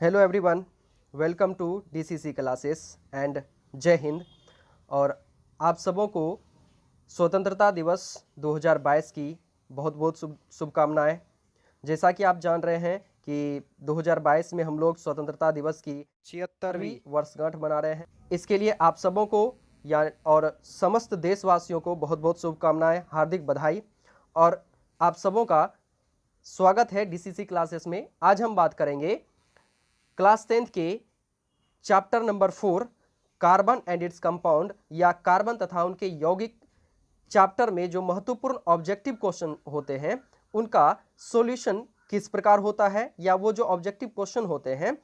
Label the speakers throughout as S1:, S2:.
S1: Hello everyone, welcome to DCC classes and Jai Hind. और आप सबों को स्वतंत्रता दिवस 2022 की बहुत बहुत शुभकामनाएं। जैसा कि आप जान रहे हैं कि 2022 में हम लोग स्वतंत्रता दिवस की 76वीं वर्षगांठ मना रहे हैं। इसके लिए आप सबों को और समस्त देशवासियों को बहुत बहुत शुभकामनाएं, हार्दिक बधाई। और आप सबों का स्वागत है डीसीसी क्लासेस में। आज हम बात करेंगे क्लास 10th के chapter number 4 carbon and its compound या कार्बन तथा उनके यौगिक चैप्टर में जो महत्वपूर्ण ऑब्जेक्टिव क्वेश्चन होते हैं उनका सॉल्यूशन किस प्रकार होता है, या वो जो ऑब्जेक्टिव क्वेश्चन होते हैं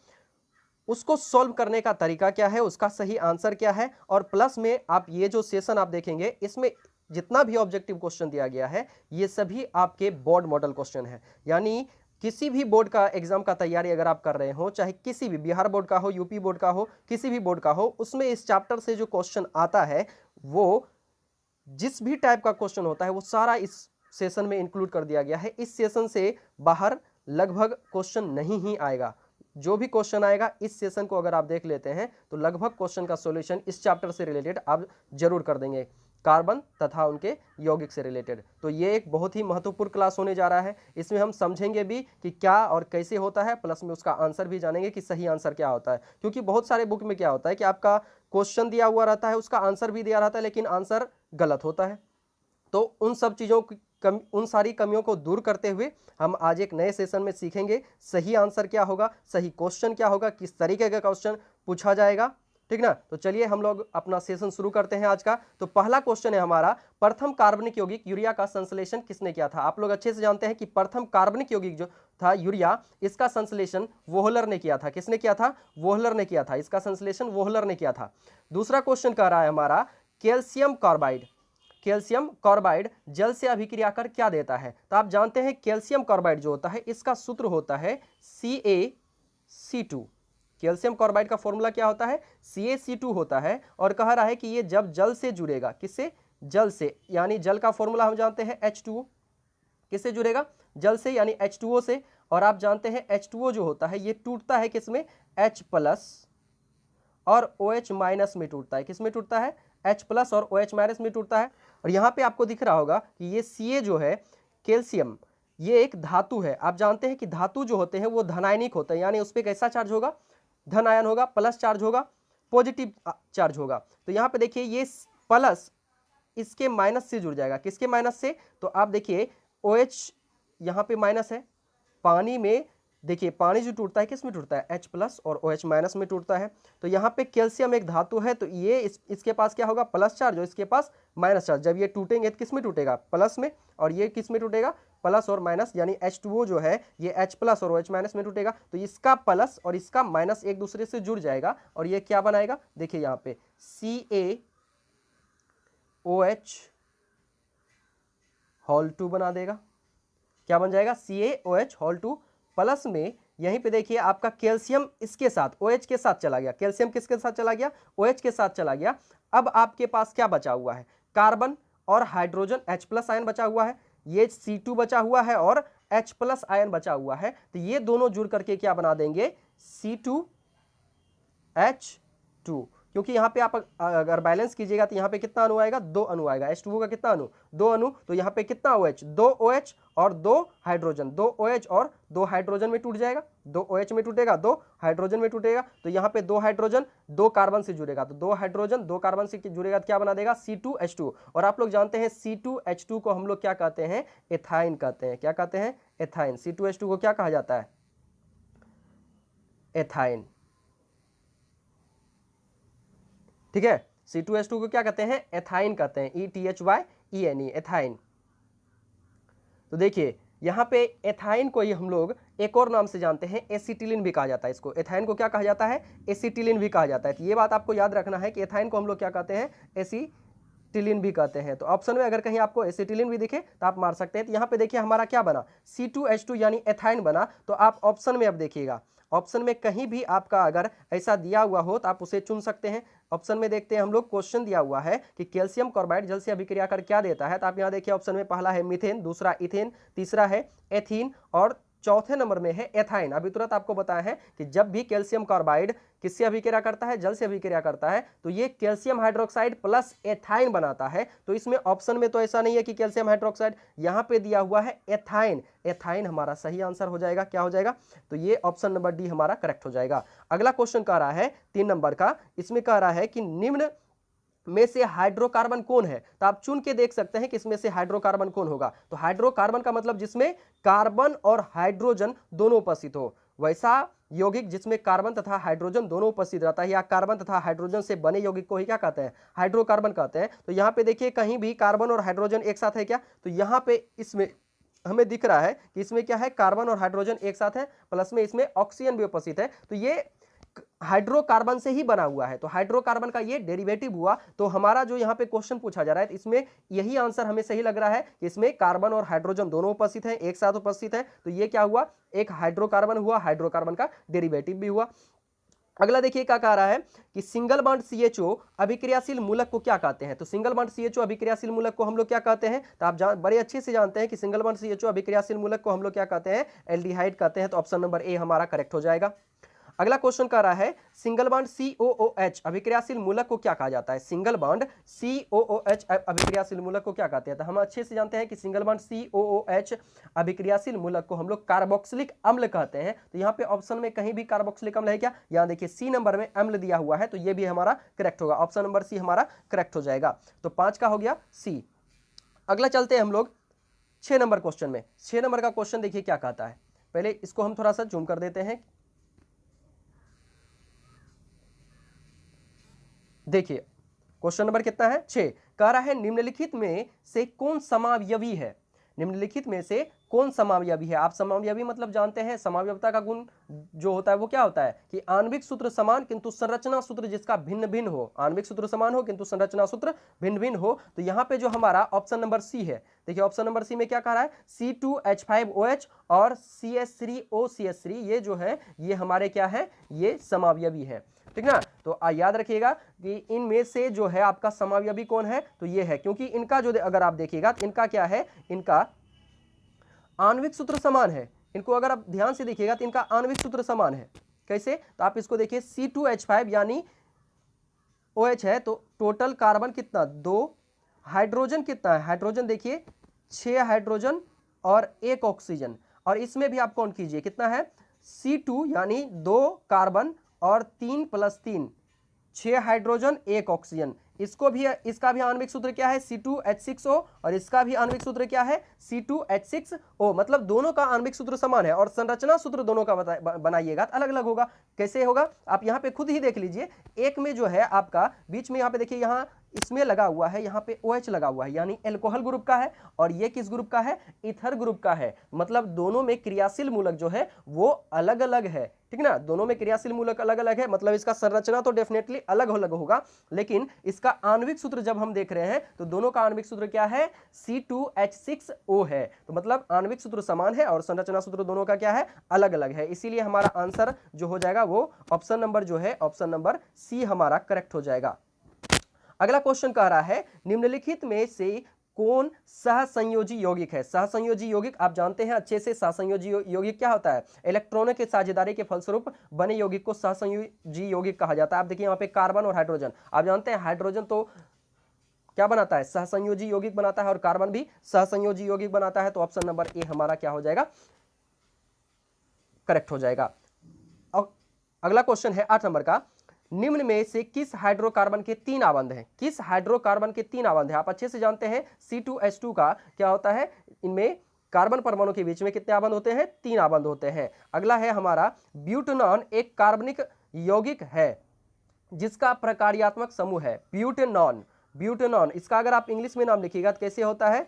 S1: उसको सॉल्व करने का तरीका क्या है, उसका सही आंसर क्या है। और प्लस में आप ये जो सेशन आप देखेंगे इसमें जितना भी ऑब्जेक्टिव क्वेश्चन दिया गया है ये सभी आपके बोर्ड मॉडल क्वेश्चन है। यानी किसी भी बोर्ड का एग्जाम का तैयारी अगर आप कर रहे हो, चाहे किसी भी बिहार बोर्ड का हो, यूपी बोर्ड का हो, किसी भी बोर्ड का हो, उसमें इस चैप्टर से जो क्वेश्चन आता है वो जिस भी टाइप का क्वेश्चन होता है वो सारा इस सेशन में इंक्लूड कर दिया गया है। इस सेशन से बाहर लगभग क्वेश्चन नहीं ही आएगा। जो भी क्वेश्चन आएगा इस सेशन को अगर आप देख लेते हैं तो लगभग क्वेश्चन का सॉल्यूशन इस चैप्टर से रिलेटेड आप जरूर कर देंगे, कार्बन तथा उनके यौगिक से रिलेटेड। तो ये एक बहुत ही महत्वपूर्ण क्लास होने जा रहा है। इसमें हम समझेंगे भी कि क्या और कैसे होता है, प्लस में उसका आंसर भी जानेंगे कि सही आंसर क्या होता है। क्योंकि बहुत सारे बुक में क्या होता है कि आपका क्वेश्चन दिया हुआ रहता है, उसका आंसर भी दिया रहता है, लेकिन आंसर गलत होता है। तो उन सब चीज़ों की उन सारी कमियों को दूर करते हुए हम आज एक नए सेशन में सीखेंगे सही आंसर क्या होगा, सही क्वेश्चन क्या होगा, किस तरीके का क्वेश्चन पूछा जाएगा। ठीक ना। तो चलिए हम लोग अपना सेशन शुरू करते हैं आज का। तो पहला क्वेश्चन है हमारा, प्रथम कार्बनिक यौगिक यूरिया का संश्लेषण किसने किया था। आप लोग अच्छे से जानते हैं कि प्रथम कार्बनिक यौगिक जो था यूरिया, इसका संश्लेषण वोहलर ने किया था। किसने किया था? वोहलर ने किया था। इसका संश्लेषण वोहलर ने किया था। दूसरा क्वेश्चन कह रहा है हमारा, कैल्शियम कार्बाइड, कैल्शियम कार्बाइड जल से अभिक्रिया कर क्या देता है। तो आप जानते हैं कैल्शियम कार्बाइड जो होता है इसका सूत्र होता है CaC2। कैल्शियम कार्बाइड का फॉर्मूला क्या होता है? CaC2 होता है। और कह रहा है कि ये जब जल से जुड़ेगा, किससे? जल से, यानी जल का फॉर्मूला हम जानते हैं H2O। किससे जुड़ेगा? जल से, यानी H2O से। और आप जानते हैं H2O जो होता है ये टूटता है किसमें? H+ और OH- में टूटता है। किसमें टूटता है? H+ और OH- में टूटता है। और यहाँ पे आपको दिख रहा होगा कि ये Ca जो है, कैल्शियम, ये एक धातु है। आप जानते हैं कि धातु जो होते हैं वो धनायनिक होते हैं, यानी उस पर कैसा चार्ज होगा? धन आयन होगा, प्लस चार्ज होगा, पॉजिटिव चार्ज होगा। तो यहाँ पे देखिए ये प्लस इसके माइनस से जुड़ जाएगा। किसके माइनस से? तो आप देखिए OH यहाँ पे माइनस है। पानी में देखिए, पानी जो टूटता है किस में टूटता है? H+ और OH- में टूटता है। तो यहाँ पे कैल्शियम एक धातु है, तो ये इसके पास क्या होगा? प्लस चार्ज, और इसके पास माइनस चार्ज। जब ये टूटेंगे तो किस में टूटेगा? प्लस में। और ये किस में टूटेगा? प्लस और माइनस, यानी H2O जो है ये H+ और OH- में टूटेगा। तो इसका प्लस और इसका माइनस एक दूसरे से जुड़ जाएगा और ये क्या बनाएगा? देखिए यहाँ पे CaOH2 बना देगा। क्या बन जाएगा? CaOH2। प्लस में यहीं पे देखिए आपका कैल्शियम इसके साथ OH के साथ चला गया। कैल्शियम किसके साथ चला गया? OH के साथ चला गया। अब आपके पास क्या बचा हुआ है? कार्बन और हाइड्रोजन H+ आयन बचा हुआ है, ये C2 बचा हुआ है और H+ आयन बचा हुआ है। तो ये दोनों जुड़ करके क्या बना देंगे? C2H2। क्योंकि यहाँ पे आप अगर बैलेंस कीजिएगा तो यहाँ पे कितना अणु आएगा? 2 अणु आएगा। H2O का कितना अणु? 2 अणु। तो यहाँ पे कितना OH? 2 OH और 2 हाइड्रोजन। 2 OH और 2 हाइड्रोजन में टूट जाएगा। 2 OH में टूटेगा, 2 हाइड्रोजन में टूटेगा। तो यहाँ पे 2 हाइड्रोजन 2 कार्बन से जुड़ेगा, तो 2 हाइड्रोजन 2 कार्बन से जुड़ेगा तो क्या बना देगा? C2H2। और आप लोग जानते हैं C2H2 को हम लोग क्या कहते हैं? एथाइन कहते हैं। क्या कहते हैं? एथाइन। C2H2 को क्या कहा जाता है? एथाइन। ठीक है। C2H2 को क्या कहते हैं? एथाइन कहते हैं। ETHYENE, ethyne. तो देखिए यहाँ पे एथाइन को ही हम लोग एक और नाम से जानते हैं, एसिटिलीन भी कहा जाता है। इसको एथाइन को क्या कहा जाता है? एसिटिलीन भी कहा जाता है। तो ये बात आपको याद रखना है कि एथाइन को हम लोग क्या कहते हैं? एसिटिलीन भी कहते हैं। तो ऑप्शन में अगर कहीं आपको एसिटिलीन भी दिखे तो आप मार सकते हैं। तो यहाँ पे देखिए हमारा क्या बना? C2H2 यानी एथाइन बना। तो आप ऑप्शन में अब देखिएगा, ऑप्शन में कहीं भी आपका अगर ऐसा दिया हुआ हो तो आप उसे चुन सकते हैं। ऑप्शन में देखते हैं हम लोग, क्वेश्चन दिया हुआ है कि कैल्शियम कार्बाइड जल से अभिक्रिया कर क्या देता है। तो आप यहाँ देखिए ऑप्शन में पहला है मीथेन, दूसरा इथेन, तीसरा है एथीन और चौथे नंबर में है एथाइन। अभी तुरंत आपको बताया है कि जब भी कैल्शियम कार्बाइड किससे अभिक्रिया करता है, जल से अभिक्रिया करता है, तो ये कैल्शियम हाइड्रोक्साइड प्लस एथाइन बनाता है। तो इसमें ऑप्शन में तो ऐसा नहीं है कि कैल्शियम हाइड्रोक्साइड, यहां पे दिया हुआ है एथाइन। एथाइन हमारा सही आंसर हो जाएगा। क्या हो जाएगा? तो ये ऑप्शन नंबर डी हमारा करेक्ट हो जाएगा। अगला क्वेश्चन कह रहा है 3 नंबर का, इसमें कह रहा है कि निम्न में से हाइड्रोकार्बन कौन है। तो आप चुन के देख सकते हैं कि इसमें से हाइड्रोकार्बन कौन होगा। तो हाइड्रोकार्बन का मतलब जिसमें कार्बन और हाइड्रोजन दोनों उपस्थित हो, वैसा यौगिक जिसमें कार्बन तथा हाइड्रोजन दोनों उपस्थित रहता है, या कार्बन तथा हाइड्रोजन से बने यौगिक को ही क्या कहते हैं? हाइड्रोकार्बन कहते हैं। तो यहाँ पे देखिए कहीं भी कार्बन और हाइड्रोजन एक साथ है क्या? तो यहाँ पे इसमें हमें दिख रहा है कि इसमें क्या है, कार्बन और हाइड्रोजन एक साथ है, प्लस में इसमें ऑक्सीजन भी उपस्थित है। तो ये हाइड्रोकार्बन से ही बना हुआ है, तो हाइड्रोकार्बन का ये डेरिवेटिव हुआ। तो हमारा जो यहाँ पे क्वेश्चन पूछा जा रहा है, इसमें यही आंसर हमें सही लग रहा है कि इसमें कार्बन और हाइड्रोजन दोनों उपस्थित हैं, एक साथ उपस्थित है। तो ये क्या हुआ? एक हाइड्रोकार्बन हुआ, हाइड्रोकार्बन का डेरिवेटिव भी हुआ। अगला देखिए क्या कह रहा है कि सिंगल बॉन्ड CHO अभिक्रियाशील मूलक को क्या कहते हैं। तो सिंगल बॉन्ड CHO अभिक्रियाशील मूलक को हम लोग क्या कहते हैं? तो आप बड़े अच्छे से जानते हैं कि सिंगल बॉन्ड CHO अभिक्रियाशील मूलक को हम लोग क्या कहते हैं? एल्डिहाइड कहते हैं। तो ऑप्शन नंबर ए हमारा करेक्ट हो जाएगा। अगला क्वेश्चन कह रहा है सिंगल बॉन्ड COOH अभिक्रियाशील मूलक को क्या कहा जाता है। सिंगल बॉन्ड COOH अभिक्रियाशील मूलक को क्या कहते हैं? तो हम अच्छे से जानते हैं कि सिंगल बॉन्ड COOH अभिक्रियाशील मूलक को हम लोग कार्बोक्सिलिक अम्ल कहते हैं। तो यहाँ पे ऑप्शन में कहीं भी कार्बोक्सिलिक अम्ल है क्या? यहाँ देखिए सी नंबर में अम्ल दिया हुआ है, तो ये भी हमारा करेक्ट होगा। ऑप्शन नंबर सी हमारा करेक्ट हो जाएगा। तो 5 का हो गया सी। अगला चलते हैं हम लोग 6 नंबर क्वेश्चन में। 6 नंबर का क्वेश्चन देखिए क्या कहता है। पहले इसको हम थोड़ा सा जूम कर देते हैं। देखिए क्वेश्चन नंबर कितना है? 6। कह रहा है निम्नलिखित में से कौन समावयवी है। निम्नलिखित में से कौन समावयवी है। आप समावयवी मतलब जानते हैं, समावयवता का गुण जो होता है वो क्या होता है कि आणविक सूत्र समान किंतु संरचना सूत्र जिसका भिन्न भिन्न हो। आणविक सूत्र समान हो किंतु संरचना सूत्र भिन्न भिन्न हो। तो यहाँ पे जो हमारा ऑप्शन नंबर सी है, देखिए ऑप्शन नंबर सी में क्या कह रहा है, C2H5OH और CH3OCH3 ये जो है ये हमारे क्या है, ये समावयवी है, ठीक ना। तो याद रखिएगा कि इनमें से जो है आपका समावयवी कौन है, तो ये है, क्योंकि इनका जो अगर आप देखिएगा तो इनका क्या है, इनका आणविक सूत्र समान है। इनको अगर आप ध्यान से देखिएगा तो इनका आणविक सूत्र समान है। कैसे? तो आप इसको देखिए C2H5 यानी OH है, तो टोटल कार्बन कितना 2, हाइड्रोजन कितना है, हाइड्रोजन देखिए 6 हाइड्रोजन और 1 ऑक्सीजन, और इसमें भी आप कौन कीजिए कितना है C2 यानी 2 कार्बन और 3 + 3 6 हाइड्रोजन 1 ऑक्सीजन। इसको भी, इसका भी आणविक सूत्र क्या है C2H6O, और इसका भी आणविक सूत्र क्या है C2H6O। मतलब दोनों का आणविक सूत्र समान है, और संरचना सूत्र दोनों का बनाइएगा अलग अलग होगा। कैसे होगा आप यहाँ पे खुद ही देख लीजिए। एक में जो है आपका बीच में यहाँ पे देखिए, यहाँ इसमें लगा हुआ है, यहाँ पे OH लगा हुआ है यानी एल्कोहल ग्रुप का है, और ये किस ग्रुप का है, ईथर ग्रुप का है। मतलब दोनों में क्रियाशील मूलक जो है वो अलग अलग है, ठीक ना। दोनों में क्रियाशील मूलक अलग अलग है, मतलब इसका संरचना तो डेफिनेटली अलग अलग होगा, लेकिन इसका आणविक सूत्र जब हम देख रहे हैं तो दोनों का आणविक सूत्र क्या है C2H6O है। तो मतलब आणविक सूत्र समान है और संरचना सूत्र दोनों का क्या है, अलग अलग है। इसीलिए हमारा आंसर जो हो जाएगा वो ऑप्शन नंबर जो है, ऑप्शन नंबर सी हमारा करेक्ट हो जाएगा। अगला क्वेश्चन कह रहा है निम्नलिखित में से कौन सहसंयोजी यौगिक है। सहसंयोजी यौगिक आप जानते हैं अच्छे से, सहसंयोजी यौगिक क्या होता है, इलेक्ट्रॉनों के साझेदारी के फलस्वरूप बने यौगिक को सहसंयोजी यौगिक कहा जाता है। आप देखिए यहाँ पे कार्बन और हाइड्रोजन, आप जानते हैं हाइड्रोजन तो क्या बनाता है, सहसंयोजी यौगिक बनाता है, और कार्बन भी सहसंयोजी यौगिक बनाता है। तो ऑप्शन नंबर ए हमारा क्या हो जाएगा, करेक्ट हो जाएगा। अगला क्वेश्चन है 8 नंबर का, निम्न में से किस हाइड्रोकार्बन के 3 आबंध हैं। किस हाइड्रोकार्बन के 3 आबंध हैं। आप अच्छे से जानते हैं C2H2 का क्या होता है, इनमें कार्बन परमाणु के बीच में कितने आबंध होते हैं, 3 आबंध होते हैं। अगला है हमारा ब्यूटेनॉन, एक कार्बनिक यौगिक है जिसका प्रकार्यात्मक समूह है ब्यूटेनॉन। ब्यूटेनॉन इसका अगर आप इंग्लिश में नाम लिखिएगा तो कैसे होता है,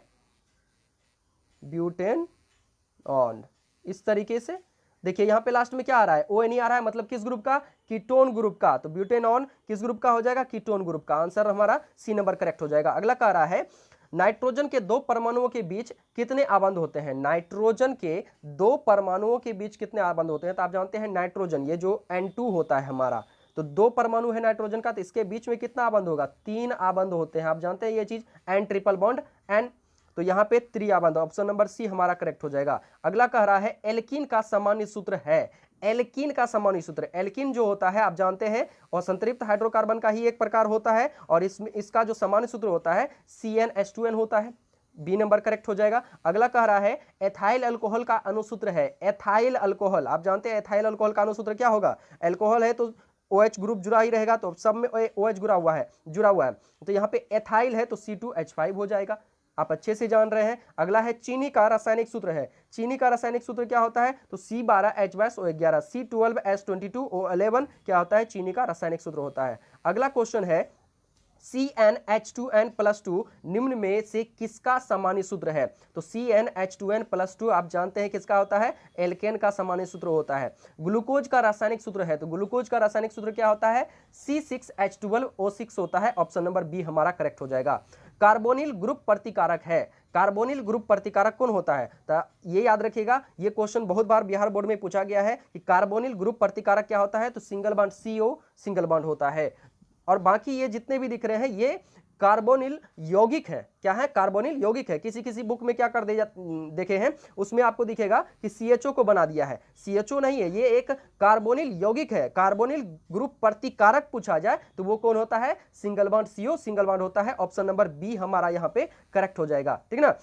S1: ब्यूटेनॉन, इस तरीके से। देखिए यहाँ पे लास्ट में क्या आ रहा है, ONE आ रहा है, मतलब किस ग्रुप का, कीटोन ग्रुप का। तो ब्यूटेनॉन किस ग्रुप का हो जाएगा, कीटोन ग्रुप का। आंसर हमारा सी नंबर करेक्ट हो जाएगा। अगला कह रहा है नाइट्रोजन के 2 परमाणुओं के बीच कितने आबंध होते हैं। नाइट्रोजन के 2 परमाणुओं के बीच कितने आबंध होते हैं। तो आप जानते हैं नाइट्रोजन ये जो N2 होता है हमारा, तो 2 परमाणु है नाइट्रोजन का, तो इसके बीच में कितना आबंध होगा, 3 आबंध होते हैं। आप जानते हैं ये चीज, N ट्रिपल बॉन्ड N। तो यहाँ पे त्रिआबंध, ऑप्शन नंबर सी हमारा करेक्ट हो जाएगा। अगला कह रहा है एल्कीन का सामान्य सूत्र है। एल्कीन का सामान्य सूत्र, एल्कीन जो होता है आप जानते हैं और संतृप्त हाइड्रोकार्बन का ही एक प्रकार होता है और इसका जो सामान्य सूत्र होता है CnH2n होता है। बी नंबर करेक्ट हो जाएगा। अगला कह रहा है एथाइल अल्कोहल का अणुसूत्र है। एथाइल अल्कोहल, आप जानते हैं एथाइल अल्कोहल का अणुसूत्र क्या होगा? अल्कोहल है तो OH ग्रुप जुड़ा ही रहेगा, तो सब में OH जुड़ा हुआ है तो यहाँ पे एथाइल है तो C2H5 हो जाएगा। आप अच्छे से जान रहे हैं। अगला है चीनी का रासायनिक सूत्र है। चीनी का रासायनिक सूत्र क्या होता है? तो C12H12O11, C12S22O11 क्या होता है? चीनी का रासायनिक सूत्र होता है। अगला क्वेश्चन है CnH2n+2 निम्न में से किसका सामान्य सूत्र है? तो CnH2n+2 आप जानते हैं किसका होता है? एल्केन का सामान्य सूत्र होता है। ग्लूकोज का रासायनिक सूत्र है, तो ग्लूकोज का रासायनिक सूत्र क्या होता है? C6H12O6 होता है। ऑप्शन नंबर बी हमारा करेक्ट हो जाएगा। कार्बोनिल ग्रुप प्रतिकारक है। कार्बोनिल ग्रुप प्रतिकारक कौन होता है? तो ये याद रखिएगा, ये क्वेश्चन बहुत बार बिहार बोर्ड में पूछा गया है कि कार्बोनिल ग्रुप प्रतिकारक क्या होता है? तो single bond CO single bond होता है। और बाकी ये जितने भी दिख रहे हैं ये कार्बोनिल यौगिक है। क्या है? कार्बोनिल यौगिक है। किसी किसी बुक में क्या कर देखे हैं उसमें आपको दिखेगा कि CHO को बना दिया है। CHO नहीं है, ये एक कार्बोनिल यौगिक है। कार्बोनिल ग्रुप प्रतिकारक पूछा जाए तो वो कौन होता है? Single bond CO single bond होता है। ऑप्शन नंबर बी हमारा यहाँ पे करेक्ट हो जाएगा। ठीक ना।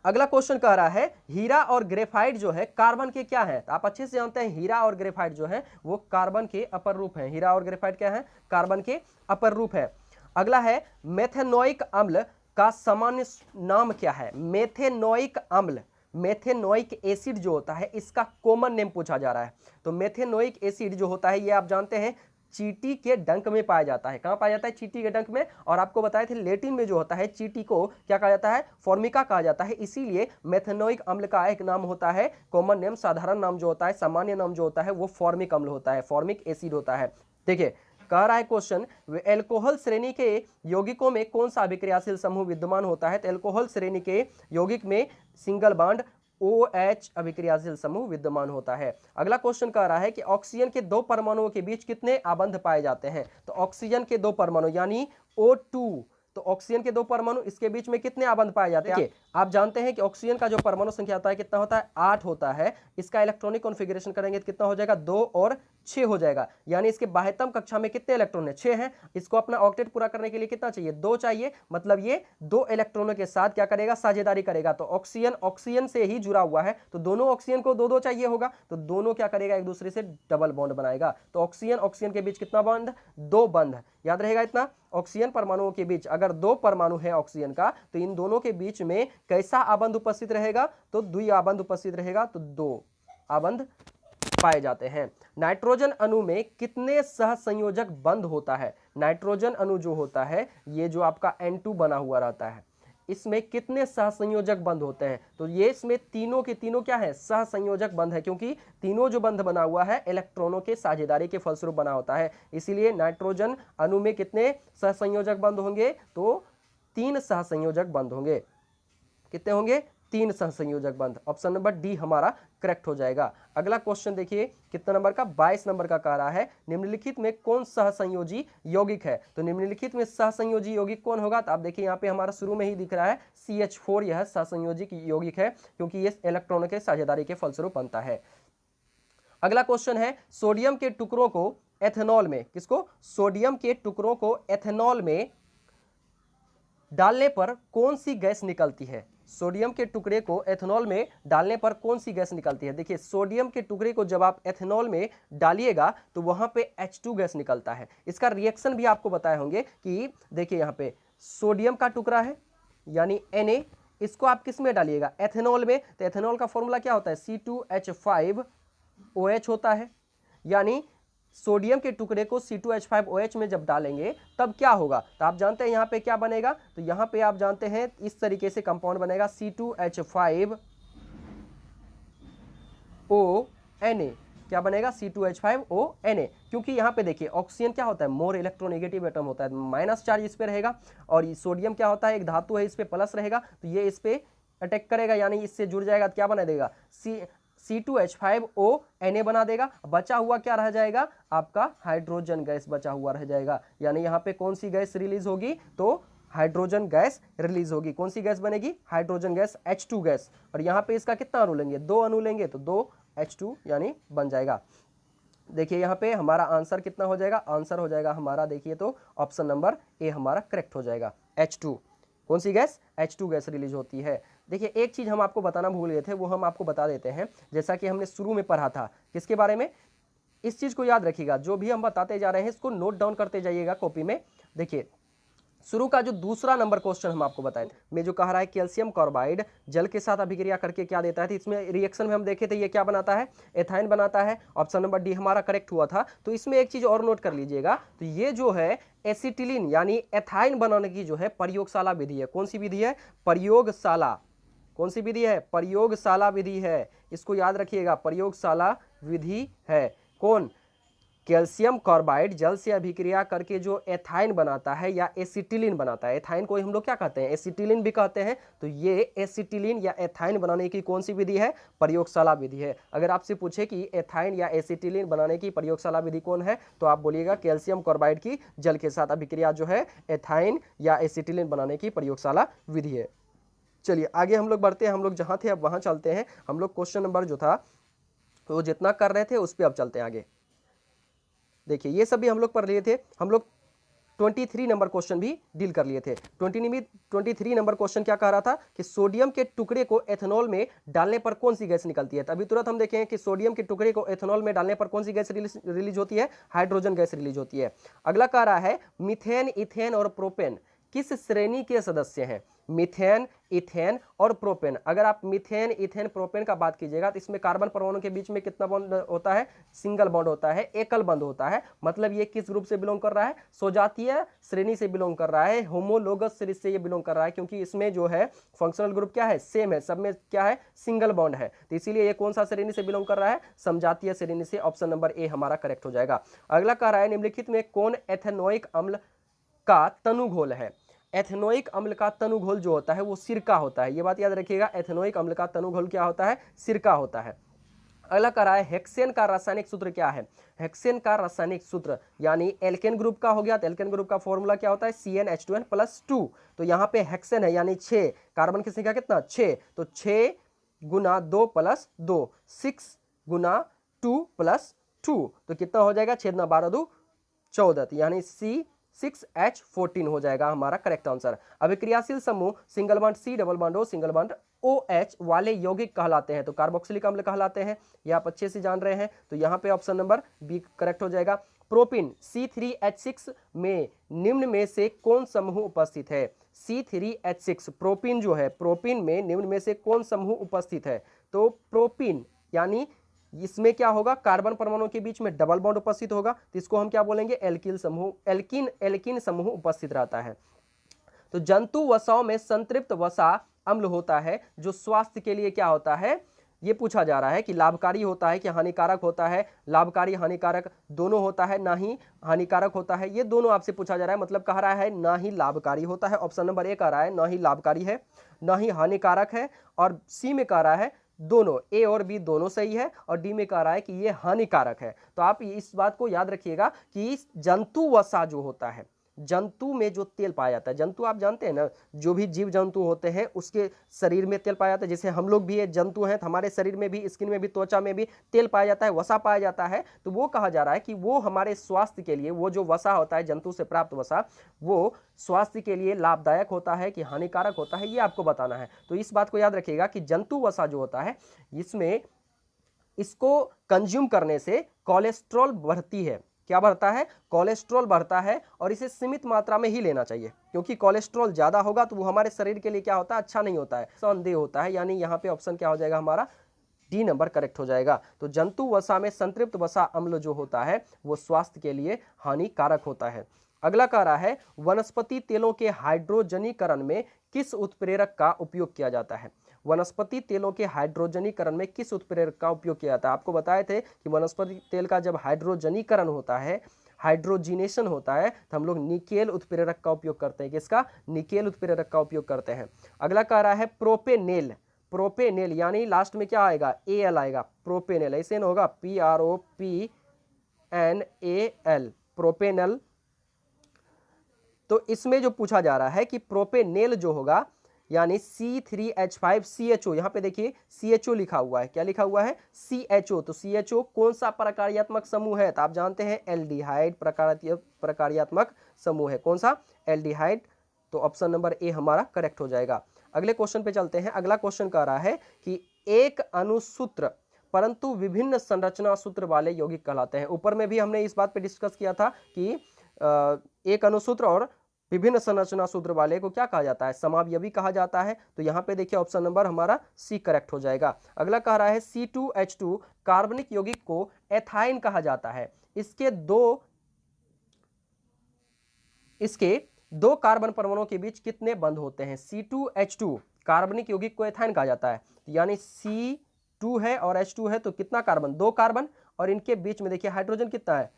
S1: अगला क्वेश्चन कह रहा है हीरा और ग्रेफाइट जो है कार्बन के क्या है? तो आप अच्छे से जानते हैं हीरा और ग्रेफाइट जो है वो कार्बन के अपर रूप है। हीरा और ग्रेफाइट क्या है? कार्बन के अपर रूप है। अगला है मेथेनोइक अम्ल का सामान्य नाम क्या है? मेथेनोइक अम्ल, मेथेनोइक एसिड जो होता है इसका कॉमन नेम पूछा जा रहा है। तो मेथेनोइक एसिड जो होता है ये आप जानते हैं चींटी के डंक में पाया जाता है। कहां पाया जाता है? चींटी के डंक में। और आपको बताए थे लेटिन में जो होता है चींटी को क्या कहा जाता है? फॉर्मिका कहा जाता है। इसीलिए मेथेनोइक अम्ल का एक नाम होता है कॉमन नेम, साधारण नाम जो होता है, सामान्य नाम जो होता है वो फॉर्मिक अम्ल होता है, फॉर्मिक एसिड होता है। देखिए कह रहा है क्वेश्चन एल्कोहल श्रेणी के यौगिकों में कौन सा अभिक्रियाशील समूह विद्यमान होता है? तो एल्कोहल श्रेणी के यौगिक में सिंगल बॉन्ड OH अभिक्रियाशील समूह विद्यमान होता है। अगला क्वेश्चन कह रहा है कि ऑक्सीजन के दो परमाणुओं के बीच कितने आबंध पाए जाते हैं? तो ऑक्सीजन के दो परमाणु यानी O2, तो ऑक्सीजन के दो परमाणु इसके बीच में कितने आबंध पाए जाते हैं? आप जानते हैं कि ऑक्सीजन का जो परमाणु संख्या होता है कितना होता है? 8 होता है। इसका इलेक्ट्रॉनिक कॉन्फ़िगरेशन करेंगे तो कितना हो जाएगा? 2 और 6 हो जाएगा। यानी इसके बाह्यतम कक्षा में कितने इलेक्ट्रॉन है? 6 हैं। इसको अपना ऑक्टेट पूरा करने के लिए कितना चाहिए? 2 चाहिए। मतलब ये 2 इलेक्ट्रॉनों के साथ क्या करेगा? साझेदारी करेगा। तो ऑक्सीजन से ही जुड़ा हुआ है तो दोनों ऑक्सीजन को 2-2 चाहिए होगा, तो दोनों क्या करेगा? एक दूसरे से डबल बॉन्ड बनाएगा। तो ऑक्सीजन के बीच कितना बॉन्ड? 2 बंध। याद रहेगा इतना। ऑक्सीजन परमाणुओं के बीच अगर 2 परमाणु है ऑक्सीजन का तो इन दोनों के बीच में कैसा आबंध उपस्थित रहेगा? तो द्वि आबंध उपस्थित रहेगा। तो 2 आबंध पाए जाते हैं। नाइट्रोजन अणु में कितने सहसंयोजक बंध होता है? नाइट्रोजन अणु जो होता है ये जो आपका N2 बना हुआ रहता है इसमें कितने सहसंयोजक बंध होते हैं? तो ये इसमें तीनों के तीनों क्या है? सहसंयोजक बंध है, क्योंकि तीनों जो बंध बना हुआ है इलेक्ट्रॉनों के साझेदारी के फलस्वरूप बना होता है। इसीलिए नाइट्रोजन अणु में कितने सहसंयोजक बंध होंगे? तो 3 सहसंयोजक बंध होंगे। कितने होंगे? 3 सहसंयोजक बंध। ऑप्शन नंबर डी हमारा करेक्ट हो जाएगा। अगला क्वेश्चन देखिए कितना नंबर का? 22 नंबर का कह रहा है निम्नलिखित में कौन सहसंयोजी यौगिक है? तो निम्नलिखित में सहसंयोजी यौगिक कौन होगा? तो आप देखिए यहाँ पे हमारा शुरू में ही दिख रहा है CH4, यह सहसंयोजी यौगिक है क्योंकि ये इलेक्ट्रॉनों के साझेदारी के फलस्वरूप बनता है। अगला क्वेश्चन है सोडियम के टुकड़ों को एथेनॉल में, किसको? सोडियम के टुकड़ों को एथेनॉल में डालने पर कौन सी गैस निकलती है? सोडियम के टुकड़े को एथेनॉल में डालने पर कौन सी गैस निकलती है? देखिए सोडियम के टुकड़े को जब आप एथेनॉल में डालिएगा तो वहां पे H2 गैस निकलता है। इसका रिएक्शन भी आपको बताए होंगे कि देखिए यहाँ पे सोडियम का टुकड़ा है यानी Na, इसको आप किस में डालिएगा? एथेनॉल में। तो एथेनॉल का फॉर्मूला क्या होता है? C2H5OH होता है। यानी सोडियम के टुकड़े को C2H5OH में जब डालेंगे तब क्या होगा? तो आप जानते हैं यहाँ पे क्या बनेगा? तो यहाँ पे आप जानते हैं इस तरीके से कंपाउंड बनेगा C2H5ONa। क्या बनेगा? C2H5ONa। क्योंकि यहाँ पे देखिए ऑक्सीजन क्या होता है? मोर इलेक्ट्रोनेगेटिव एटम होता है, माइनस चार्ज इस पे रहेगा। और सोडियम क्या होता है? एक धातु है, इस पे प्लस रहेगा, तो ये इस पे अटैक करेगा यानी इससे जुड़ जाएगा। क्या बना देगा? C2H5ONa बना देगा। बचा हुआ क्या रह जाएगा? आपका हाइड्रोजन गैस बचा हुआ रह जाएगा। यानी यहाँ पे कौन सी गैस रिलीज होगी? तो हाइड्रोजन गैस रिलीज होगी। कौन सी गैस बनेगी? Hydrogen gas, H2 gas. और यहाँ पे इसका कितना अणु लेंगे? 2 अणु लेंगे, तो 2 H2 यानी बन जाएगा। देखिए यहाँ पे हमारा आंसर कितना हो जाएगा? आंसर हो जाएगा हमारा, देखिए तो ऑप्शन नंबर ए हमारा करेक्ट हो जाएगा। H2 कौन सी गैस? H2 गैस रिलीज होती है। देखिए एक चीज हम आपको बताना भूल गए थे, वो हम आपको बता देते हैं। जैसा कि हमने शुरू में पढ़ा था, किसके बारे में? इस चीज को याद रखिएगा, जो भी हम बताते जा रहे हैं इसको नोट डाउन करते जाइएगा कॉपी में। देखिए शुरू का जो दूसरा नंबर क्वेश्चन हम आपको बताए में जो कह रहा है कैल्शियम कार्बाइड जल के साथ अभिक्रिया करके क्या देता है, तो इसमें रिएक्शन में हम देखे थे ये क्या बनाता है? एथाइन बनाता है। ऑप्शन नंबर डी हमारा करेक्ट हुआ था। तो इसमें एक चीज और नोट कर लीजिएगा, तो ये जो है एसिटिलीन यानी एथाइन बनाने की जो है प्रयोगशाला विधि है। कौन सी विधि है? प्रयोगशाला। कौन सी विधि है? प्रयोगशाला विधि है। इसको याद रखिएगा, प्रयोगशाला विधि है। कौन? कैल्शियम कार्बाइड जल से अभिक्रिया करके जो एथाइन बनाता है या एसिटिलीन बनाता है। एथाइन को हम लोग क्या कहते हैं? एसिटिलीन भी कहते हैं। तो ये एसिटिलीन या एथाइन बनाने की कौन सी विधि है? प्रयोगशाला विधि है। अगर आपसे पूछे कि एथाइन या एसिटिलीन बनाने की प्रयोगशाला विधि कौन है, तो आप बोलिएगा कैल्शियम कार्बाइड की जल के साथ अभिक्रिया जो है एथाइन या एसिटिलीन बनाने की प्रयोगशाला विधि है। चलिए आगे हम लोग बढ़ते हैं, हम लोग जहां थे अब वहां चलते हैं। हम लोग क्वेश्चन नंबर जो था तो जितना कर रहे थे उस पर अब चलते हैं आगे। देखिए ये सब भी हम लोग पढ़ लिए थे। हम लोग 23 नंबर क्वेश्चन भी डील कर लिए थे। 23 नंबर क्वेश्चन क्या कह रहा था कि सोडियम के टुकड़े को एथेनॉल में डालने पर कौन सी गैस निकलती है। तभी तुरंत हम देखें कि सोडियम के टुकड़े को एथेनॉल में डालने पर कौन सी गैस रिलीज होती है? हाइड्रोजन गैस रिलीज होती है। अगला कह रहा है मीथेन, इथेन और प्रोपेन किस श्रेणी के सदस्य हैं? मीथेन, इथेन और प्रोपेन। अगर आप मीथेन, इथेन, प्रोपेन का बात कीजिएगा तो इसमें कार्बन परमाणु के बीच में कितना बॉन्ड होता है? सिंगल बॉन्ड होता है, एकल बंध होता है। मतलब ये किस ग्रुप से बिलोंग कर रहा है? स्वजातीय श्रेणी से बिलोंग कर रहा है, होमोलोगस श्रेणी से ये बिलोंग कर रहा है, क्योंकि इसमें जो है फंक्शनल ग्रुप क्या है? सेम है, सब में क्या है? सिंगल बॉन्ड है। तो इसीलिए ये कौन सा श्रेणी से बिलोंग कर रहा है? समजातीय श्रेणी से। ऑप्शन नंबर ए हमारा करेक्ट हो जाएगा। अगला कह रहा है निम्नलिखित में कौन एथेनोइक अम्ल का तनुघोल है? एथेनोइक अम्ल का तनुघोल जो होता है वो सिरका होता है। ये बात याद रखिएगा, एथेनोइक अम्ल का तनुघोल क्या होता है? सिरका होता है। अगला कह रहा है हेक्सेन का रासायनिक सूत्र क्या है? हेक्सेन का रासायनिक सूत्र यानी एल्केन ग्रुप का हो गया, तो एल्केन ग्रुप का फॉर्मूला क्या होता है? CnH2n+2। तो यहाँ पे हेक्सेन है यानी 6, कार्बन की संख्या कितना? 6। तो 6 गुना 2 + 2, 6 गुना 2 + 2, तो कितना हो जाएगा? 6 × 12 = 14, यानी C6H14 हो जाएगा हमारा करेक्ट आंसर। अभिक्रियाशील समूह single bond C double bond O single bond OH वाले यौगिक कहलाते हैं, तो कार्बोक्सिलिक अम्ल कहलाते हैं। ये आप अच्छे से जान रहे हैं। तो यहाँ पे ऑप्शन नंबर बी करेक्ट हो जाएगा। प्रोपीन C3H6 में निम्न में से कौन समूह उपस्थित है? C3H6 प्रोपीन जो है, प्रोपीन में निम्न में से कौन समूह उपस्थित है? तो प्रोपीन यानी इसमें क्या होगा? कार्बन परमाणु के बीच में डबल बॉन्ड उपस्थित होगा, तो इसको हम क्या बोलेंगे? एल्किल समूह, एल्किन समूह उपस्थित रहता है। तो जंतु वसाओं में संतृप्त वसा अम्ल होता है जो स्वास्थ्य के लिए क्या होता है? ये पूछा जा रहा है कि लाभकारी होता है कि हानिकारक होता है। लाभकारी हानिकारक दोनों होता है, ना ही हानिकारक होता है, ये दोनों आपसे पूछा जा रहा है। मतलब कह रहा है ना ही लाभकारी होता है, ऑप्शन नंबर ए कह रहा है ना ही लाभकारी है, ना ही हानिकारक है, और सी में कह रहा है दोनों, ए और बी दोनों सही है, और डी में कह रहा है कि ये हानिकारक है। तो आप इस बात को याद रखिएगा कि जंतु वसा जो होता है, जंतु में जो तेल पाया जाता है, जंतु आप जानते हैं ना, जो भी जीव जंतु होते हैं उसके शरीर में तेल पाया जाता है। जैसे हम लोग भी एक जंतु हैं, तो हमारे शरीर में भी, स्किन में भी, त्वचा में भी तेल पाया जाता है, वसा पाया जाता है। तो वो कहा जा रहा है कि वो हमारे स्वास्थ्य के लिए, वो जो वसा होता है जंतु से प्राप्त वसा, वो स्वास्थ्य के लिए लाभदायक होता है कि हानिकारक होता है, ये आपको बताना है। तो इस बात को याद रखिएगा कि जंतु वसा जो होता है, इसमें इसको कंज्यूम करने से कोलेस्ट्रॉल बढ़ती है। क्या बढ़ता है? कोलेस्ट्रॉल बढ़ता है, और इसे सीमित मात्रा में ही लेना चाहिए, क्योंकि कोलेस्ट्रॉल ज्यादा होगा तो वो हमारे शरीर के लिए क्या होता है? अच्छा नहीं होता है, संदेह होता है। यानी यहाँ पे ऑप्शन क्या हो जाएगा हमारा? डी नंबर करेक्ट हो जाएगा। तो जंतु वसा में संतृप्त वसा अम्ल जो होता है वो स्वास्थ्य के लिए हानिकारक होता है। अगला कह रहा है वनस्पति तेलों के हाइड्रोजनीकरण में किस उत्प्रेरक का उपयोग किया जाता है? वनस्पति तेलों के हाइड्रोजनीकरण में किस उत्प्रेरक का उपयोग किया जाता है? आपको बताए थे कि वनस्पति तेल का जब हाइड्रोजनीकरण होता है, हाइड्रोजिनेशन होता है, तो हम लोग निकेल उत्प्रेरक का उपयोग करते हैं। किसका? निकेल उत्प्रेरक का उपयोग करते हैं। अगला कह रहा है प्रोपेनेल, प्रोपेनेल यानी लास्ट में क्या आएगा? एल आएगा, प्रोपेनेल, ऐसे ना होगा, PROPNAL, प्रोपेनल। तो इसमें जो पूछा जा रहा है कि प्रोपेनेल जो होगा यानी C3H5CHO, यहाँ पे देखिए CHO लिखा हुआ है, क्या लिखा हुआ है CHO, तो CHO कौन सा प्रकार्यात्मक समूह है, तो आप जानते हैं एल्डिहाइड प्रकार्यात्मक समूह है, कौन सा एल्डिहाइड, तो ऑप्शन नंबर ए हमारा करेक्ट हो जाएगा। अगले क्वेश्चन पे चलते हैं। अगला क्वेश्चन कह रहा है कि एक अनुसूत्र परंतु विभिन्न संरचना सूत्र वाले यौगिक कहलाते हैं। ऊपर में भी हमने इस बात पे डिस्कस किया था कि एक अनुसूत्र और विभिन्न संरचना सूत्र वाले को क्या कहा जाता है, समावयवी कहा जाता है। तो यहाँ पे देखिए ऑप्शन नंबर हमारा सी करेक्ट हो जाएगा। अगला कह रहा है C2H2 कार्बनिक यौगिक को एथाइन कहा जाता है। इसके दो कार्बन परमाणुओं के बीच कितने बंध होते हैं। C2H2 कार्बनिक यौगिक को एथाइन कहा जाता है, यानी C2 है और H2 है, तो कितना कार्बन, दो कार्बन, और इनके बीच में देखिए हाइड्रोजन कितना है,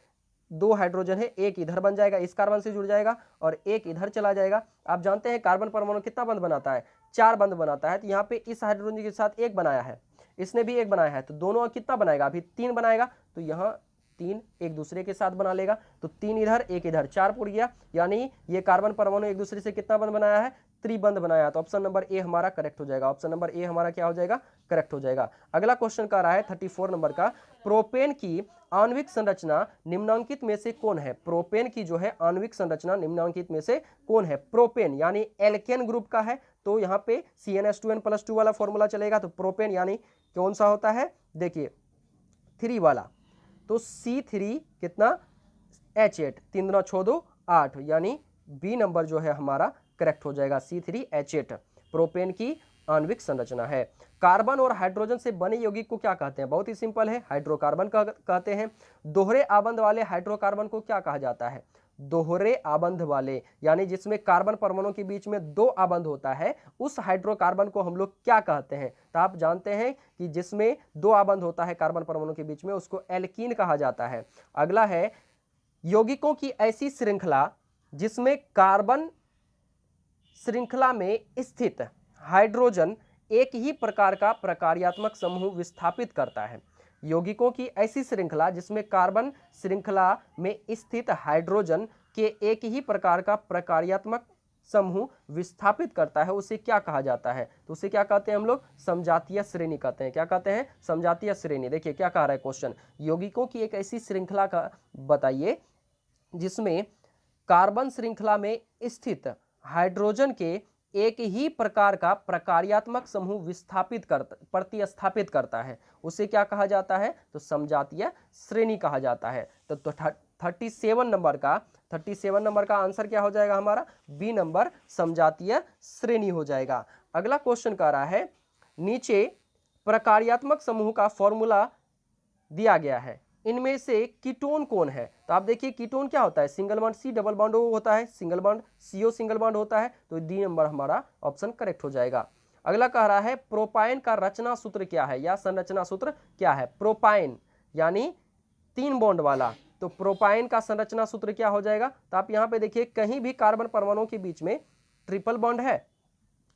S1: दो हाइड्रोजन है, एक इधर बन जाएगा, इस कार्बन से जुड़ जाएगा और एक इधर चला जाएगा। आप जानते हैं कार्बन परमाणु कितना बंध बनाता है, 4 बंध बनाता है। तो यहाँ पे इस हाइड्रोजन के साथ एक बनाया है, इसने भी एक बनाया है, तो दोनों कितना बनाएगा, अभी 3 बनाएगा, तो यहाँ 3 एक दूसरे के साथ बना लेगा, तो 3 इधर एक इधर, 4 पूर गया, यानी ये कार्बन परमाणु एक दूसरे से कितना बंध बनाया है, त्रिबंध बनाया। तो ऑप्शन नंबर ए हमारा करेक्ट हो जाएगा, ऑप्शन नंबर ए हमारा क्या हो जाएगा, करेक्ट हो जाएगा। अगला क्वेश्चन का रहा है 34 नंबर का, प्रोपेन की आणविक संरचना निम्नांकित में से कौन है। प्रोपेन की जो है आणविक संरचना निम्नांकित में से कौन है। प्रोपेन यानी एल्केन ग्रुप का है, तो यहाँ पे CnH2n+2 वाला फॉर्मूला चलेगा। तो प्रोपेन यानी कौन सा होता है, देखिए 3 वाला, तो C3 कितना H8, 3 दूना 6 2 8, यानी बी नंबर जो है हमारा करेक्ट हो जाएगा, C3H8 प्रोपेन की आणविक संरचना है। कार्बन और हाइड्रोजन से बने यौगिक को क्या कहते हैं, बहुत ही सिंपल है, हाइड्रोकार्बन कहते हैं। दोहरे आबंध वाले हाइड्रोकार्बन को क्या कहा जाता है, दोहरे आबंध वाले, यानी जिसमें कार्बन परमाणु के बीच में 2 आबंध होता है, उस हाइड्रोकार्बन को हम लोग क्या कहते हैं। तो आप जानते हैं कि जिसमें 2 आबंध होता है कार्बन परमाणु के बीच में, उसको एल्कीन कहा जाता है। अगला है यौगिकों की ऐसी श्रृंखला जिसमें कार्बन श्रृंखला में स्थित हाइड्रोजन एक ही प्रकार का प्रकार्यात्मक समूह विस्थापित करता है। यौगिकों की ऐसी श्रृंखला जिसमें कार्बन श्रृंखला में स्थित हाइड्रोजन के एक ही प्रकार का प्रकार्यात्मक समूह विस्थापित करता है, उसे क्या कहा जाता है। तो उसे क्या कहते हैं हम लोग, समजातीय श्रेणी कहते हैं। क्या कहते हैं, समजातीय श्रेणी। देखिए क्या कह रहा है क्वेश्चन, यौगिकों की एक ऐसी श्रृंखला का बताइए जिसमें कार्बन श्रृंखला में स्थित हाइड्रोजन के एक ही प्रकार का प्रकार्यात्मक समूह प्रतिस्थापित करता है, उसे क्या कहा जाता है, तो समजातीय श्रेणी कहा जाता है। तो 37 नंबर का आंसर क्या हो जाएगा हमारा, बी नंबर समजातीय श्रेणी हो जाएगा। अगला क्वेश्चन कह रहा है, नीचे प्रकार्यात्मक समूह का फॉर्मूला दिया गया है, इनमें से कीटोन कौन है। तो आप देखिए कीटोन क्या होता है, single bond C double bond O होता है, single bond CO single bond होता है, तो डी नंबर हमारा ऑप्शन करेक्ट हो जाएगा। अगला कह रहा है प्रोपाइन का रचना सूत्र क्या है या संरचना सूत्र क्या है। प्रोपाइन यानी 3 बॉन्ड वाला, तो प्रोपाइन का संरचना सूत्र क्या हो जाएगा। तो आप यहाँ पे देखिए कहीं भी कार्बन परमाणुओं के बीच में ट्रिपल बॉन्ड है,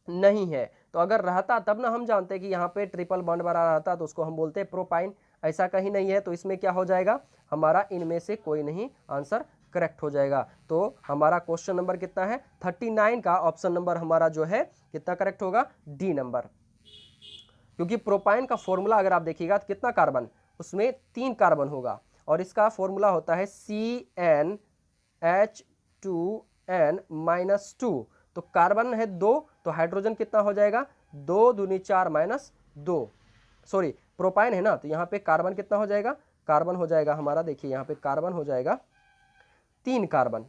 S1: नहीं है, तो अगर रहता तब ना हम जानते हैं कि यहाँ पे ट्रिपल बॉन्ड वाला रहता, तो उसको हम बोलते हैं प्रोपाइन। ऐसा कहीं नहीं है, तो इसमें क्या हो जाएगा हमारा, इनमें से कोई नहीं, आंसर करेक्ट हो जाएगा। तो हमारा क्वेश्चन नंबर कितना है 39 का ऑप्शन नंबर हमारा जो है कितना करेक्ट होगा, डी नंबर। क्योंकि प्रोपाइन का फॉर्मूला अगर आप देखिएगा तो कितना कार्बन, उसमें 3 कार्बन होगा और इसका फॉर्मूला होता है CnH2n-2। तो कार्बन है 2, तो हाइड्रोजन कितना हो जाएगा, 2 दूनी 4 -2, सॉरी प्रोपाइन है ना, तो यहाँ पे कार्बन कितना हो जाएगा, कार्बन हो जाएगा हमारा, देखिए यहाँ पे कार्बन हो जाएगा 3 कार्बन,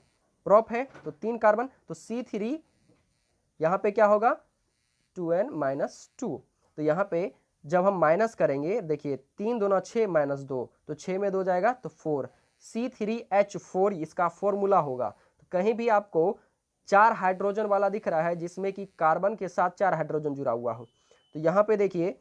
S1: प्रोप है तो 3 कार्बन, तो C3 यहाँ पे क्या होगा 2n-2। तो यहाँ पे जब हम माइनस करेंगे, देखिए 3 दूना 6 -2, तो 6 में 2 जाएगा तो 4, C3H4 इसका फॉर्मूला होगा। तो कहीं भी आपको 4 हाइड्रोजन वाला दिख रहा है जिसमें कि कार्बन के साथ 4 हाइड्रोजन जुड़ा हुआ हो, तो यहाँ पे देखिए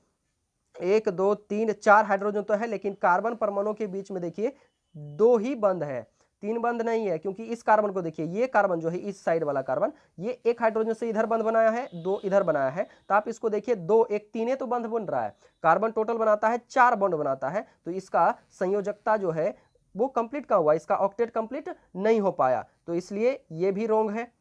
S1: 1 2 3 4 हाइड्रोजन तो है, लेकिन कार्बन परमाणु के बीच में देखिए 2 ही बंध है, 3 बंध नहीं है। क्योंकि इस कार्बन को देखिए, ये कार्बन जो है इस साइड वाला कार्बन, ये 1 हाइड्रोजन से इधर बंध बनाया है, 2 इधर बनाया है, तो आप इसको देखिए 2 1 3 तो बंध बन रहा है, कार्बन टोटल बनाता है 4 बॉन्ड बनाता है, तो इसका संयोजकता जो है वो कंप्लीट कहाँ हुआ, इसका ऑक्टेट कंप्लीट नहीं हो पाया, तो इसलिए ये भी रॉन्ग है,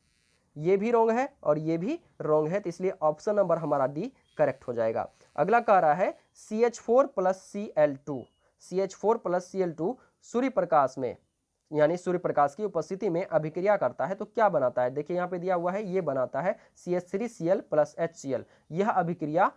S1: ये भी रॉन्ग है और ये भी रॉन्ग है, तो इसलिए ऑप्शन नंबर हमारा डी करेक्ट हो जाएगा। अगला कह रहा है CH4 plus Cl2, CH4 plus Cl2 Surya Prakash में यानी सूर्य प्रकाश की उपस्थिति में अभिक्रिया करता है तो क्या बनाता है। देखिए यहाँ पे दिया हुआ है, ये बनाता है CH3Cl प्लस HCl। यह अभिक्रिया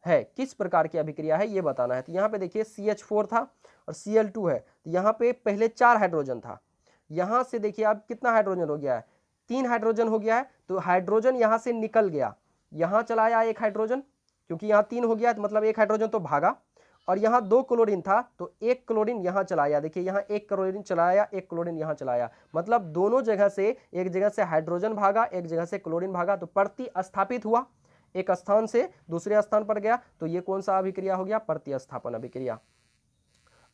S1: है, किस प्रकार की अभिक्रिया है ये बताना है। तो यहाँ पे देखिए CH4 था और Cl2 है, तो यहाँ पे पहले 4 हाइड्रोजन था, यहाँ से देखिए अब कितना हाइड्रोजन हो गया है, 3 हाइड्रोजन हो गया है, तो हाइड्रोजन यहाँ से निकल गया, यहाँ चला आया एक हाइड्रोजन, क्योंकि यहाँ 3 हो गया तो मतलब एक हाइड्रोजन तो भागा, और यहाँ 2 क्लोरीन था तो 1 क्लोरीन यहाँ चलाया, देखिए यहाँ 1 क्लोरीन चलाया, 1 क्लोरीन यहाँ चलाया, मतलब दोनों जगह से, एक जगह से हाइड्रोजन भागा, एक जगह से क्लोरीन भागा, तो प्रतिस्थापित हुआ, एक स्थान से दूसरे स्थान पर गया, तो ये कौन सा अभिक्रिया हो गया, प्रतिस्थापन अभिक्रिया।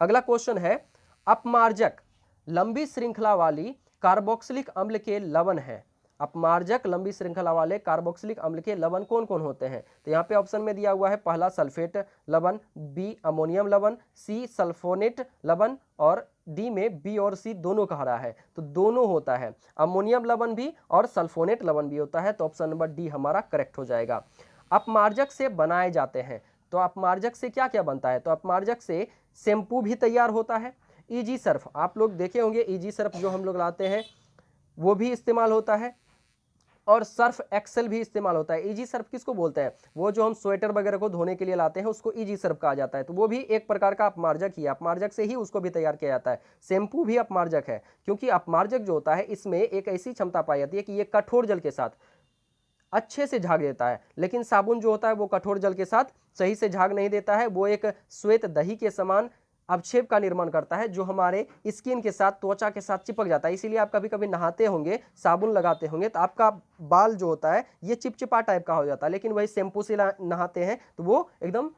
S1: अगला क्वेश्चन है, अपमार्जक लंबी श्रृंखला वाली कार्बोक्सिलिक अम्ल के लवण है, अपमार्जक लंबी श्रृंखला वाले कार्बोक्सिलिक अम्ल के लवण कौन कौन होते हैं। तो यहाँ पे ऑप्शन में दिया हुआ है, पहला सल्फेट लवण, बी अमोनियम लवण, सी सल्फोनेट लवण, और डी में बी और सी दोनों कह रहा है, तो दोनों होता है, अमोनियम लवण भी और सल्फोनेट लवण भी होता है, तो ऑप्शन नंबर डी हमारा करेक्ट हो जाएगा। अपमार्जक से बनाए जाते हैं, तो अपमार्जक से क्या क्या बनता है, तो अपमार्जक से शैम्पू भी तैयार होता है, ईजी सर्फ आप लोग देखे होंगे, ईजी सर्फ जो हम लोग लाते हैं वो भी इस्तेमाल होता है, और सर्फ एक्सेल भी इस्तेमाल होता है। ईजी सर्फ किसको बोलते हैं, वो जो हम स्वेटर वगैरह को धोने के लिए लाते हैं उसको ईजी सर्फ कहा जाता है, तो वो भी एक प्रकार का अपमार्जक ही है, अपमार्जक से ही उसको भी तैयार किया जाता है। शैम्पू भी अपमार्जक है, क्योंकि अपमार्जक जो होता है इसमें एक ऐसी क्षमता पाई जाती है कि ये कठोर जल के साथ अच्छे से झाग देता है, लेकिन साबुन जो होता है वो कठोर जल के साथ सही से झाग नहीं देता है, वो एक श्वेत दही के समान अवक्षेप का निर्माण करता है जो हमारे स्किन के साथ, त्वचा के साथ चिपक जाता है। इसीलिए आप कभी कभी नहाते होंगे, साबुन लगाते होंगे तो आपका बाल जो होता है ये चिपचिपा टाइप का हो जाता है, लेकिन वही शैम्पू से नहाते हैं तो वो एकदम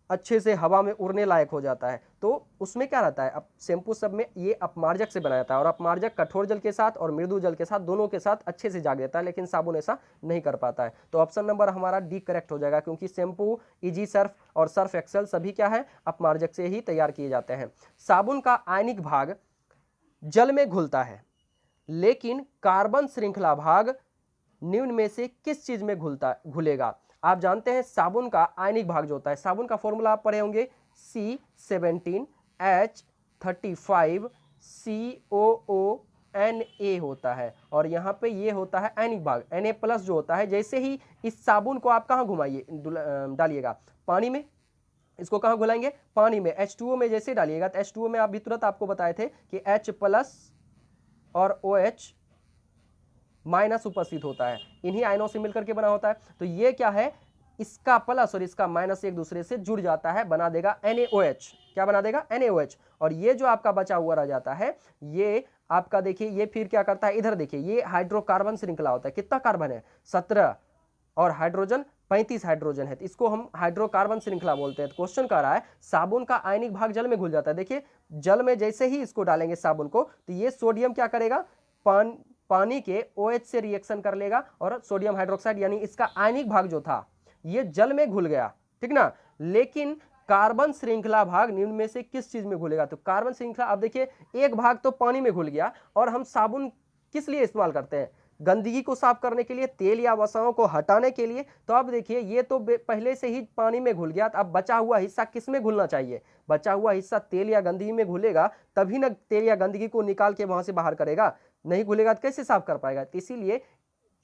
S1: अच्छे से हवा में उड़ने लायक हो जाता है। तो उसमें क्या रहता है, अब शैम्पू सब में ये अपमार्जक से बनाया जाता है, और अपमार्जक कठोर जल के साथ और मृदु जल के साथ दोनों के साथ अच्छे से झाग देता है, लेकिन साबुन ऐसा नहीं कर पाता है। तो ऑप्शन नंबर हमारा डी करेक्ट हो जाएगा, क्योंकि शैम्पू, ईजी सर्फ और सर्फ एक्सेल सभी क्या है, अपमार्जक से ही तैयार किए जाते हैं। साबुन का आयनिक भाग जल में घुलता है, लेकिन कार्बन श्रृंखला भाग निम्न में से किस चीज में घुलेगा। आप जानते हैं साबुन का आयनिक भाग जो होता है, साबुन का फॉर्मूला आप पढ़े होंगे, C17H35COONA होता है, और यहाँ पे ये होता है आयनिक भाग Na प्लस जो होता है। जैसे ही इस साबुन को आप कहाँ घुमाइए, डालिएगा पानी में, इसको कहाँ घुलाएंगे, पानी में, H2O में जैसे डालिएगा तो H2O में आप भी तुरंत आपको बताए थे कि H प्लस और OH माइनस उपस्थित होता है, इन्हीं आयनों से मिलकर के बना होता है। तो ये क्या है, इसका प्लस और इसका माइनस एक दूसरे से जुड़ जाता है, बना देगा NaOH। क्या बना देगा, NaOH। और ये जो आपका बचा हुआ रह जाता है, ये आपका देखिए, ये फिर क्या करता है, इधर देखिए, ये हाइड्रोकार्बन श्रृंखला होता है, कितना कार्बन है, 17, और हाइड्रोजन 35 हाइड्रोजन है, तो इसको हम हाइड्रोकार्बन श्रृंखला बोलते हैं। तो क्वेश्चन कह रहा है साबुन का आयनिक भाग जल में घुल जाता है। देखिए जल में जैसे ही इसको डालेंगे साबुन को, तो ये सोडियम क्या करेगा, पानी के OH से रिएक्शन कर लेगा, और सोडियम हाइड्रोक्साइड यानी इसका आयनिक भाग जो था ये जल में घुल गया, ठीक ना। लेकिन कार्बन श्रृंखला भाग निम्न में से किस चीज में घुलेगा, तो कार्बन श्रृंखला, अब देखिए एक भाग तो पानी में घुल गया, और हम साबुन किस लिए इस्तेमाल करते हैं, गंदगी को साफ करने के लिए, तेल या वसाओं को हटाने के लिए। तो अब देखिए ये तो पहले से ही पानी में घुल गया, तो अब बचा हुआ हिस्सा किस में घुलना चाहिए, बचा हुआ हिस्सा तेल या गंदगी में घुलेगा, तभी ना तेल या गंदगी को निकाल के वहां से बाहर करेगा, नहीं घुलेगा तो कैसे साफ कर पाएगा। इसीलिए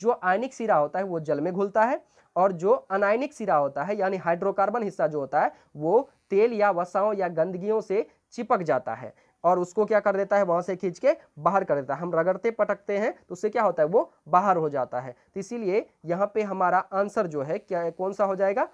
S1: जो आयनिक सिरा होता है वो जल में घुलता है, और जो अनायनिक सिरा होता है यानी हाइड्रोकार्बन हिस्सा जो होता है वो तेल या वसाओं या गंदगियों से चिपक जाता है, और उसको क्या कर देता है, वहां से खींच के बाहर कर देता है। हम रगड़ते पटकते हैं तो उससे क्या होता है, वो बाहर हो जाता है। तो इसीलिए यहाँ पे हमारा आंसर जो है क्या, कौन सा हो जाएगा,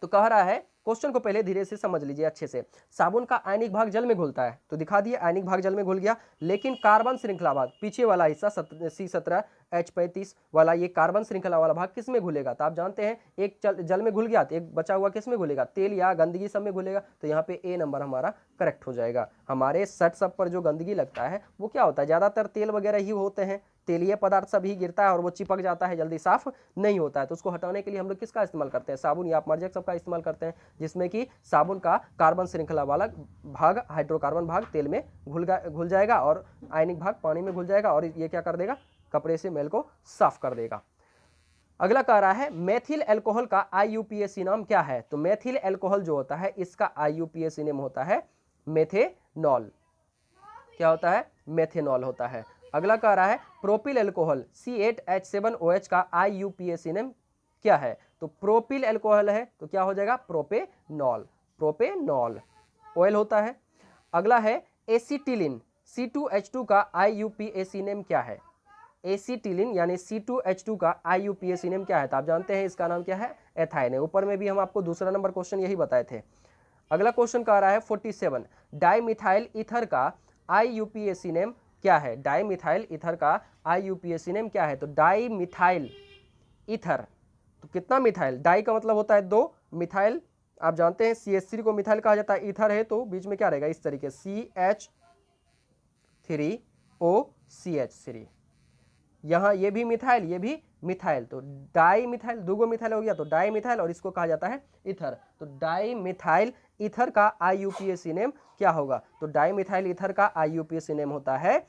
S1: तो कह रहा है, क्वेश्चन को पहले धीरे से समझ लीजिए अच्छे से। साबुन का आयनिक भाग जल में घुलता है, तो दिखा दिए आयनिक भाग जल में घुल गया, लेकिन कार्बन श्रृंखला भाग, पीछे वाला हिस्सा C17 H35 वाला ये कार्बन श्रृंखला वाला भाग किस में घुलेगा? तो आप जानते हैं एक जल में घुल गया तो एक बचा हुआ किस में घुलेगा? तेल या गंदगी सब में घुलेगा। तो यहाँ पे ए नंबर हमारा करेक्ट हो जाएगा। हमारे शर्ट सब पर जो गंदगी लगता है वो क्या होता है? ज़्यादातर तेल वगैरह ही होते हैं, तेलीय पदार्थ सब ही गिरता है और वो चिपक जाता है, जल्दी साफ नहीं होता है। तो उसको हटाने के लिए हम लोग किसका इस्तेमाल करते हैं? साबुन या अपमार्जक सब का इस्तेमाल करते हैं, जिसमें कि साबुन का कार्बन श्रृंखला वाला भाग, हाइड्रोकार्बन भाग तेल में घुल जाएगा और आयनिक भाग पानी में घुल जाएगा और ये क्या कर देगा? कपड़े से मैल को साफ कर देगा। अगला कह रहा है मेथिल एल्कोहल का IUPAC नाम क्या है? तो मेथिल एल्कोहल जो होता है इसका IUPAC नाम होता है मेथेनॉल। क्या होता है? मेथेनॉल होता है। अगला कह रहा है प्रोपिल एल्कोहल C8H7OH का IUPAC नाम क्या है? तो प्रोपिल एल्कोहल है तो क्या हो जाएगा? प्रोपेनॉल। प्रोपेनॉल ऑयल होता है। अगला है एसिटिलिन C2H2 का IUPAC नाम क्या है? एसिटिलिन यानी C2H2 का IUPAC नाम क्या है? तो आप जानते हैं इसका नाम क्या है? एथाइन है। ऊपर में भी हम आपको दूसरा नंबर क्वेश्चन यही बताए थे। अगला क्वेश्चन कह रहा है 47 डाइमिथाइल ईथर का IUPAC नाम क्या है? डाइमिथाइल ईथर का IUPAC नाम क्या है? तो डाइमिथाइल ईथर, तो कितना मिथाइल? डाई का मतलब होता है दो, मिथाइल आप जानते हैं CH3 को मिथाइल कहा जाता है, ईथर है तो बीच में क्या रहेगा? इस तरीके CH3OCH3। यहाँ ये भी मिथाइल ये भी मिथाइल, तो डाई मिथाइल, दूगो मिथाइल हो गया तो डाई मिथाइल और इसको कहा जाता है ईथर। तो डाई मिथाइल ईथर का IUPAC नेम क्या होगा? तो डाई मिथाइल ईथर का IUPAC नेम होता है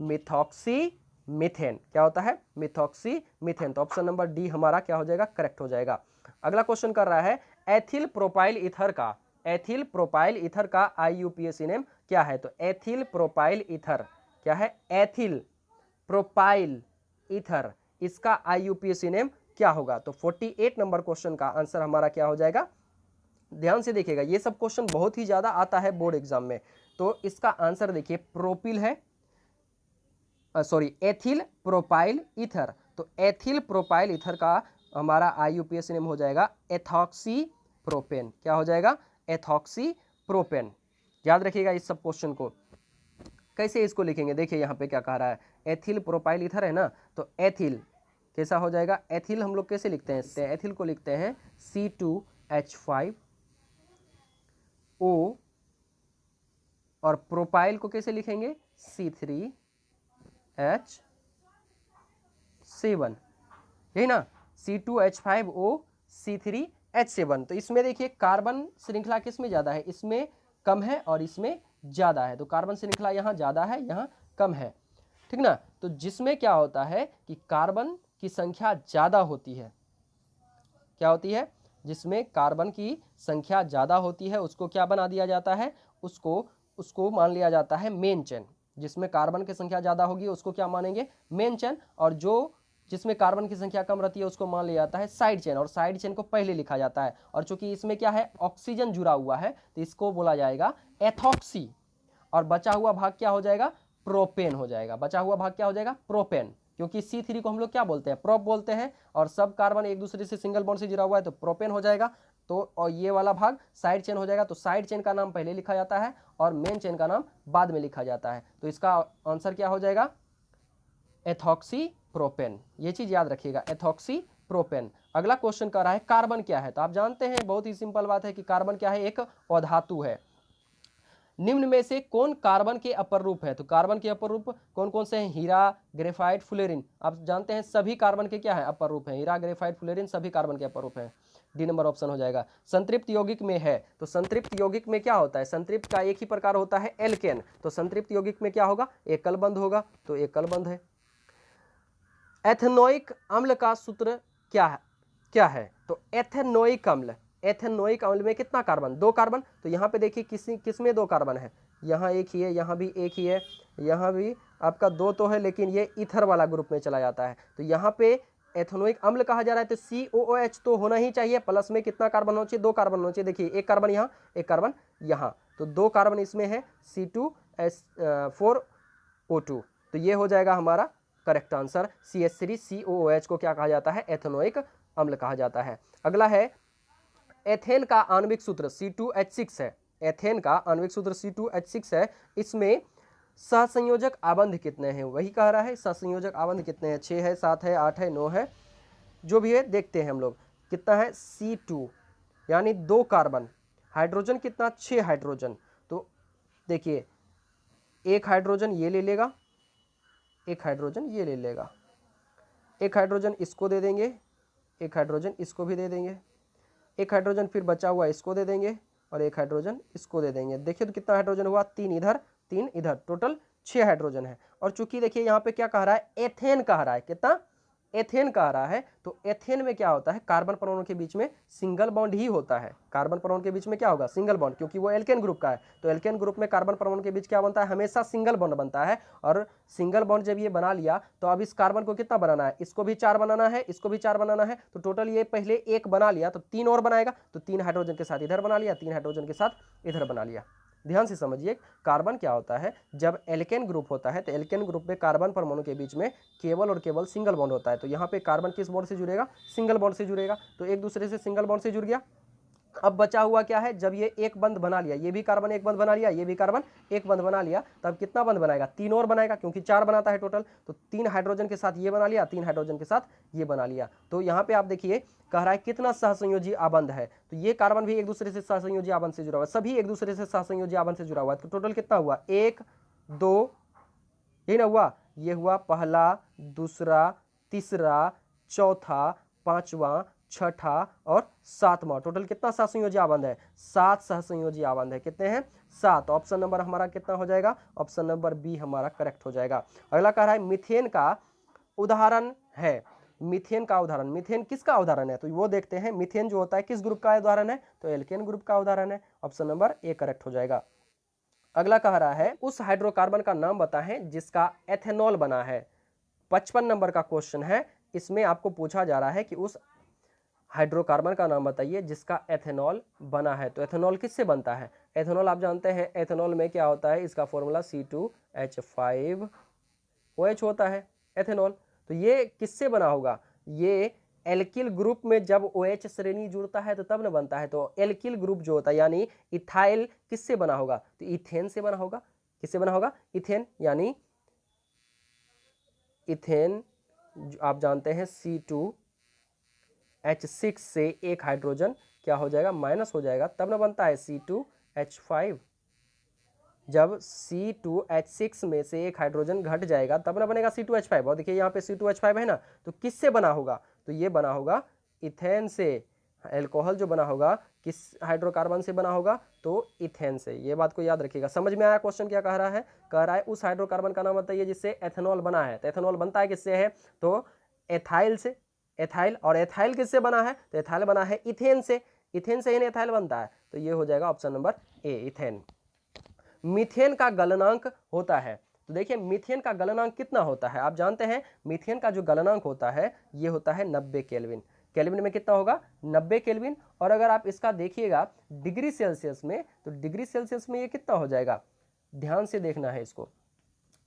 S1: मिथॉक्सी मीथेन। क्या होता है? Methoxy methane. तो ऑप्शन नंबर डी हमारा क्या हो जाएगा? करेक्ट हो जाएगा। अगला क्वेश्चन कर रहा है एथिल प्रोपाइल ईथर का, एथिल प्रोपाइल ईथर का IUPAC नेम क्या है? तो एथिल प्रोपाइल ईथर क्या है? एथिल प्रोपाइल ईथर, इसका IUPAC नेम क्या होगा? तो 48 नंबर क्वेश्चन का आंसर हमारा क्या हो जाएगा? ध्यान से देखिएगा, ये सब क्वेश्चन बहुत ही ज्यादा आता है बोर्ड एग्जाम में। तो इसका आंसर देखिए प्रोपिल है, सॉरी एथिल प्रोपाइल ईथर। तो एथिल प्रोपाइल ईथर का हमारा IUPAC नेम हो जाएगा एथॉक्सी प्रोपेन। क्या हो जाएगा? Ethoxy propane. याद रखिएगा इस सब क्वेश्चन को। कैसे इसको लिखेंगे? देखिए यहाँ पे क्या कह रहा है, एथिल प्रोपाइल ईथर है ना, तो एथिल कैसा हो जाएगा? एथिल हम लोग कैसे लिखते हैं? एथिल को लिखते हैं C2H5O और प्रोपाइल को कैसे लिखेंगे? C3H7, यही ना, C2H5O C3H7। तो इसमें देखिए कार्बन श्रृंखला किसमें ज़्यादा है? इसमें कम है और इसमें ज़्यादा है। तो कार्बन श्रृंखला यहाँ ज़्यादा है, यहाँ कम है, ठीक ना। तो जिसमें क्या होता है कि कार्बन की संख्या ज़्यादा होती है, क्या होती है? जिसमें कार्बन की संख्या ज़्यादा होती है उसको क्या बना दिया जाता है? उसको मान लिया जाता है मेन चेन। जिसमें कार्बन की संख्या ज़्यादा होगी उसको क्या मानेंगे? Main chain. और जो जिसमें कार्बन की संख्या कम रहती है उसको मान लिया जाता है साइड चेन, और साइड चेन को पहले लिखा जाता है। और चूंकि इसमें क्या है? ऑक्सीजन जुड़ा हुआ है तो इसको बोला जाएगा एथॉक्सी, और बचा हुआ भाग क्या हो जाएगा? प्रोपेन हो जाएगा। बचा हुआ भाग क्या हो जाएगा? प्रोपेन, क्योंकि C3 को हम लोग क्या बोलते हैं? प्रोप बोलते हैं, और सब कार्बन एक दूसरे से सिंगल बॉन्ड से जुड़ा हुआ है तो प्रोपेन हो जाएगा। तो और ये वाला भाग साइड चेन हो जाएगा। तो साइड चेन का नाम पहले लिखा जाता है और मेन चेन का नाम बाद में लिखा जाता है। तो इसका आंसर क्या हो जाएगा? Ethoxy propane. ये चीज याद रखिएगा, एथॉक्सी प्रोपेन। अगला क्वेश्चन कर रहा है कार्बन क्या है? तो आप जानते हैं बहुत ही सिंपल बात है कि कार्बन क्या है? एक अधातु है। निम्न में से कौन कार्बन के अपर रूप है? तो कार्बन के अपर रूप कौन कौन से हैं? हीरा, ग्रेफाइट, फ्लोरीन। आप जानते हैं सभी कार्बन के क्या है? अपर रूप है। हीरा, ग्रेफाइट, फ्लोरीन सभी कार्बन के अपर रूप है। डी नंबर ऑप्शन हो जाएगा। संतृप्त यौगिक में है, तो संतृप्त यौगिक में क्या होता है? संतृप्त का एक ही प्रकार होता है एल्केन। तो संतृप्त यौगिक में क्या होगा? एकल बंध होगा, तो एकल बंध है। एथेनोइक अम्ल का सूत्र क्या है? तो एथेनोइक अम्ल, एथेनोइक अम्ल में कितना कार्बन? 2 कार्बन। तो यहाँ पे देखिए किसमें 2 कार्बन है? यहाँ एक ही है, यहाँ भी एक ही है, यहाँ भी आपका 2 तो है, लेकिन ये ईथर वाला ग्रुप में चला जाता है। तो यहाँ पे एथेनोइक अम्ल कहा जा रहा है तो COOH तो होना ही चाहिए। प्लस में कितना कार्बन होना चाहिए? 2 कार्बन होना चाहिए। देखिए एक कार्बन यहाँ, एक कार्बन यहाँ, तो 2 कार्बन इसमें है, C2H4O2। तो ये हो जाएगा हमारा करेक्ट आंसर। CH3COOH को क्या कहा जाता है? एथेनोइक अम्ल कहा जाता है। अगला है एथेन का आणविक सूत्र C2H6 है। एथेन का आणविक सूत्र C2H6 है। इसमें सहसंयोजक आबंध कितने हैं, वही कह रहा है सहसंयोजक आबंध कितने हैं, 6 है, 7 है, 8 है, 9 है, जो भी है देखते हैं हम लोग। कितना है, C2 यानी 2 कार्बन, हाइड्रोजन कितना, 6 हाइड्रोजन। तो देखिए एक हाइड्रोजन ये ले लेगा, एक हाइड्रोजन ये ले लेगा, एक हाइड्रोजन इसको दे देंगे, एक हाइड्रोजन इसको भी दे देंगे, एक हाइड्रोजन फिर बचा हुआ इसको दे देंगे और एक हाइड्रोजन इसको दे देंगे। देखिए तो कितना हाइड्रोजन हुआ, 3 इधर 3 इधर, टोटल 6 हाइड्रोजन है। और चूंकि देखिए यहाँ पे क्या कह रहा है, एथेन कह रहा है, कितना, एथेन कह रहा है। तो एथेन में क्या होता है, कार्बन परमाणु के बीच में सिंगल बॉन्ड ही होता है। कार्बन परमाणु के बीच में क्या होगा, सिंगल बॉन्ड, क्योंकि वो एल्केन ग्रुप का है। तो एल्केन ग्रुप में कार्बन परमाणु के बीच क्या बनता है, हमेशा सिंगल बॉन्ड बनता है। और सिंगल बॉन्ड जब ये बना लिया तो अब इस कार्बन को कितना बनाना है, इसको भी 4 बनाना है, इसको भी 4 बनाना है। तो टोटल ये पहले 1 बना लिया तो 3 और बनाएगा, तो 3 हाइड्रोजन के साथ इधर बना लिया, 3 हाइड्रोजन के साथ इधर बना लिया। ध्यान से समझिए, कार्बन क्या होता है, जब एल्केन ग्रुप होता है तो एल्केन ग्रुप में कार्बन परमाणु के बीच में केवल और केवल सिंगल बॉन्ड होता है। तो यहाँ पे कार्बन किस बॉन्ड से जुड़ेगा, सिंगल बॉन्ड से जुड़ेगा। तो एक दूसरे से सिंगल बॉन्ड से जुड़ गया। अब बचा हुआ क्या है, जब ये एक बंध बना लिया, ये भी कार्बन एक बंध बना लिया, ये भी कार्बन एक बंध बना लिया, तब कितना बंध बनाएगा, 3 और बनाएगा, क्योंकि 4 बनाता है टोटल। तो 3 हाइड्रोजन के साथ ये बना लिया, 3 हाइड्रोजन के साथ ये बना लिया। तो यहाँ पे आप देखिए कह रहा है कितना सहसंयोजी आबंध है। तो ये कार्बन भी एक दूसरे से सहसंयोजी आबंध से जुड़ा हुआ है, सभी एक दूसरे से सहसंयोजी आबंध से जुड़ा हुआ है। तो टोटल कितना हुआ, 1 2, यही ना हुआ, ये हुआ पहला, दूसरा, तीसरा, चौथा, पांचवा, छठा और 7वां। टोटल कितना सहसंयोजी आबंध है, 7 सहसंयोजी आबंध है। कितने हैं, 7। ऑप्शन नंबर हमारा कितना हो जाएगा, ऑप्शन नंबर बी हमारा करेक्ट हो जाएगा। अगला कह रहा है मीथेन का उदाहरण है। मीथेन का उदाहरण, मीथेन किसका उदाहरण है, तो वो देखते हैं। मीथेन जो होता है किस ग्रुप का उदाहरण है, तो एल्केन ग्रुप का उदाहरण है। ऑप्शन नंबर ए करेक्ट हो जाएगा। अगला कह रहा है उस हाइड्रोकार्बन का नाम बताएं जिसका एथेनॉल बना है। 55 नंबर का क्वेश्चन है, इसमें आपको पूछा जा रहा है कि उस हाइड्रोकार्बन का नाम बताइए जिसका एथेनॉल बना है। तो एथेनॉल किससे बनता है, एथेनॉल आप जानते हैं, एथेनॉल में क्या होता है, इसका फॉर्मूला C2H5OH होता है एथेनॉल। तो ये किससे बना होगा, ये एल्किल ग्रुप में जब OH श्रेणी जुड़ता है तो तब न बनता है। तो एल्किल ग्रुप जो होता है यानी इथाइल किससे बना होगा, तो इथेन से बना होगा। किससे बना होगा, इथेन, यानी इथेन आप जानते हैं C2H6 से एक हाइड्रोजन क्या हो जाएगा, माइनस हो जाएगा, तब न बनता है C2H5। जब C2H6 में से एक हाइड्रोजन घट जाएगा तब ना बनेगा C2H5। और देखिए यहाँ पे C2H5 है ना, तो किससे बना होगा, तो ये बना होगा इथेन से। एल्कोहल जो बना होगा किस हाइड्रोकार्बन से बना होगा, तो इथेन से। ये बात को याद रखिएगा। समझ में आया क्वेश्चन क्या कह रहा है, कह रहा है उस हाइड्रोकार्बन का नाम बताइए जिससे एथेनॉल बना है। तो एथेनॉल बनता है किससे है, तो एथाइल से, एथाइल। और एथाइल किससे बना है, तो एथाइल बना है इथेन से, इथेन से ही एथाइल बनता है। तो ये हो जाएगा option number A, ethane. Methane का गलनांक होता है, तो देखिए मीथेन का गलनांक कितना होता है, आप जानते हैं मीथेन का जो गलनांक होता है ये होता है 90 केल्विन। केल्विन में कितना होगा, 90 केल्विन। और अगर आप इसका देखिएगा डिग्री सेल्सियस में, तो डिग्री सेल्सियस में ये कितना हो जाएगा, ध्यान से देखना है इसको।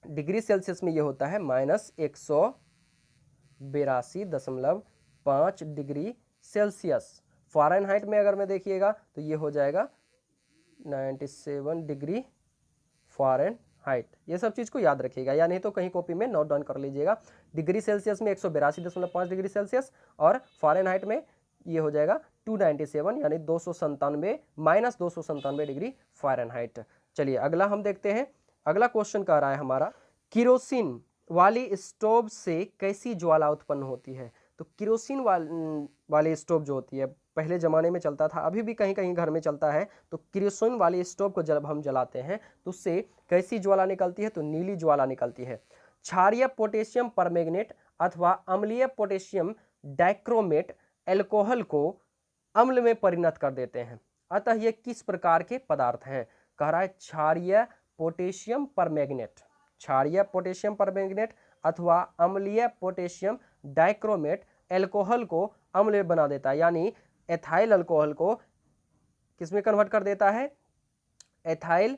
S1: डिग्री सेल्सियस में ये होता है -182.5 डिग्री सेल्सियस। फ़ारेनहाइट में अगर मैं देखिएगा तो ये हो जाएगा 97 डिग्री फ़ारेनहाइट। ये सब चीज़ को याद रखिएगा, या नहीं तो कहीं कॉपी में नोट डाउन कर लीजिएगा। डिग्री सेल्सियस में 182.5 डिग्री सेल्सियस और फ़ारेनहाइट में ये हो जाएगा 297 यानी 297 -297 डिग्री फ़ारेनहाइट। चलिए अगला हम देखते हैं। अगला क्वेश्चन कह रहा है हमारा, किरोसिन वाली स्टोव से कैसी ज्वाला उत्पन्न होती है। तो किरोसिन वाली स्टोव जो होती है पहले ज़माने में चलता था, अभी भी कहीं कहीं घर में चलता है। तो किरोसिन वाली स्टोव को जब हम जलाते हैं तो उससे कैसी ज्वाला निकलती है, तो नीली ज्वाला निकलती है। क्षारीय पोटेशियम परमैंगनेट अथवा अम्लीय पोटेशियम डाइक्रोमेट एल्कोहल को अम्ल में परिणत कर देते हैं, अतः ये किस प्रकार के पदार्थ हैं। कह रहा है क्षारीय पोटेशियम परमैंगनेट, क्षारीय पोटेशियम परमैंगनेट अथवा अम्लीय पोटेशियम डाइक्रोमेट एल्कोहल को अम्ल में बना देता है, यानी एथाइल अल्कोहल को किसमें कन्वर्ट कर देता है, एथाइल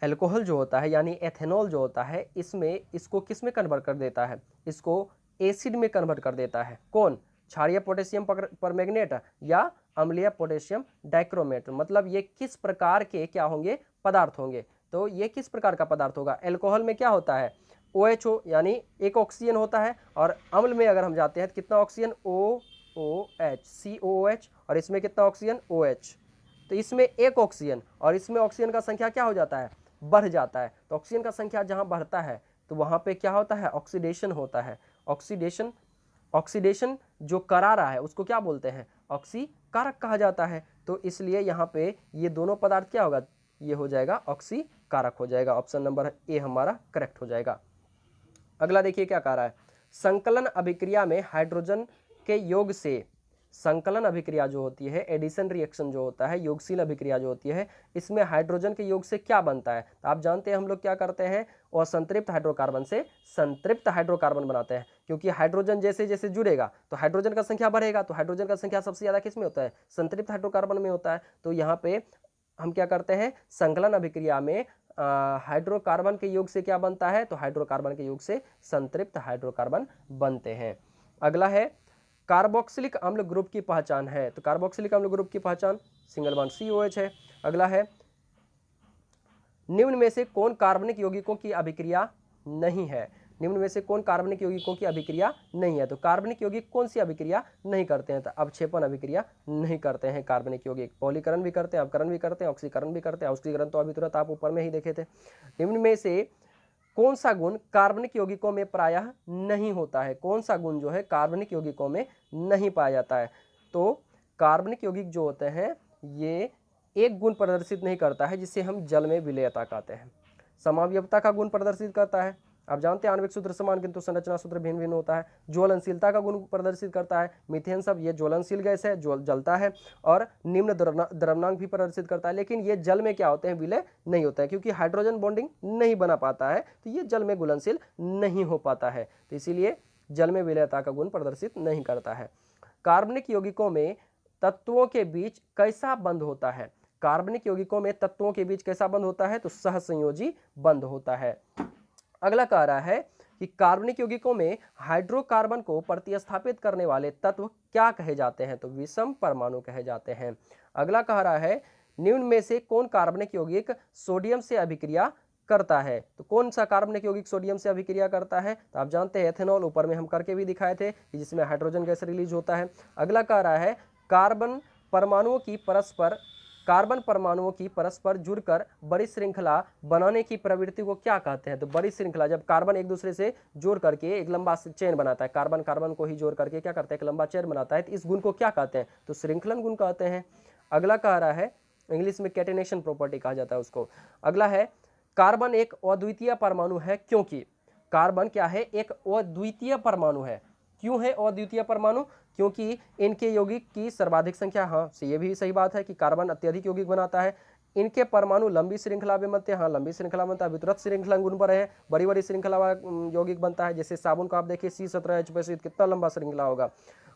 S1: अल्कोहल जो होता है यानी एथेनॉल जो होता है इसमें इसको किसमें कन्वर्ट कर देता है, इसको एसिड में कन्वर्ट कर देता है। कौन, क्षारीय पोटेशियम परमैंगनेट या अम्लीय पोटेशियम डाइक्रोमेट। मतलब ये किस प्रकार के क्या होंगे, पदार्थ होंगे। तो ये किस प्रकार का पदार्थ होगा? एल्कोहल में क्या होता है? OHO यानी एक ऑक्सीजन होता है, और अम्ल में अगर हम जाते हैं तो कितना ऑक्सीजन? OOH, COOH, और इसमें कितना ऑक्सीजन? OH। तो इसमें एक ऑक्सीजन और इसमें ऑक्सीजन का संख्या क्या हो जाता है? बढ़ जाता है। तो ऑक्सीजन का संख्या जहाँ बढ़ता है तो वहाँ पे क्या होता है? ऑक्सीडेशन होता है। ऑक्सीडेशन जो करा रहा है उसको क्या बोलते हैं? ऑक्सीकारक कहा जाता है। तो इसलिए यहाँ पे ये दोनों पदार्थ क्या होगा? ये हो जाएगा ऑक्सीकारक हो जाएगा। ऑप्शन नंबर ए हमारा करेक्ट हो जाएगा। अगला देखिए क्या कह रहा है, संकलन अभिक्रिया में हाइड्रोजन के योग से, संकलन अभिक्रिया जो होती है, एडिशन रिएक्शन जो होता है, योगशील अभिक्रिया जो होती है, इसमें हाइड्रोजन के योग से क्या बनता है? तो आप जानते हैं हम लोग क्या करते हैं, और संतृप्त हाइड्रोकार्बन से संतृप्त हाइड्रोकार्बन बनाते हैं, क्योंकि हाइड्रोजन जैसे जैसे जुड़ेगा तो हाइड्रोजन का संख्या बढ़ेगा। तो हाइड्रोजन का संख्या सबसे ज्यादा किस में होता है? संतृप्त हाइड्रोकार्बन में होता है। तो यहाँ पे हम क्या करते हैं, संकलन अभिक्रिया में हाइड्रोकार्बन के योग से क्या बनता है? तो हाइड्रोकार्बन के योग से संतृप्त हाइड्रोकार्बन बनते हैं। अगला है कार्बोक्सिलिक अम्ल ग्रुप की पहचान है। तो कार्बोक्सिलिक अम्ल ग्रुप की पहचान सिंगल बॉन्ड COH है। अगला है निम्न में से कौन कार्बनिक यौगिकों की अभिक्रिया नहीं है? निम्न में से कौन कार्बनिक यौगिकों की अभिक्रिया नहीं है? तो कार्बनिक यौगिक कौन सी अभिक्रिया नहीं करते हैं? तो अवक्षेपण अभिक्रिया नहीं करते हैं कार्बनिक यौगिक। पॉलीकरण भी करते हैं, अवकरण भी करते हैं, ऑक्सीकरण भी करते हैं। ऑक्सीकरण तो अभी तुरंत आप ऊपर में ही देखे थे। निम्न में से कौन सा गुण कार्बनिक यौगिकों में प्रायः नहीं होता है? कौन सा गुण जो है कार्बनिक यौगिकों में नहीं पाया जाता है? तो कार्बनिक यौगिक जो होते हैं ये एक गुण प्रदर्शित नहीं करता है जिसे हम जल में विलेयता कहते हैं। समावयवता का गुण प्रदर्शित करता है। आप जानते हैं आणविक सूत्र समान किंतु संरचना सूत्र भिन्न भिन्न होता है। ज्वलनशीलता का गुण प्रदर्शित करता है। मीथेन सब ये ज्वलनशील गैस है, जलता है, और निम्न द्रव्यनांक भी प्रदर्शित करता है। लेकिन ये जल में क्या होते हैं? विलय नहीं होता है, क्योंकि हाइड्रोजन बॉन्डिंग नहीं बना पाता है, तो ये जल में घुलनशील नहीं हो पाता है। तो इसीलिए जल में विलयता का गुण प्रदर्शित नहीं करता है। कार्बनिक यौगिकों में तत्वों के बीच कैसा बंध होता है? कार्बनिक यौगिकों में तत्वों के बीच कैसा बंध होता है? तो सहसंयोजी बंध होता है। अगला कह रहा है कि कार्बनिक यौगिकों में हाइड्रोकार्बन को प्रतिस्थापित करने वाले तत्व क्या कहे जाते हैं? तो विषम परमाणु कहे जाते हैं। अगला कह रहा है निम्न में से कौन कार्बनिक यौगिक सोडियम से अभिक्रिया करता है? तो कौन सा कार्बनिक यौगिक सोडियम से अभिक्रिया करता है? तो आप जानते हैं एथेनॉल, ऊपर में हम करके भी दिखाए थे, जिसमें हाइड्रोजन गैस रिलीज होता है। अगला कह रहा है कार्बन परमाणुओं की परस्पर जुड़कर बड़ी श्रृंखला बनाने की प्रवृत्ति को क्या कहते हैं? तो बड़ी श्रृंखला, जब कार्बन एक दूसरे से जोड़ करके एक लंबा चेन बनाता है, कार्बन कार्बन को ही जोड़ करके क्या करता है? एक लंबा चेन बनाता है, तो इस गुण को क्या कहते हैं? तो श्रृंखलन गुण कहते हैं। अगला कह रहा है, इंग्लिश में कैटेनेशन प्रॉपर्टी कहा जाता है उसको। अगला है कार्बन एक अद्वितीय परमाणु है क्योंकि, कार्बन क्या है? एक अद्वितीय परमाणु है। क्यों है अद्वितीय परमाणु? क्योंकि इनके यौगिक की सर्वाधिक संख्या, हाँ ये भी सही बात है कि कार्बन अत्यधिक यौगिक बनाता है। इनके परमाणु लंबी श्रृंखला में बनते हैं, हाँ लंबी श्रृंखला बनता है, वितरत श्रृंखला गुण पर है, बड़ी बड़ी श्रृंखला वाला यौगिक बनता है। जैसे साबुन को आप देखिए C17H कितना लंबा श्रृंखला होगा।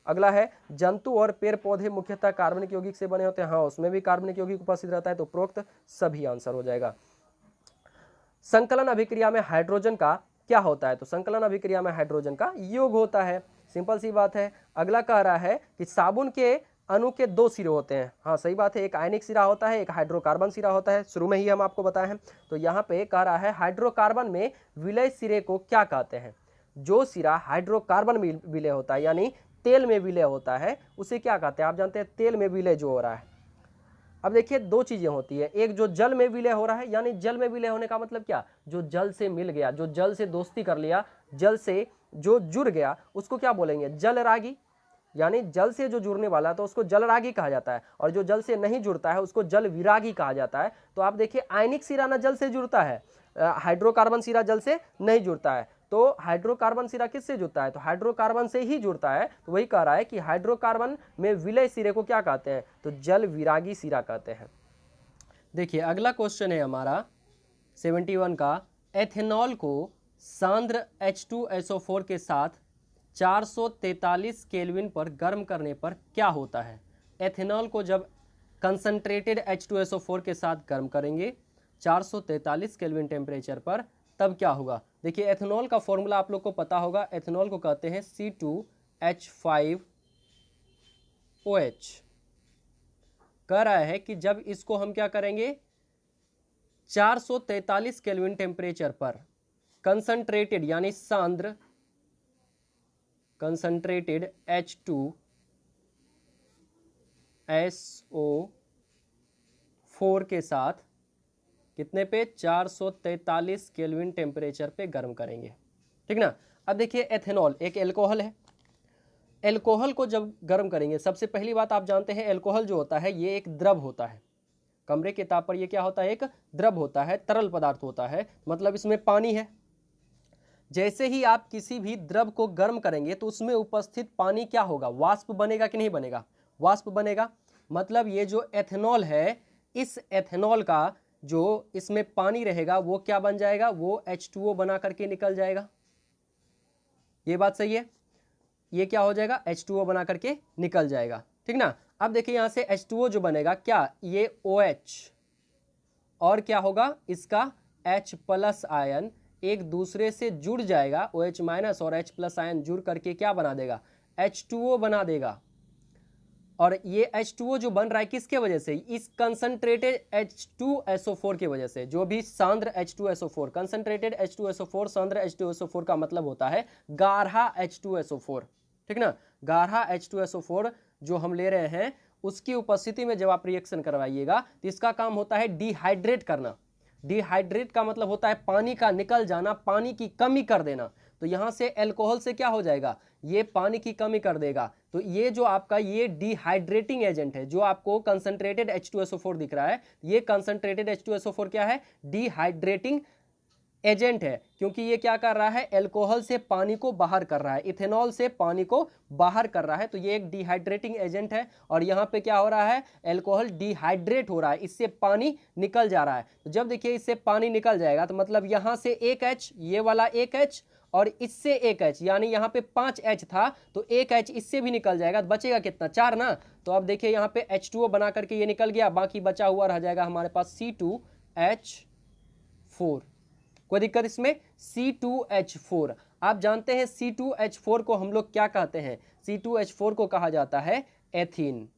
S1: अगला है जंतु और पेड़ पौधे मुख्यतः कार्बनिक यौगिक से बने होते हैं, हाँ उसमें भी कार्बनिक यौगिक उपस्थित रहता है। तो उपरोक्त सभी आंसर हो जाएगा। संकलन अभिक्रिया में हाइड्रोजन का क्या होता है? तो संकलन अभिक्रिया में हाइड्रोजन का योग होता है, सिंपल सी बात है। अगला कह रहा है कि साबुन के अणु के दो सिरे होते हैं, हाँ सही बात है, एक आयनिक सिरा होता है, एक हाइड्रोकार्बन सिरा होता है, शुरू में ही हम आपको बताए हैं। तो यहाँ पे कह रहा है हाइड्रोकार्बन में विलय सिरे को क्या कहते हैं? जो सिरा हाइड्रोकार्बन में विलय होता है यानी तेल में विलय होता है उसे क्या कहते हैं? आप जानते हैं तेल में विलय जो हो रहा है। अब देखिए दो चीजें होती है, एक जो जल में विलय हो रहा है, यानी जल में विलय होने का मतलब क्या? जो जल से मिल गया, जो जल से दोस्ती कर लिया, जल से जो जुड़ गया उसको क्या बोलेंगे? जलरागी। यानी जल से जो जुड़ने वाला तो उसको जलरागी कहा जाता है, और जो जल से नहीं जुड़ता है उसको जल विरागी कहा जाता है। तो आप देखिए आयनिक सिरा ना जल से जुड़ता है, हाइड्रोकार्बन सिरा जल से नहीं जुड़ता है। तो हाइड्रोकार्बन सिरा किससे जुड़ता है? तो हाइड्रोकार्बन से ही जुड़ता है। तो वही कह रहा है कि हाइड्रोकार्बन में विलय सिरे को क्या कहते हैं? तो जल विरागी सिरा कहते हैं। देखिए अगला क्वेश्चन है हमारा 71 का, एथेनॉल को सांद्र H2SO4 के साथ 443 केल्विन पर गर्म करने पर क्या होता है? एथेनॉल को जब कंसंट्रेटेड H2SO4 के साथ गर्म करेंगे 443 केल्विन टेम्परेचर पर, तब क्या होगा? देखिए एथेनॉल का फॉर्मूला आप लोग को पता होगा, एथेनॉल को कहते हैं C2H5OH। कह रहा है कि जब इसको हम क्या करेंगे? 443 केल्विन टेम्परेचर पर कंसंट्रेटेड यानी सांद्र कंसंट्रेटेड H2SO4 के साथ कितने पे 443 केल्विन टेम्परेचर पे गर्म करेंगे, ठीक ना। अब देखिए एथेनॉल एक एल्कोहल है, एल्कोहल को जब गर्म करेंगे, सबसे पहली बात आप जानते हैं एल्कोहल जो होता है ये एक द्रव होता है, कमरे के ताप पर ये क्या होता है, एक द्रव होता है, तरल पदार्थ होता है, मतलब इसमें पानी है। जैसे ही आप किसी भी द्रव को गर्म करेंगे तो उसमें उपस्थित पानी क्या होगा, वाष्प बनेगा कि नहीं बनेगा, वाष्प बनेगा। मतलब ये जो एथेनॉल है, इस एथेनॉल का जो इसमें पानी रहेगा वो क्या बन जाएगा, वो H2O बना करके निकल जाएगा। ये बात सही है, ये क्या हो जाएगा, H2O बना करके निकल जाएगा, ठीक ना। अब देखिए यहां से H2O जो बनेगा क्या, ये OH और क्या होगा, इसका H+ आयन एक दूसरे से जुड़ जाएगा, OH- और H+ आयन जुड़ करके क्या बना देगा, H2O बना देगा। और ये H2O जो बन रहा है किसके वजह से, इस कंसंट्रेटेड H2SO4 की वजह से। जो भी सांद्र H2SO4, कंसंट्रेटेड H2SO4, सांद्र H2SO4 का मतलब होता है गाढ़ा H2SO4, ठीक ना। गाढ़ा H2SO4 जो हम ले रहे हैं उसकी उपस्थिति में जब आप रिएक्शन करवाइएगा तो इसका काम होता है डिहाइड्रेट करना। डिहाइड्रेट का मतलब होता है पानी का निकल जाना, पानी की कमी कर देना। तो यहां से अल्कोहल से क्या हो जाएगा, ये पानी की कमी कर देगा। तो ये जो आपका ये डिहाइड्रेटिंग एजेंट है, जो आपको कंसंट्रेटेड H2SO4 दिख रहा है, ये कंसंट्रेटेड H2SO4 क्या है, डिहाइड्रेटिंग एजेंट है। क्योंकि ये क्या कर रहा है, अल्कोहल से पानी को बाहर कर रहा है, इथेनॉल से पानी को बाहर कर रहा है। तो ये एक डिहाइड्रेटिंग एजेंट है। और यहाँ पे क्या हो रहा है, अल्कोहल डिहाइड्रेट हो रहा है, इससे पानी निकल जा रहा है। तो जब देखिए इससे पानी निकल जाएगा तो मतलब यहाँ से एक H, ये वाला एक H और इससे एक H, यानी यहाँ पे 5 H था तो एक H इससे भी निकल जाएगा, तो बचेगा कितना, 4 ना। तो अब देखिए यहाँ पे H2O बना करके ये निकल गया, बाकी बचा हुआ रह जाएगा हमारे पास C2H4। कोई दिक्कत इसमें, C2H4। आप जानते हैं C2H4 को हम लोग क्या कहते हैं, C2H4 को कहा जाता है एथीन।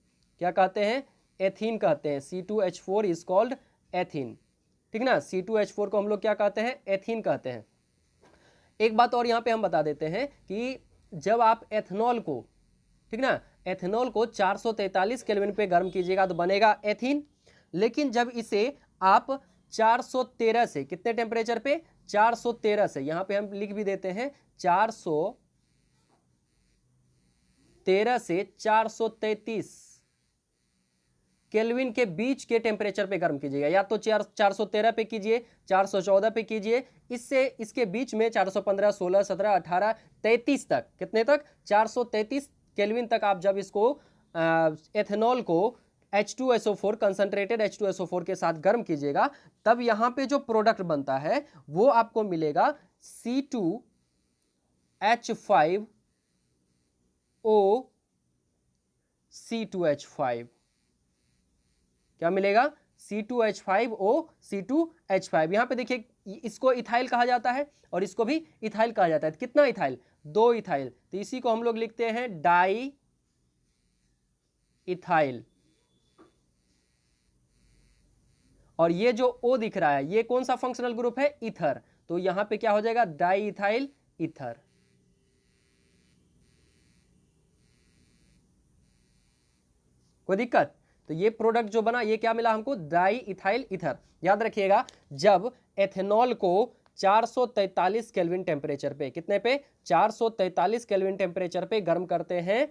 S1: क्या कहते हैं, एथीन कहते हैं। C2H4 इज कॉल्ड एथीन, ठीक ना। C2H4 को हम लोग क्या कहते हैं, एथीन कहते हैं। एक बात और यहाँ पे हम बता देते हैं कि जब आप एथेनॉल को, ठीक ना, एथेनॉल को 443 केल्विन पे गर्म कीजिएगा तो बनेगा एथीन। लेकिन जब इसे आप 413 से, कितने टेम्परेचर पे, 413 से, यहां पे हम लिख भी देते हैं 413 से 433 केल्विन के बीच के टेम्परेचर पे गर्म कीजिएगा। या तो 413 पे कीजिए, 414 पे कीजिए, इससे इसके बीच में 415, 16, 17, 18, 33 तक, कितने तक, 433 केल्विन तक आप जब इसको एथेनॉल को H2SO4, कंसंट्रेटेड H2SO4 के साथ गर्म कीजिएगा, तब यहां पे जो प्रोडक्ट बनता है वो आपको मिलेगा C2H5O C2H5। क्या मिलेगा, C2H5O C2H5। यहां पे देखिए इसको इथाइल कहा जाता है और इसको भी इथाइल कहा जाता है। कितना इथाइल, 2 इथाइल। तो इसी को हम लोग लिखते हैं डाई इथाइल। और ये जो O दिख रहा है ये कौन सा फंक्शनल ग्रुप है, ईथर। तो यहां पे क्या हो जाएगा, डाई इथाइल ईथर। कोई दिक्कत, तो ये प्रोडक्ट जो बना ये क्या मिला हमको, डाई इथाइल ईथर। याद रखिएगा जब एथेनॉल को 443 केल्विन टेम्परेचर पे, कितने पे, 443 केल्विन टेम्परेचर पे गर्म करते हैं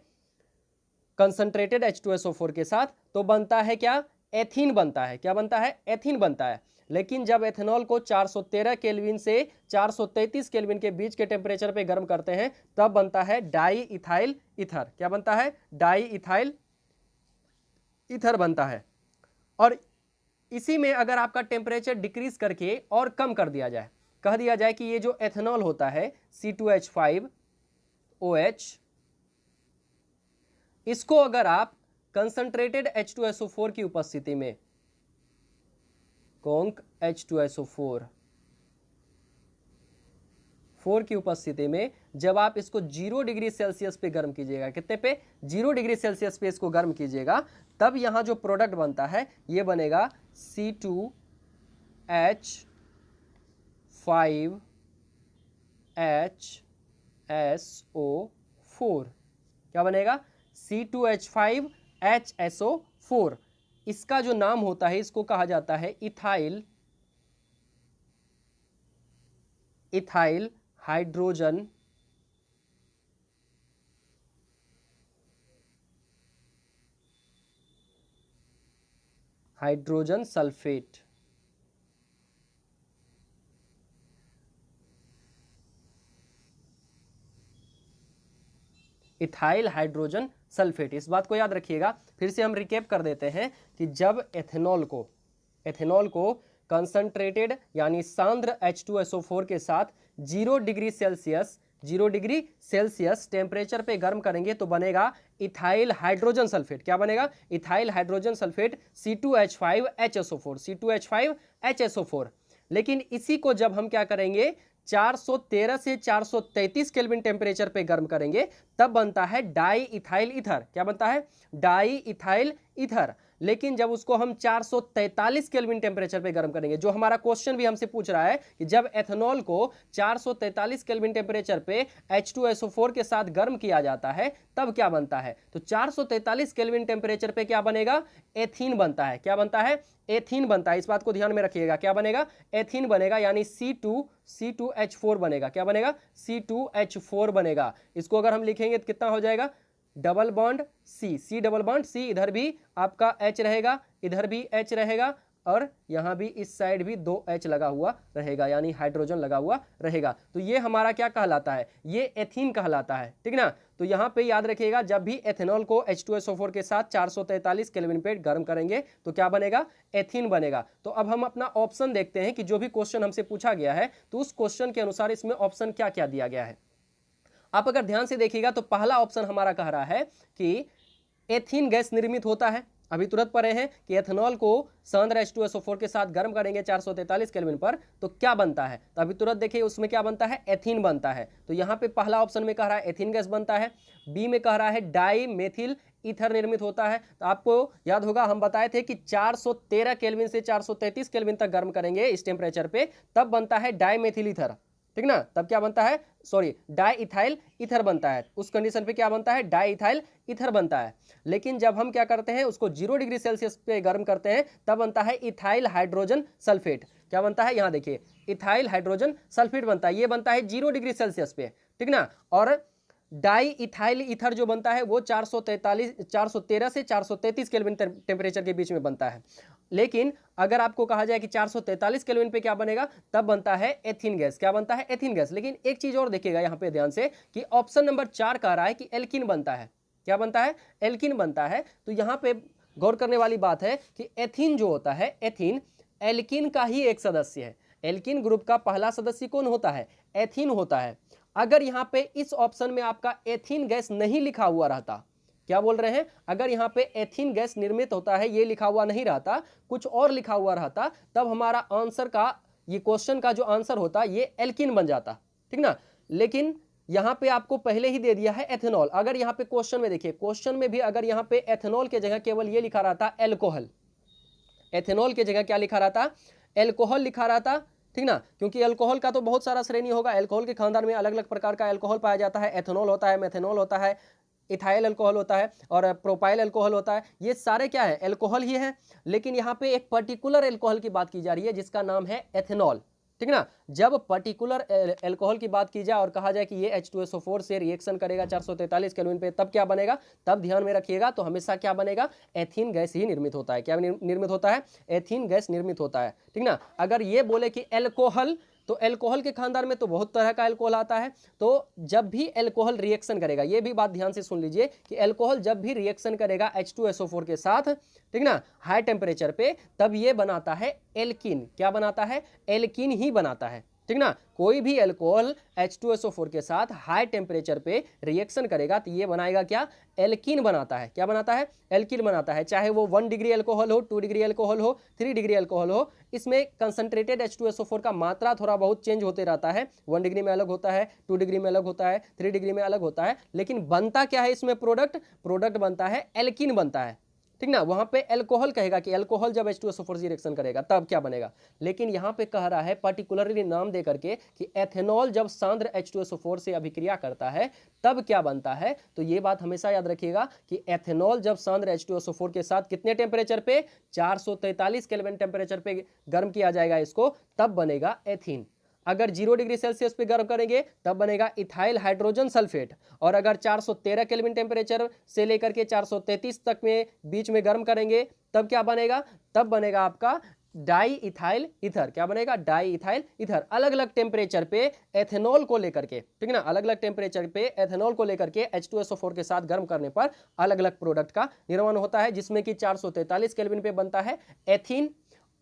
S1: कंसंट्रेटेड H2SO4 के साथ, तो बनता है क्या, एथीन बनता है। क्या बनता है, एथीन बनता है। लेकिन जब एथेनॉल को 413 केल्विन से 433 केल्विन के बीच के टेम्परेचर पे गर्म करते हैं तब बनता है डाई इथाइल ईथर। क्या बनता है, डाई इथाइल ईथर बनता है। और इसी में अगर आपका टेम्परेचर डिक्रीज करके और कम कर दिया जाए, कह दिया जाए कि ये जो एथेनॉल होता है C2H5OH, इसको अगर आप कंसंट्रेटेड H2SO4 की उपस्थिति में, कॉन्क H2SO4 की उपस्थिति में जब आप इसको 0 डिग्री सेल्सियस पे गर्म कीजिएगा, कितने पे, 0 डिग्री सेल्सियस पे इसको गर्म कीजिएगा, तब यहां जो प्रोडक्ट बनता है ये बनेगा C2H5O C2H5HSO4, क्या बनेगा? C2H5HSO4। इसका जो नाम होता है इसको कहा जाता है ethyl hydrogen sulphate. Ethyl hydrogen sulphate, इस बात को याद रखिएगा। फिर से हम रिकेप कर देते हैं कि जब एथेनॉल को कंसंट्रेटेड यानी सांद्र H2SO4 के साथ 0 डिग्री सेल्सियस टेम्परेचर पे गर्म करेंगे तो बनेगा इथाइल हाइड्रोजन सल्फेट। क्या बनेगा? Ethyl hydrogen sulphate C2H5HSO4। लेकिन इसी को जब हम क्या करेंगे 413 से 433 केल्विन टेम्परेचर पे गर्म करेंगे तब बनता है डाई इथाइल ईथर। क्या बनता है? Di ethyl ether. लेकिन जब उसको हम 443 केल्विन टेम्परेचर पे गर्म करेंगे, जो हमारा क्वेश्चन भी हमसे पूछ रहा है कि जब एथेनॉल को 443 केल्विन टेम्परेचर पे H2SO4 के साथ गर्म किया जाता है तब क्या बनता है? तो 443 केल्विन टेम्परेचर पे क्या बनेगा? एथीन बनता है। क्या बनता है? एथीन बनता है। इस बात को ध्यान में रखिएगा। क्या बनेगा? एथीन बनेगा, यानी C2H4 बनेगा। क्या बनेगा? C2H4 बनेगा। इसको अगर हम लिखेंगे तो कितना हो जाएगा? Double bond C double bond C, इधर भी आपका H रहेगा, इधर भी H रहेगा, और यहाँ भी इस साइड भी 2 H लगा हुआ रहेगा, यानी हाइड्रोजन लगा हुआ रहेगा। तो ये हमारा क्या कहलाता है? ये एथीन कहलाता है। ठीक ना? तो यहाँ पे याद रखिएगा, जब भी एथेनॉल को H2SO4 के साथ 443 केल्विन पे गर्म करेंगे तो क्या बनेगा? एथीन बनेगा। तो अब हम अपना ऑप्शन देखते हैं कि जो भी क्वेश्चन हमसे पूछा गया है तो उस क्वेश्चन के अनुसार इसमें ऑप्शन क्या क्या दिया गया है। आप अगर ध्यान से देखिएगा तो पहला ऑप्शन हमारा कह रहा है कि एथीन गैस निर्मित होता है। अभी तुरंत पढ़े हैं कि एथेनॉल को सांद्र H2SO4 के साथ गर्म करेंगे 443 केल्विन पर तो क्या बनता है? तो अभी तुरंत देखिए उसमें क्या बनता है? एथीन बनता है। तो यहाँ पे पहला ऑप्शन में कह रहा है एथीन गैस बनता है। बी में कह रहा है डाई मेथिल ईथर निर्मित होता है। तो आपको याद होगा हम बताए थे कि 413 केल्विन से 433 केल्विन तक गर्म करेंगे इस टेम्परेचर पे तब बनता है डाई मेथिल ईथर। ठीक ना? तब क्या बनता है? सॉरी, डाई इथाइल ईथर बनता है। उस कंडीशन पे क्या बनता है? डाई इथाइल ईथर बनता है। लेकिन जब हम क्या करते हैं उसको 0 डिग्री सेल्सियस पे गर्म करते हैं तब बनता है इथाइल हाइड्रोजन सल्फेट। क्या बनता है? यहाँ देखिए इथाइल हाइड्रोजन सल्फेट बनता है। ये बनता है 0 डिग्री सेल्सियस पे। ठीक ना? और डाई इथाइल ईथर जो बनता है वो 413 से 433 केल्विन टेम्परेचर के बीच में बनता है। लेकिन अगर आपको कहा जाए कि 443 केल्विन पे क्या बनेगा तब बनता है एथीन गैस। क्या बनता है? Ethene gas. लेकिन एक चीज और देखिएगा यहाँ पे ध्यान से कि ऑप्शन नंबर 4 कह रहा है कि एल्किन बनता है। क्या बनता है? एल्किन बनता है। तो यहाँ पे गौर करने वाली बात है कि एथीन जो होता है, एथीन एल्किन का ही एक सदस्य है। एल्किन ग्रुप का पहला सदस्य कौन होता है? एथीन होता है। अगर यहाँ पे इस ऑप्शन में आपका एथीन गैस नहीं लिखा हुआ रहता, क्या बोल रहे हैं? अगर यहाँ पे एथीन गैस निर्मित होता है ये लिखा हुआ नहीं रहता, कुछ और लिखा हुआ रहता, तब हमारा आंसर का, ये क्वेश्चन का जो आंसर होता ये एल्किन बन जाता। ठीक ना? लेकिन यहाँ पे आपको पहले ही दे दिया है एथेनॉल। अगर यहाँ पे क्वेश्चन में देखिए, क्वेश्चन में भी अगर यहाँ पे एथेनॉल के जगह केवल ये लिखा रहता एल्कोहल, एथेनॉल के जगह क्या लिखा रहता? एल्कोहल लिखा रहता। ठीक ना? क्योंकि अल्कोहल का तो बहुत सारा श्रेणी होगा। अल्कोहल के खानदान में अलग अलग प्रकार का अल्कोहल पाया जाता है। एथेनॉल होता है, मेथेनॉल होता है, इथाइल अल्कोहल होता है और प्रोपाइल अल्कोहल होता है। ये सारे क्या है? अल्कोहल ही है। लेकिन यहाँ पे एक पर्टिकुलर अल्कोहल की बात की जा रही है जिसका नाम है एथेनॉल। ठीक ना? जब पर्टिकुलर अल्कोहल की बात की जाए और कहा जाए कि ये H2SO4 से रिएक्शन करेगा 443 केल्विन पे तब क्या बनेगा? तब ध्यान में रखिएगा तो हमेशा क्या बनेगा? एथीन गैस ही निर्मित होता है। क्या निर्मित होता है? एथीन गैस निर्मित होता है। ठीक ना? अगर ये बोले कि एल्कोहल, तो अल्कोहल के खानदान में तो बहुत तरह का अल्कोहल आता है। तो जब भी अल्कोहल रिएक्शन करेगा, ये भी बात ध्यान से सुन लीजिए कि अल्कोहल जब भी रिएक्शन करेगा H2SO4 के साथ, ठीक ना, हाई टेम्परेचर पे, तब ये बनाता है एल्कीन। क्या बनाता है? एल्कीन ही बनाता है। ठीक ना? कोई भी अल्कोहल H2SO4 के साथ हाई टेम्परेचर पे रिएक्शन करेगा तो ये बनाएगा क्या? एल्कीन बनाता है। क्या बनाता है? एल्कीन बनाता है। चाहे वो 1 डिग्री अल्कोहल हो, 2 डिग्री अल्कोहल हो, 3 डिग्री अल्कोहल हो, इसमें कंसंट्रेटेड H2SO4 का मात्रा थोड़ा बहुत चेंज होते रहता है। 1 डिग्री में अलग होता है, 2 डिग्री में अलग होता है, 3 डिग्री में अलग होता है, लेकिन बनता क्या है इसमें? प्रोडक्ट बनता है एल्कीन बनता है। ठीक ना, वहां पे एल्कोहल कहेगा कि एल्कोहल जब H2SO4 से रिएक्शन करेगा तब क्या बनेगा, लेकिन यहां पे कह रहा है पर्टिकुलरली नाम दे करके कि एथेनॉल जब सांद्र H2SO4 से अभिक्रिया करता है तब क्या बनता है। तो ये बात हमेशा याद रखिएगा कि एथेनॉल जब सांद्र H2SO4 के साथ कितने टेम्परेचर पे, 443 केल्विन टेम्परेचर पे गर्म किया जाएगा इसको, तब बनेगा एथीन। अगर 0 डिग्री सेल्सियस पे गर्म करेंगे तब बनेगा इथाइल हाइड्रोजन सल्फेट, और अगर 413 केल्विन टेम्परेचर से लेकर के 433 तक में बीच में गर्म करेंगे तब क्या बनेगा, तब बनेगा आपका डाई इथाइल ईथर। क्या बनेगा, डाई इथाइल ईथर। अलग अलग टेम्परेचर पे एथेनॉल को लेकर के, ठीक ना, अलग अलग टेम्परेचर पे एथेनॉल को लेकर के H2SO4 के साथ गर्म करने पर अलग अलग प्रोडक्ट का निर्माण होता है, जिसमें कि 443 केल्विन पे बनता है एथीन,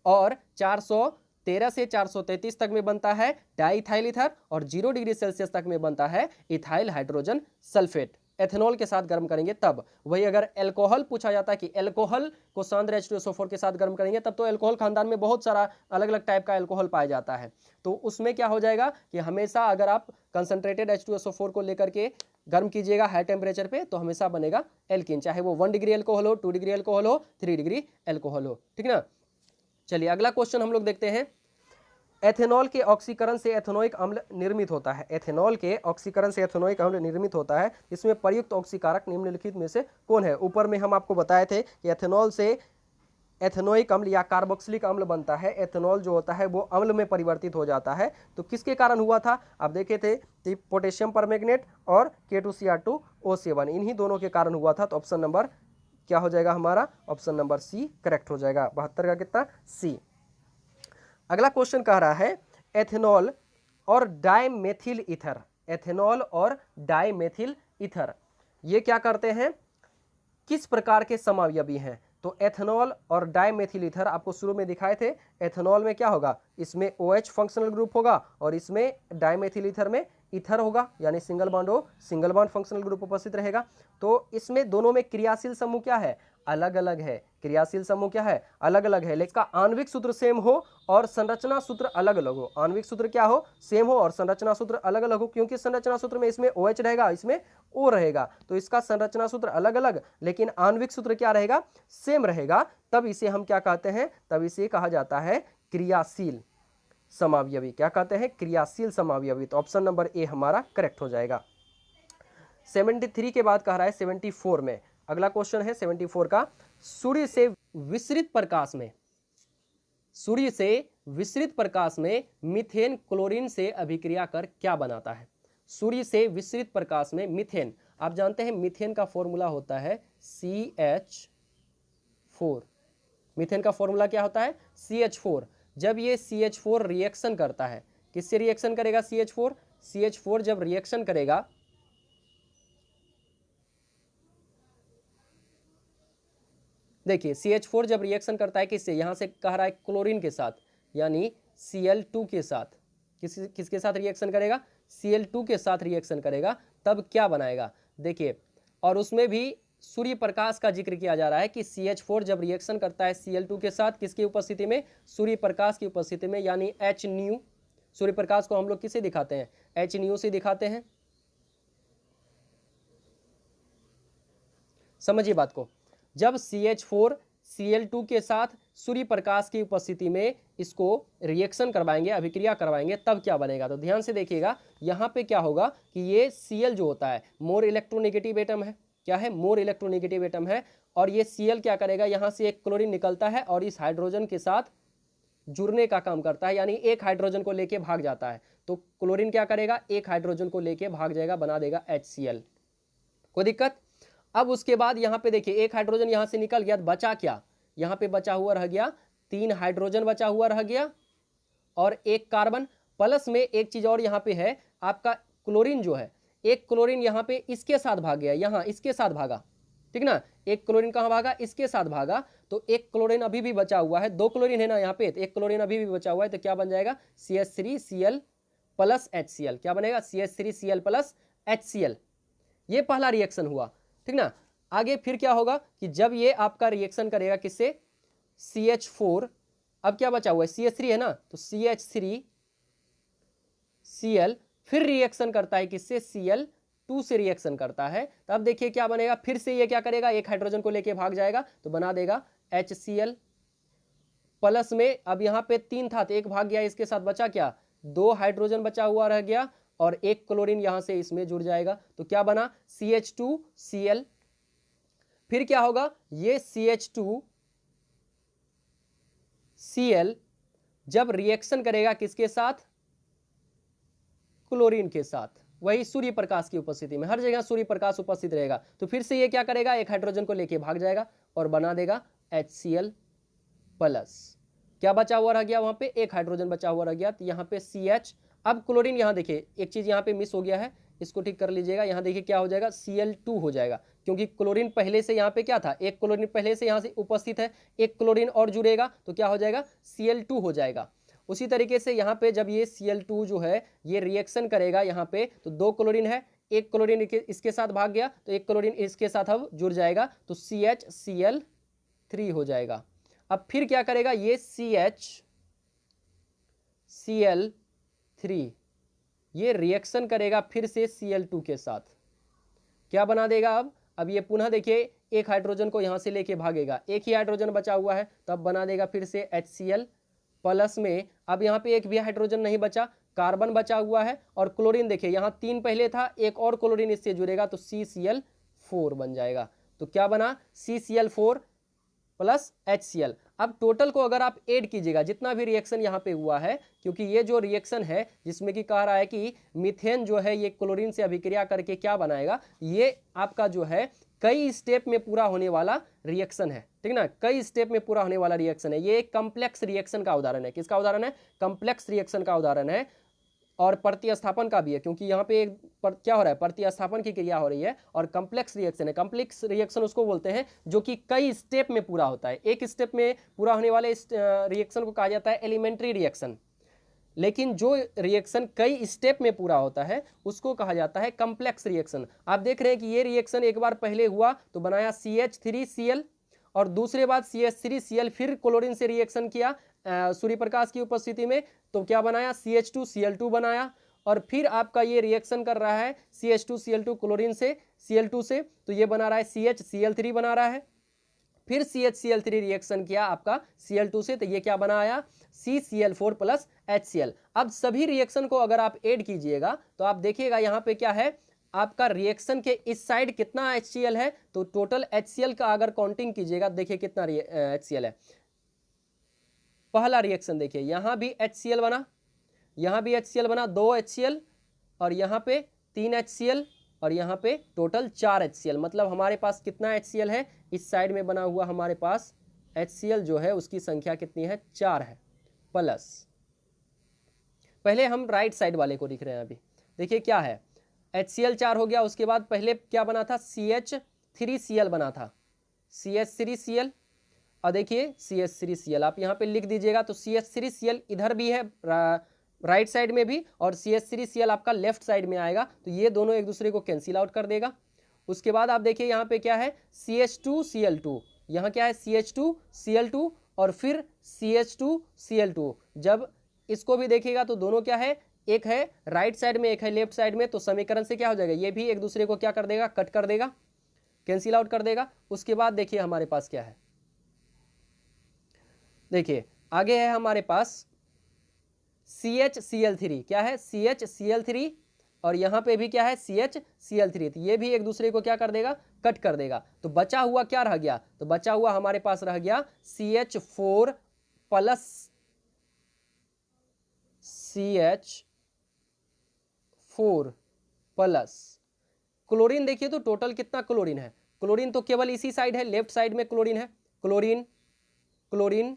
S1: और 413 से 433 तक में बनता है डाईइथाइल ईथर, और 0 डिग्री सेल्सियस तक में बनता है इथाइल हाइड्रोजन सल्फेट। एथेनॉल के साथ गर्म करेंगे तब। वही अगर एल्कोहल पूछा जाता है कि एल्कोहल को सांद्र H2SO4 के साथ गर्म करेंगे तब, तो एल्कोहल खानदान में बहुत सारा अलग अलग टाइप का एल्कोहल पाया जाता है, तो उसमें क्या हो जाएगा कि हमेशा अगर आप कंसंट्रेटेड H2SO4 को लेकर के गर्म कीजिएगा हाई टेम्परेचर पे तो हमेशा बनेगा एल्कीन, चाहे वो 1 डिग्री एल्कोहल हो, 2 डिग्री एल्कोहल हो, 3 डिग्री एल्कोहल हो, ठीक ना। चलिए अगला क्वेश्चन हम लोग देखते हैं। एथेनॉल के ऑक्सीकरण से एथेनोइक अम्ल निर्मित होता है। एथेनॉल के ऑक्सीकरण से एथेनोइक अम्ल निर्मित होता है, इसमें प्रयुक्त ऑक्सीकारक निम्नलिखित में से कौन है। ऊपर में हम आपको बताए थे कि एथेनॉल से एथेनोइक अम्ल या कार्बोक्सिलिक अम्ल बनता है। एथेनॉल जो होता है वो अम्ल में परिवर्तित हो जाता है, तो किसके कारण हुआ था, आप देखे थे कि पोटेशियम परमैंगनेट और K2Cr2O7, इन्हीं दोनों के कारण हुआ था। तो ऑप्शन नंबर क्या हो जाएगा हमारा, ऑप्शन नंबर सी करेक्ट हो जाएगा। 72 का कितना, सी। अगला क्वेश्चन कह रहा है एथेनॉल और डाइमेथिल ईथर। एथेनॉल और डाइमेथिल ईथर ये क्या करते हैं, किस प्रकार के समावयवी हैं। तो एथेनॉल और डाइमेथिल ईथर आपको शुरू में दिखाए थे। एथेनॉल में क्या होगा, इसमें OH फंक्शनल ग्रुप होगा, और इसमें डाइमेथिल ईथर में ईथर होगा, यानी सिंगल बॉन्ड हो, सिंगल बॉन्ड फंक्शनल ग्रुप उपस्थित रहेगा। तो इसमें दोनों में क्रियाशील समूह क्या है, अलग अलग है। क्रियाशील समूह क्या है, अलग अलग है, लेकिन इसका आणविक सूत्र सेम हो और संरचना सूत्र अलग अलग हो। आणविक सूत्र क्या हो, सेम हो, और संरचना सूत्र अलग अलग हो, क्योंकि संरचना सूत्र में इसमें OH रहेगा, इसमें O रहेगा, तो इसका संरचना सूत्र अलग अलग लेकिन आणविक सूत्र क्या रहेगा, सेम रहेगा। तब इसे हम क्या कहते हैं, तब इसे कहा जाता है क्रियाशील समावयवी। क्या कहते हैं, क्रियाशील समावयवी। तो ऑप्शन नंबर ए हमारा करेक्ट हो जाएगा। 73 के बाद कह रहा है 74 में, अगला क्वेश्चन है 74 का। सूर्य से विसरित प्रकाश में, सूर्य से विसरित प्रकाश में मीथेन क्लोरीन से अभिक्रिया कर क्या बनाता है। सूर्य से विसरित प्रकाश में मीथेन, आप जानते हैं मीथेन का फॉर्मूला होता है CH4। मीथेन का फॉर्मूला क्या होता है, CH4। जब ये CH4 रिएक्शन करता है, किससे रिएक्शन करेगा, CH4। CH4 जब रिएक्शन करेगा, देखिए CH4 जब रिएक्शन करता है किससे, यहां से कह रहा है क्लोरीन के साथ, यानी Cl2 के साथ। किसके साथ रिएक्शन करेगा, Cl2 के साथ रिएक्शन करेगा, तब क्या बनाएगा, देखिए। और उसमें भी सूर्य प्रकाश का जिक्र किया जा रहा है कि CH4 जब रिएक्शन करता है Cl2 के साथ, किसकी उपस्थिति में, सूर्य प्रकाश की उपस्थिति में, यानी H nu। सूर्य प्रकाश को हम लोग किसे दिखाते हैं, H nu से दिखाते हैं। समझिए बात को, जब CH4 Cl2 के साथ सूर्य प्रकाश की उपस्थिति में इसको रिएक्शन करवाएंगे, अभिक्रिया करवाएंगे, तब क्या बनेगा। तो ध्यान से देखिएगा, यहाँ पे क्या होगा कि ये Cl जो होता है मोर इलेक्ट्रोनेगेटिव एटम है। क्या है, मोर इलेक्ट्रोनेगेटिव एटम है। और ये Cl क्या करेगा, यहाँ से एक क्लोरीन निकलता है और इस हाइड्रोजन के साथ जुड़ने का काम करता है, यानी एक हाइड्रोजन को लेके भाग जाता है। तो क्लोरीन क्या करेगा, एक हाइड्रोजन को लेके भाग जाएगा, बना देगा HCl। कोई दिक्कत। अब उसके बाद यहाँ पे देखिए एक हाइड्रोजन यहाँ से निकल गया, बचा क्या, यहाँ पे बचा हुआ रह गया 3 हाइड्रोजन बचा हुआ रह गया और एक कार्बन। प्लस में एक चीज और यहाँ पे है, आपका क्लोरीन जो है, एक क्लोरीन यहाँ पे इसके साथ भाग गया, यहाँ इसके साथ भागा, ठीक ना। एक क्लोरीन कहाँ भागा, इसके साथ भागा। तो एक क्लोरीन अभी भी बचा हुआ है, 2 क्लोरीन है ना यहाँ पे, तो एक क्लोरीन अभी भी बचा हुआ है। तो क्या बन जाएगा, CH3Cl प्लस HCl। क्या बनेगा, CH3Cl प्लस HCl। ये पहला रिएक्शन हुआ, ठीक ना। आगे फिर क्या होगा कि जब ये आपका रिएक्शन करेगा किससे, CH4, अब क्या बचा हुआ है, CH3 है ना, तो CH3Cl फिर रिएक्शन करता है किससे, Cl 2 से रिएक्शन करता है, तब देखिए क्या बनेगा, फिर से ये क्या करेगा, एक हाइड्रोजन को लेके भाग जाएगा तो बना देगा HCl प्लस में। अब यहाँ पे 3 था तो एक भाग गया, इसके साथ बचा क्या, 2 हाइड्रोजन बचा हुआ रह गया और एक क्लोरीन यहाँ से इसमें जुड़ जाएगा, तो क्या बना CH2Cl। फिर क्या होगा, ये CH2Cl जब रिएक्शन करेगा किसके साथ, क्लोरीन के साथ, वही सूर्य प्रकाश की उपस्थिति में, हर जगह सूर्य प्रकाश उपस्थित रहेगा, तो फिर से ये क्या करेगा, एक हाइड्रोजन को लेके भाग जाएगा और बना देगा HCl प्लस। क्या बचा हुआ रह गया, वहां पे एक हाइड्रोजन बचा हुआ रह गया, तो यहाँ पे CH। अब क्लोरीन, यहाँ देखिए एक चीज यहाँ पे मिस हो गया है, इसको ठीक कर लीजिएगा। यहाँ देखिए क्या हो जाएगा, Cl2 हो जाएगा, क्योंकि क्लोरीन पहले से यहाँ पे क्या था, एक क्लोरीन पहले से यहाँ से उपस्थित है, एक क्लोरीन और जुड़ेगा तो क्या हो जाएगा, Cl2 हो जाएगा। उसी तरीके से यहाँ पे जब ये Cl2 जो है ये रिएक्शन करेगा यहाँ पे, तो 2 क्लोरीन है, एक क्लोरीन इसके साथ भाग गया तो एक क्लोरीन इसके साथ अब जुड़ जाएगा, तो CHCl3 हो जाएगा। अब फिर क्या करेगा, ये CHCl3 ये रिएक्शन करेगा फिर से Cl2 के साथ, क्या बना देगा, अब ये पुनः देखिए एक हाइड्रोजन को यहाँ से लेके भागेगा, एक ही हाइड्रोजन बचा हुआ है, तब बना देगा फिर से HCl प्लस में। अब यहाँ पे एक भी हाइड्रोजन नहीं बचा, कार्बन बचा हुआ है और क्लोरीन देखिए यहाँ 3 पहले था, एक और क्लोरीन इससे जुड़ेगा तो CCl4 बन जाएगा। तो क्या बना, CCl4 प्लस HCl। अब टोटल को अगर आप ऐड कीजिएगा जितना भी रिएक्शन यहाँ पे हुआ है, क्योंकि ये जो रिएक्शन है जिसमें कि कह रहा है कि मीथेन जो है ये क्लोरीन से अभिक्रिया करके क्या बनाएगा, ये आपका जो है कई स्टेप में पूरा होने वाला रिएक्शन है, ठीक ना, कई स्टेप में पूरा होने वाला रिएक्शन है। ये एक कम्प्लेक्स रिएक्शन का उदाहरण है, किसका उदाहरण है, कम्प्लेक्स रिएक्शन का उदाहरण है, और प्रतिस्थापन का भी है, क्योंकि यहाँ पे क्या हो रहा है, प्रतिस्थापन की क्रिया हो रही है, और कम्प्लेक्स रिएक्शन है। कम्प्लेक्स रिएक्शन उसको बोलते हैं जो कि कई स्टेप में पूरा होता है, एक स्टेप में पूरा होने वाले रिएक्शन को कहा जाता है एलिमेंट्री रिएक्शन, लेकिन जो रिएक्शन कई स्टेप में पूरा होता है उसको कहा जाता है कम्प्लेक्स रिएक्शन। आप देख रहे हैं कि ये रिएक्शन एक बार पहले हुआ तो बनाया CH3Cl, और दूसरे बाद CH3Cl फिर क्लोरीन से रिएक्शन किया सूर्य प्रकाश की उपस्थिति में, तो क्या बनाया, CH2Cl2 बनाया, और फिर आपका ये रिएक्शन कर रहा है CH2Cl2 क्लोरीन से Cl2 से, तो ये बना रहा है CHCl3 बना रहा है, फिर CHCl3 रिएक्शन किया आपका Cl2 से, तो ये क्या बनाया, CCl4 प्लस HCl। अब सभी रिएक्शन को अगर आप ऐड कीजिएगा तो आप देखिएगा यहाँ पे क्या है, आपका रिएक्शन के इस साइड कितना HCl है, तो टोटल HCl का अगर काउंटिंग कीजिएगा देखिए कितना HCl है। पहला रिएक्शन देखिए, यहाँ भी HCl बना, यहाँ भी HCl बना, 2 HCl, और यहाँ पे 3 HCl, और यहाँ पे टोटल 4 HCl। मतलब हमारे पास कितना HCl है, इस साइड में बना हुआ हमारे पास HCl जो है उसकी संख्या कितनी है, 4 है प्लस। पहले हम राइट साइड वाले को लिख रहे हैं, अभी देखिए क्या है, HCl 4 हो गया, उसके बाद पहले क्या बना था, CH3Cl बना था, CH3Cl, और देखिए CH3Cl आप यहाँ पे लिख दीजिएगा, तो CH3Cl इधर भी है राइट साइड में भी, और CH3Cl आपका लेफ्ट साइड में आएगा, तो ये दोनों एक दूसरे को कैंसिल आउट कर देगा। उसके बाद आप देखिए यहाँ पे क्या है, CH2Cl2, यहाँ क्या है CH2Cl2 और फिर CH2Cl2। जब इसको भी देखिएगा तो दोनों क्या है, एक है राइट साइड में एक है लेफ्ट साइड में, तो समीकरण से क्या हो जाएगा, ये भी एक दूसरे को क्या कर देगा, कट कर देगा, कैंसिल आउट कर देगा। उसके बाद देखिए हमारे पास क्या है, देखिए आगे है हमारे पास CHCl3, क्या है CHCl3, और यहाँ पे भी क्या है CHCl3, तो ये भी एक दूसरे को क्या कर देगा, कट कर देगा। तो बचा हुआ क्या रह गया, तो बचा हुआ हमारे पास रह गया CH4 plus CH4 plus chlorine. देखिए तो टोटल कितना क्लोरीन है, क्लोरीन तो केवल इसी साइड है, लेफ्ट साइड में क्लोरीन है, क्लोरीन क्लोरीन,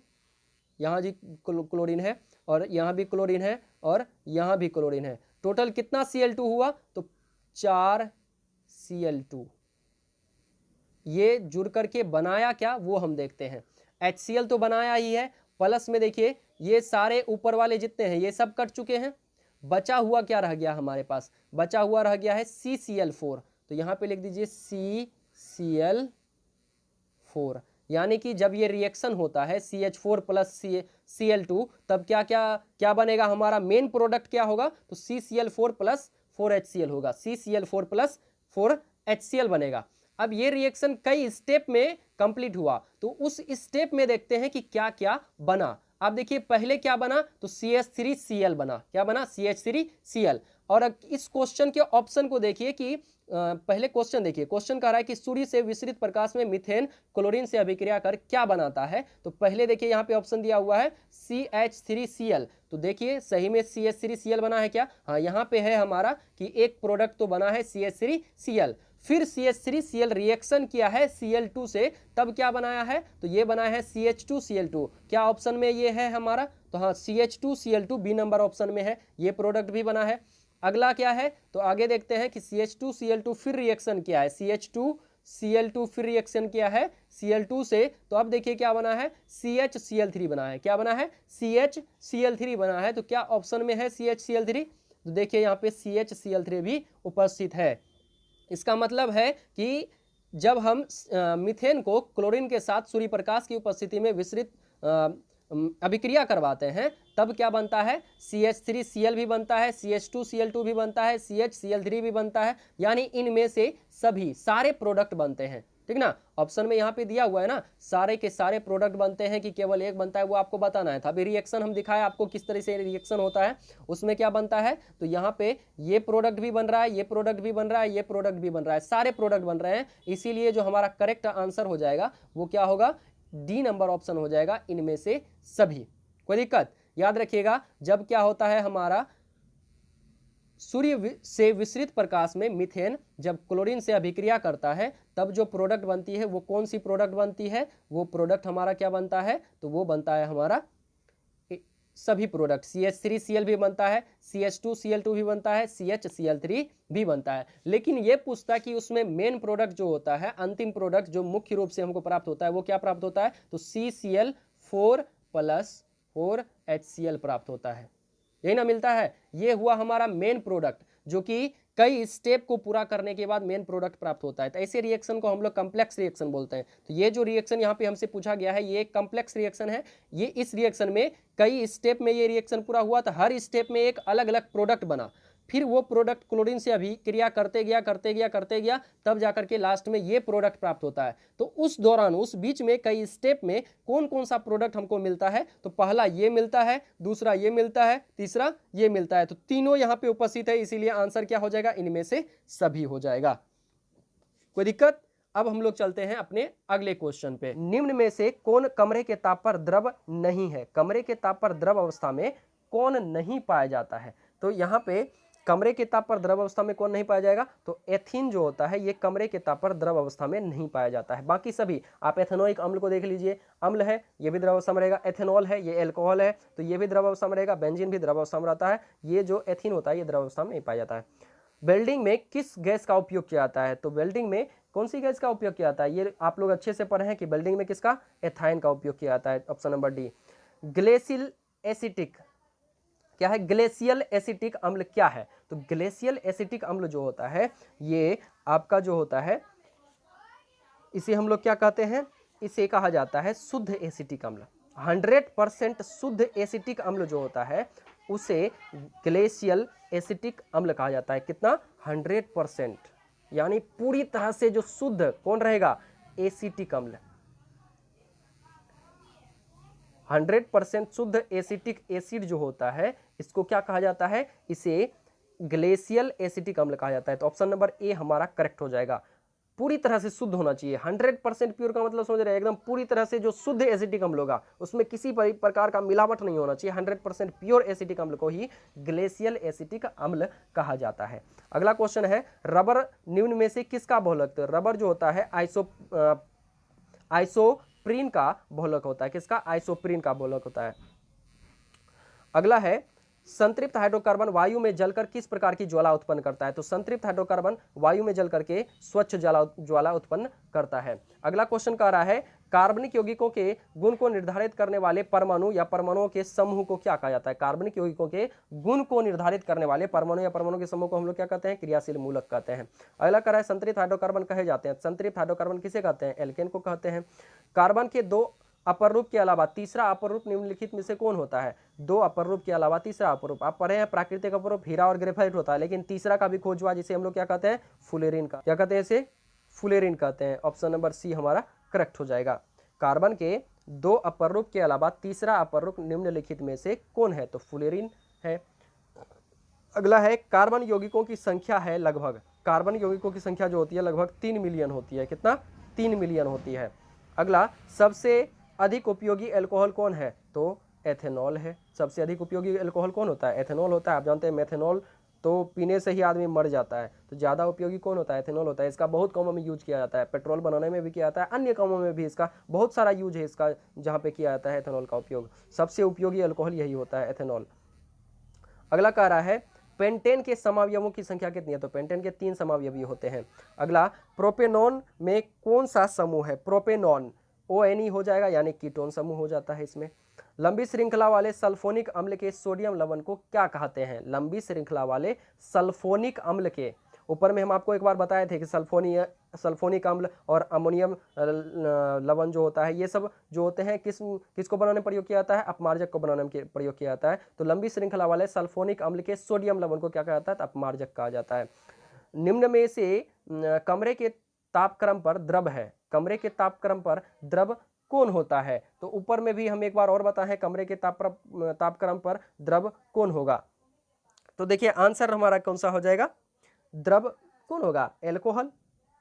S1: यहाँ जी क्लोरीन है, और यहाँ भी क्लोरीन है, और यहाँ भी क्लोरीन है। टोटल कितना Cl2 हुआ, तो 4 Cl2। ये जुड़ करके बनाया क्या, वो हम देखते हैं। HCl तो बनाया ही है, प्लस में देखिए ये सारे ऊपर वाले जितने हैं ये सब कट चुके हैं। बचा हुआ क्या रह गया हमारे पास, बचा हुआ रह गया है CCl4, तो यहाँ पे लिख दीजिए CCl4। यानी कि जब ये रिएक्शन होता है CH4 प्लस Cl2, तब क्या क्या क्या बनेगा, हमारा मेन प्रोडक्ट क्या होगा, तो CCl4 प्लस 4HCl होगा, CCl4 प्लस 4HCl बनेगा। अब ये रिएक्शन कई स्टेप में कंप्लीट हुआ, तो उस स्टेप में देखते हैं कि क्या क्या बना। अब देखिए पहले क्या बना, तो CH3Cl बना। क्या बना, CH3Cl। और इस क्वेश्चन के ऑप्शन को देखिए कि पहले क्वेश्चन देखिए, क्वेश्चन कह रहा है कि सूर्य से विसरित प्रकाश में मीथेन क्लोरीन से अभिक्रिया कर क्या बनाता है। तो पहले देखिए यहाँ पे ऑप्शन दिया हुआ है CH3Cl, तो देखिए सही में CH3Cl बना है क्या, हाँ यहाँ पे है हमारा कि एक प्रोडक्ट तो बना है CH3Cl। फिर CH3Cl रिएक्शन किया है Cl2 से, तब क्या बनाया है, तो ये बनाया है CH2Cl2। क्या ऑप्शन में ये है हमारा, तो हाँ CH2Cl2 बी नंबर ऑप्शन में है, ये प्रोडक्ट भी बना है। अगला क्या है, तो आगे देखते हैं कि CH2Cl2 फिर रिएक्शन किया है, CH2Cl2 फिर रिएक्शन किया है Cl2 से, तो अब देखिए क्या बना है, CHCl3 बना है। क्या बना है, CHCl3 बना है। तो क्या ऑप्शन में है CHCl3, तो देखिए यहाँ पे CHCl3 भी उपस्थित है। इसका मतलब है कि जब हम मीथेन को क्लोरीन के साथ सूर्य प्रकाश की उपस्थिति में विसरित अभिक्रिया करवाते हैं, तब क्या बनता है, CH3Cl भी बनता है, CH2Cl2 भी बनता है, CHCl3 भी बनता है, यानी इनमें से सभी सारे प्रोडक्ट बनते हैं। ठीक ना, ऑप्शन में यहाँ पे दिया हुआ है ना, सारे के सारे प्रोडक्ट बनते हैं कि केवल एक बनता है, वो आपको बताना है था। अभी रिएक्शन हम दिखाए आपको किस तरह से रिएक्शन होता है, उसमें क्या बनता है, तो यहाँ पे ये प्रोडक्ट भी बन रहा है, ये प्रोडक्ट भी बन रहा है, ये प्रोडक्ट भी बन रहा है, सारे प्रोडक्ट बन रहे हैं। इसीलिए जो हमारा करेक्ट आंसर हो जाएगा वो क्या होगा, डी नंबर ऑप्शन हो जाएगा, इनमें से सभी। कोई दिक्कत, याद रखिएगा जब क्या होता है हमारा सूर्य से विसरित प्रकाश में मीथेन जब क्लोरीन से अभिक्रिया करता है, तब जो प्रोडक्ट बनती है वो कौन सी प्रोडक्ट बनती है, वो प्रोडक्ट हमारा क्या बनता है, तो वो बनता है हमारा सभी प्रोडक्ट। CH3Cl भी बनता है, CH2Cl2 भी बनता है, CHCl3 भी बनता है। लेकिन ये पूछता है कि उसमें मेन प्रोडक्ट जो होता है, अंतिम प्रोडक्ट जो मुख्य रूप से हमको प्राप्त होता है, वो क्या प्राप्त होता है, तो CCl4 प्लस 4HCl प्राप्त होता है। यही ना मिलता है, ये हुआ हमारा मेन प्रोडक्ट, जो कि कई स्टेप को पूरा करने के बाद मेन प्रोडक्ट प्राप्त होता है। तो ऐसे रिएक्शन को हम लोग कम्प्लेक्स रिएक्शन बोलते हैं। तो ये जो रिएक्शन यहाँ पे हमसे पूछा गया है, ये एक कम्प्लेक्स रिएक्शन है। ये इस रिएक्शन में कई स्टेप में ये रिएक्शन पूरा हुआ, तो हर स्टेप में एक अलग अलग प्रोडक्ट बना, फिर वो प्रोडक्ट क्लोरीन से अभिक्रिया करते गया, तब जाकर के लास्ट में ये प्रोडक्ट प्राप्त होता है। तो उस दौरान, उस बीच में कई स्टेप में कौन कौन सा प्रोडक्ट हमको मिलता है, तो पहला ये मिलता है, दूसरा ये मिलता है, तीसरा ये मिलता है। तो तीनों यहाँ पे उपस्थित है, इसीलिए आंसर क्या हो जाएगा, इनमें से सभी हो जाएगा। कोई दिक्कत। अब हम लोग चलते हैं अपने अगले क्वेश्चन पे। निम्न में से कौन कमरे के ताप पर द्रव नहीं है, कमरे के ताप पर द्रव अवस्था में कौन नहीं पाया जाता है। तो यहाँ पे कमरे के ताप पर द्रव अवस्था में कौन नहीं पाया जाएगा, तो एथीन जो होता है ये कमरे के ताप पर द्रव अवस्था में नहीं पाया जाता है। बाकी सभी, आप एथेनोइक अम्ल को देख लीजिए, अम्ल है ये भी द्रव अवस्था में रहेगा, एथेनॉल है ये एल्कोहल है तो ये भी द्रव अवस्था में रहेगा, बेंजीन भी द्रव अवस्था में रहता है। ये जो एथीन होता है ये द्रव अवस्था में नहीं पाया जाता है। वेल्डिंग में किस गैस का उपयोग किया जाता है, तो वेल्डिंग में कौन सी गैस का उपयोग किया जाता है, ये आप लोग अच्छे से पढ़े हैं कि वेल्डिंग में किसका, एथाइन का उपयोग किया जाता है। Option number D. Glacial acetic क्या है, ग्लेशियल एसिटिक अम्ल क्या है, तो ग्लेशियल एसिटिक अम्ल जो होता है ये आपका जो होता है, इसे हम लोग क्या कहते हैं, इसे कहा जाता है शुद्ध एसिटिक अम्ल। 100% शुद्ध एसिटिक अम्ल जो होता है उसे ग्लेशियल एसिटिक अम्ल कहा जाता है। कितना, 100%, यानी पूरी तरह से जो शुद्ध कौन रहेगा, एसिटिक अम्ल। 100% शुद्ध एसिटिक एसिड जो होता है इसको क्या कहा जाता है, इसे ग्लेशियल एसिटिक अम्ल कहा जाता है। तो ऑप्शन नंबर ए हमारा करेक्ट हो जाएगा। पूरी तरह से शुद्ध होना चाहिए। 100% प्योर का मतलब समझ रहे हैं, एकदम पूरी तरह से जो शुद्ध एसिटिक अम्ल होगा उसमें किसी प्रकार का मिलावट नहीं होना चाहिए। 100% प्योर एसिटिक अम्ल को ही ग्लेशियल एसिटिक अम्ल कहा जाता है। अगला क्वेश्चन है, रबर निम्न में से किसका बहुलक, तो रबर जो होता है आइसोप्रीन का बहुलक होता है। किसका, आइसोप्रीन का बहुलक होता है। अगला है, संतृप्त हाइड्रोकार्बन वायु में जलकर किस प्रकार की ज्वाला उत्पन्न करता है, तो संतृप्त हाइड्रोकार्बन वायु में जलकर के स्वच्छ ज्वाला उत्पन्न करता है। अगला क्वेश्चन कह रहा है, कार्बनिक यौगिकों के गुण को निर्धारित करने वाले परमाणु या परमाणुओं के समूह को क्या कहा जाता है। कार्बनिक यौगिकों के गुण को निर्धारित करने वाले परमाणु या परमाणु के समूह को हम लोग क्या कहते हैं, क्रियाशील मूलक कहते हैं। अगला कह रहा है, संतृप्त हाइड्रोकार्बन कहे जाते हैं। संतृप्त हाइड्रोकार्बन किसे कहते हैं, एल्केन को कहते हैं। कार्बन के दो अपर रूप के अलावा तीसरा अपर रूप निम्नलिखित में से कौन होता है? दो अपर रूप के अलावा तीसरा अपर रूप, आप पढ़े हैं प्राकृतिक अपर रूप हीरा और ग्रेफाइट होता है, लेकिन तीसरा का भी खोज हुआ जिसे हम लोग क्या कहते हैं? फुलेरिन का। क्या कहते हैं इसे? फुलेरिन कहते हैं। ऑप्शन नंबर सी हमारा करेक्ट हो जाएगा। कार्बन के दो अपर रूप के अलावा तीसरा अपर रूप निम्नलिखित में से कौन है? तो फुलेरिन है। अगला है कार्बन यौगिकों की संख्या है लगभग, कार्बन यौगिकों की संख्या जो होती है लगभग 3 मिलियन होती है। कितना? 3 मिलियन होती है। अगला, सबसे अधिक उपयोगी एल्कोहल कौन है? तो एथेनॉल है। सबसे अधिक उपयोगी एल्कोहल कौन होता है? एथेनॉल होता है। आप जानते हैं मेथेनॉल तो पीने से ही आदमी मर जाता है, तो ज़्यादा उपयोगी कौन होता है? एथेनॉल होता है। इसका बहुत कामों में यूज किया जाता है, पेट्रोल बनाने में भी किया जाता है, अन्य कामों में भी इसका बहुत सारा यूज है इसका, जहाँ पे किया जाता है एथेनॉल का उपयोग। सबसे उपयोगी एल्कोहल यही होता है, एथेनॉल। अगला कह रहा है पेंटेन के समावयवों की संख्या कितनी है? तो पेंटेन के 3 समावयवी होते हैं। अगला, प्रोपेनॉन में कौन सा समूह है? प्रोपेनॉन ONE हो जाएगा, यानी कीटोन समूह हो जाता है इसमें। लंबी श्रृंखला वाले सल्फोनिक अम्ल के सोडियम लवण को क्या कहते हैं? लंबी श्रृंखला वाले सल्फोनिक अम्ल के, ऊपर में हम आपको एक बार बताए थे कि सल्फोनिक अम्ल और अमोनियम लवण जो होता है, ये सब जो होते हैं किसको बनाने में प्रयोग किया जाता है? अपमार्जक को बनाने में प्रयोग किया जाता है। तो लंबी श्रृंखला वाले सल्फोनिक अम्ल के सोडियम लवण को क्या कहा जाता है? तो अपमार्जक कहा जाता है। निम्न में से कमरे के तापक्रम पर द्रव है, कमरे के तापक्रम पर द्रव कौन होता है? तो ऊपर में भी हम एक बार और बताएं, कमरे के तापक्रम पर द्रव कौन होगा? तो देखिए आंसर हमारा कौन सा हो जाएगा? द्रव कौन होगा? एल्कोहल।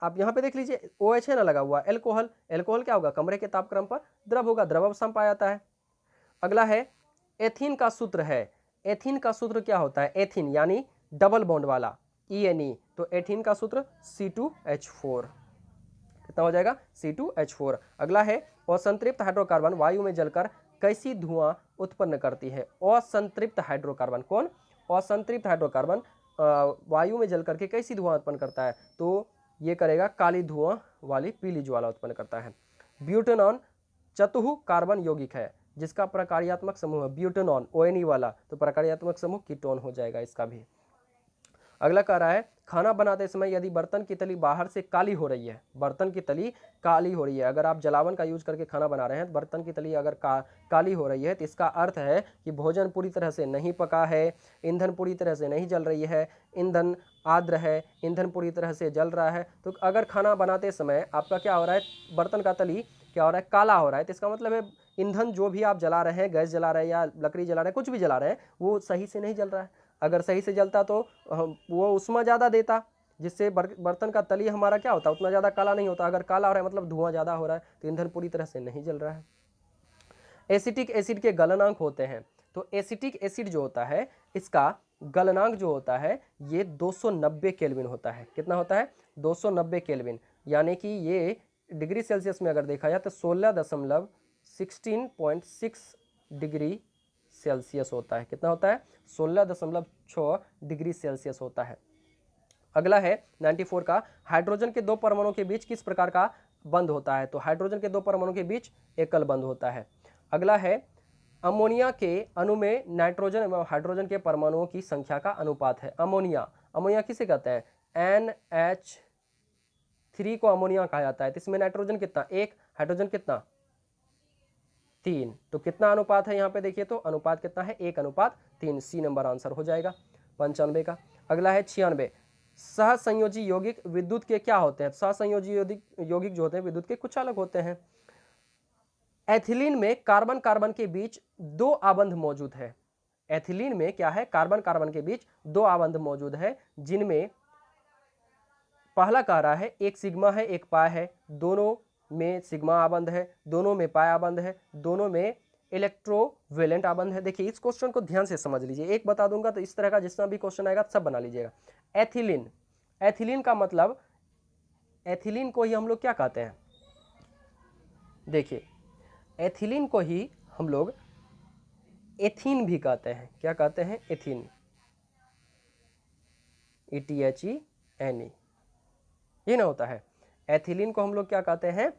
S1: आप यहाँ पे देख लीजिए OH है ना लगा हुआ, एल्कोहल। एल्कोहल क्या होगा? कमरे के तापक्रम पर द्रव होगा, द्रव अवस्था में पाया जाता है। अगला है एथीन का सूत्र है। एथीन का सूत्र क्या होता है? एथीन यानी डबल बॉन्ड वाला, ENE। तो एथीन का सूत्र C2H4। कितना हो जाएगा? C2H4। अगला है असंतृप्त हाइड्रोकार्बन वायु में जलकर कैसी धुआं उत्पन्न करती है? असंतृप्त हाइड्रोकार्बन कौन? असंतृप्त हाइड्रोकार्बन वायु में जल करके कैसी धुआं उत्पन्न करता है? तो ये करेगा काली धुआं वाली पीली ज्वाला उत्पन्न करता है। ब्यूटेनॉन चतुः कार्बन यौगिक है जिसका प्रकार्यात्मक समूह है ब्यूटेनॉन, ONE वाला, तो प्रकार्यात्मक समूह कीटोन हो जाएगा इसका भी। अगला कह रहा है खाना बनाते समय यदि बर्तन की तली बाहर से काली हो रही है, बर्तन की तली काली हो रही है, अगर आप जलावन का यूज करके खाना बना रहे हैं, बर्तन की तली अगर काली हो रही है, तो इसका अर्थ है कि भोजन पूरी तरह से नहीं पका है, ईंधन पूरी तरह से नहीं जल रही है, ईंधन आर्द्र है, ईंधन पूरी तरह से जल रहा है। तो अगर खाना बनाते समय आपका क्या हो रहा है, बर्तन का तली क्या हो रहा है? काला हो रहा है, तो इसका मतलब है ईंधन जो भी आप जला रहे हैं, गैस जला रहे हैं या लकड़ी जला रहे हैं, कुछ भी जला रहे हैं, वो सही से नहीं जल रहा है। अगर सही से जलता तो वो उष्मा ज़्यादा देता, जिससे बर्तन का तली हमारा क्या होता, उतना ज़्यादा काला नहीं होता। अगर काला हो रहा है मतलब धुआं ज़्यादा हो रहा है, तो ईंधन पूरी तरह से नहीं जल रहा है। एसिटिक एसिड के गलनांक होते हैं, तो एसिटिक एसिड जो होता है इसका गलनांक जो होता है ये 290 केल्विन होता है। कितना होता है? 290 केल्विन, यानी कि ये डिग्री सेल्सियस में अगर देखा जाए तो 16.6 डिग्री सेल्सियस होता है। कितना होता है? 16.6 डिग्री सेल्सियस होता है। अगला है 94 का, हाइड्रोजन के दो परमाणुओं के बीच किस प्रकार का बंध होता है? तो हाइड्रोजन के दो परमाणुओं के बीच एकल बंध होता है। अगला है अमोनिया के अणु में नाइट्रोजन एवं हाइड्रोजन के परमाणुओं की संख्या का अनुपात है। अमोनिया, अमोनिया किसे कहते हैं? NH3 को अमोनिया कहा जाता है। तो इसमें नाइट्रोजन कितना? 1, हाइड्रोजन कितना? 3। तो कितना अनुपात है यहाँ पे देखिए, तो अनुपात कितना है? 1:3। सी नंबर आंसर हो जाएगा 95 का। अगला है 96, सहसंयोजी यौगिक विद्युत के क्या होते हैं? सहसंयोजी यौगिक जो होते हैं विद्युत के कुछ अलग होते हैं। एथिलीन में कार्बन कार्बन के बीच 2 आबंध मौजूद है। एथिलीन में क्या है? कार्बन कार्बन के बीच 2 आबंध मौजूद है, जिनमें पहला कह रहा है एक सिग्मा है एक पाई है, दोनों में सिग्मा आबंध है, दोनों में पाई आबंध है, दोनों में इलेक्ट्रोवेलेंट आबंध है। देखिए इस क्वेश्चन को ध्यान से समझ लीजिए, एक बता दूंगा तो इस तरह का जितना भी क्वेश्चन आएगा सब बना लीजिएगा। एथिलीन, एथिलीन का मतलब, एथिलीन को ही हम लोग क्या कहते हैं? देखिए एथिलीन को ही हम लोग एथीन भी कहते हैं। क्या कहते हैं? एथीन, ETHENE, ये ना होता है। एथिलीन को हम लोग क्या कहते हैं?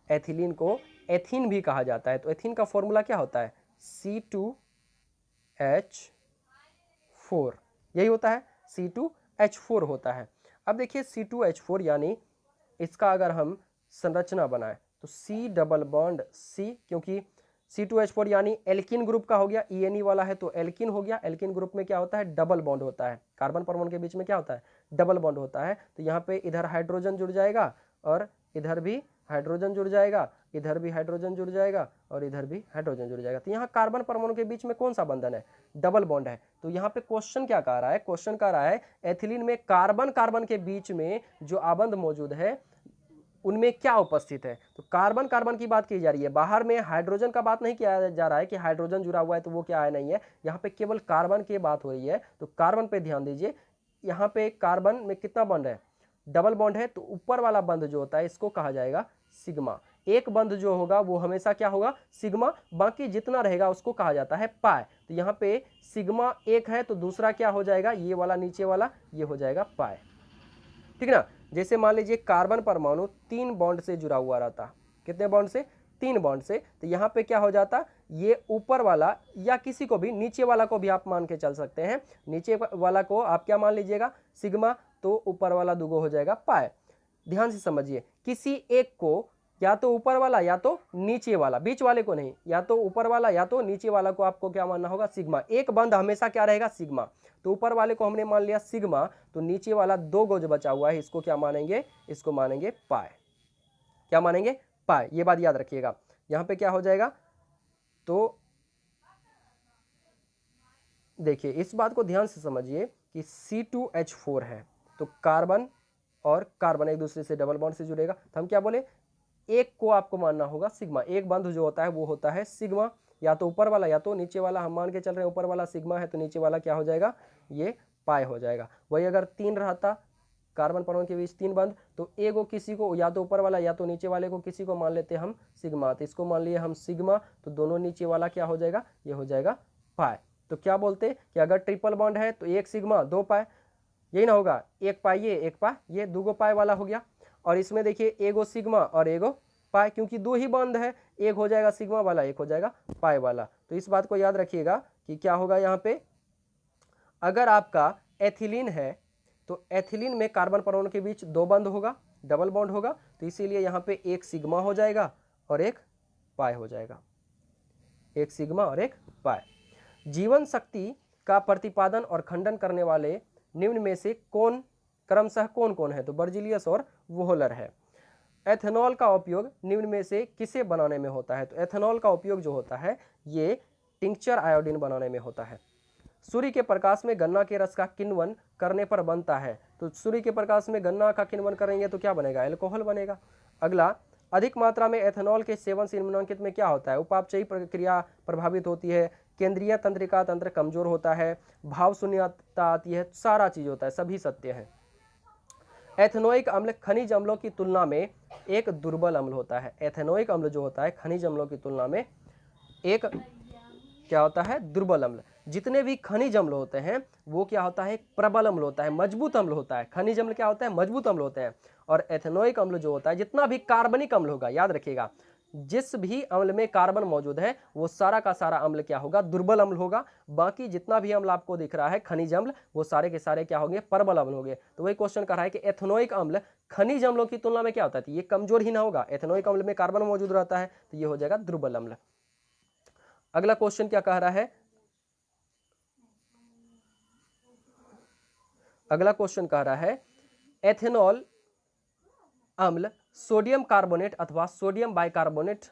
S1: एथिलीन को एथीन भी कहा जाता है। तो एथीन का फॉर्मूला क्या होता है? C2H4, यही होता है, C2H4 होता है। अब देखिए C2H4 यानी इसका अगर हम संरचना बनाए तो C डबल बॉन्ड C, क्योंकि C2H4 यानी एल्किन ग्रुप का हो गया, ENE वाला है तो एल्किन हो गया। एल्किन ग्रुप में क्या होता है, डबल बॉन्ड होता है, कार्बन परमाणु के बीच में क्या होता है, डबल बॉन्ड होता है। तो यहाँ पे इधर हाइड्रोजन जुड़ जाएगा और इधर भी हाइड्रोजन जुड़ जाएगा, इधर भी हाइड्रोजन जुड़ जाएगा और इधर भी हाइड्रोजन जुड़ जाएगा। तो यहाँ कार्बन परमाणु के बीच में कौन सा बंधन है, डबल बॉन्ड है। तो यहाँ पे क्वेश्चन क्या कह रहा है, क्वेश्चन कह रहा है एथिलीन में कार्बन कार्बन के बीच में जो आबंध मौजूद है उनमें क्या उपस्थित है। तो कार्बन कार्बन की बात की जा रही है, बाहर में हाइड्रोजन का बात नहीं किया जा रहा है कि हाइड्रोजन जुड़ा हुआ है तो वो क्या है, नहीं है। यहाँ पे केवल कार्बन की बात हो रही है। तो कार्बन पे ध्यान दीजिए, यहाँ पे कार्बन में कितना बॉन्ड है, डबल बॉन्ड है। तो ऊपर वाला बंध जो होता है इसको कहा जाएगा सिग्मा। एक बंध जो होगा वो हमेशा क्या होगा, सिग्मा, बाकी जितना रहेगा उसको कहा जाता है पाई। तो यहाँ पे सिग्मा एक है तो दूसरा क्या हो जाएगा, ये वाला नीचे वाला ये हो जाएगा पाई, ठीक ना। जैसे मान लीजिए कार्बन परमाणु 3 बॉन्ड से जुड़ा हुआ रहता, कितने बॉन्ड से, 3 बॉन्ड से। तो यहाँ पे क्या हो जाता, ये ऊपर वाला या किसी को भी, नीचे वाला को भी आप मान के चल सकते हैं, नीचे वाला को आप क्या मान लीजिएगा, सिग्मा, तो ऊपर वाला दुगो हो जाएगा पाई। ध्यान से समझिए, किसी एक को या तो ऊपर वाला या तो नीचे वाला, बीच वाले को नहीं, या तो ऊपर वाला या तो नीचे वाला को आपको क्या मानना होगा, सिग्मा। एक बंध हमेशा क्या रहेगा, सिग्मा। तो ऊपर वाले को हमने मान लिया सिग्मा, तो नीचे वाला 2 गो जो बचा हुआ है इसको क्या मानेंगे, इसको मानेंगे पाई। क्या मानेंगे, पाई। ये बात याद रखिएगा। यहां पे क्या हो जाएगा, तो देखिए इस बात को ध्यान से समझिए कि C2H4 है तो कार्बन और कार्बन एक दूसरे से डबल बॉन्ड से जुड़ेगा। तो हम क्या बोले, एक को आपको मानना होगा सिग्मा। एक बंध जो होता है वो होता है सिग्मा, या तो ऊपर वाला या तो नीचे वाला। हम मान के चल रहे हैं ऊपर वाला सिग्मा है तो नीचे वाला क्या हो जाएगा, ये पाई हो जाएगा। वही अगर 3 रहता, कार्बन परमाणु के बीच 3 बंध, तो एगो किसी को या तो ऊपर वाला या तो नीचे वाले को किसी को मान लेते हम सिग्मा। तो इसको मान लिए हम सिग्मा, तो दोनों नीचे वाला क्या हो जाएगा, ये हो जाएगा पाई। तो क्या बोलते कि अगर ट्रिपल बॉन्ड है तो 1 सिग्मा 2 पाई, यही ना होगा, 1 पाई ये 1 पाई ये, 2 पाई वाला हो गया। और इसमें देखिए एगो सिग्मा और एगो पाई, क्योंकि 2 ही बंद है, एक हो जाएगा सिग्मा वाला, एक हो जाएगा पाई वाला। तो इस बात को याद रखिएगा कि क्या होगा यहाँ पे, अगर आपका एथिलीन है तो एथिलीन में कार्बन परमाणु के बीच 2 बंद होगा, डबल बॉन्ड होगा। तो इसीलिए यहाँ पे 1 सिग्मा हो जाएगा और 1 पाई हो जाएगा, 1 सिग्मा और 1 पाई। जीवन शक्ति का प्रतिपादन और खंडन करने वाले निम्न में से कौन क्रमशः कौन कौन है, तो बर्जिलियस और वोहलर है। एथेनॉल का उपयोग निम्न में से किसे बनाने में होता है, तो एथेनॉल का उपयोग जो होता है ये टिंक्चर आयोडीन बनाने में होता है। सूर्य के प्रकाश में गन्ना के रस का किण्वन करने पर बनता है, तो सूर्य के प्रकाश में गन्ना का किण्वन करेंगे तो क्या बनेगा, एल्कोहल बनेगा। अगला, अधिक मात्रा में एथेनॉल के सेवन से निम्नलिखित में क्या होता है, उपापचयी प्रक्रिया प्रभावित होती है, केंद्रीय तंत्रिका तंत्र कमजोर होता है, भाव शून्यता आती है, सारा चीज होता है, सभी सत्य है। एथेनोइक अम्ल खनिज अम्लों की तुलना में एक दुर्बल अम्ल होता है। एथेनोइक अम्ल जो होता है खनिज अम्लों की तुलना में एक क्या होता है, दुर्बल अम्ल। जितने भी खनिज अम्ल होते हैं वो क्या होता है, एक प्रबल अम्ल होता है, मजबूत अम्ल होता है। खनिज अम्ल क्या होता है, मजबूत अम्ल होते हैं। और एथेनोइक अम्ल जो होता है, जितना भी कार्बनिक अम्ल होगा, याद रखिएगा, जिस भी अम्ल में कार्बन मौजूद है वो सारा का सारा अम्ल क्या होगा, दुर्बल अम्ल होगा। बाकी जितना भी अम्ल आपको दिख रहा है खनिज अम्ल, वो सारे के सारे क्या होंगे, प्रबल अम्ल होंगे। तो वही क्वेश्चन कर रहा है कि एथेनोइक अम्ल खनिज अम्लों की तुलना में क्या होता है, तो ये कमजोर ही ना होगा। एथेनोइक अम्ल में कार्बन मौजूद रहता है तो ये हो जाएगा दुर्बल अम्ल। अगला क्वेश्चन क्या कह रहा है, अगला क्वेश्चन कह रहा है एथेनॉल अम्ल सोडियम कार्बोनेट अथवा सोडियम बाइकार्बोनेट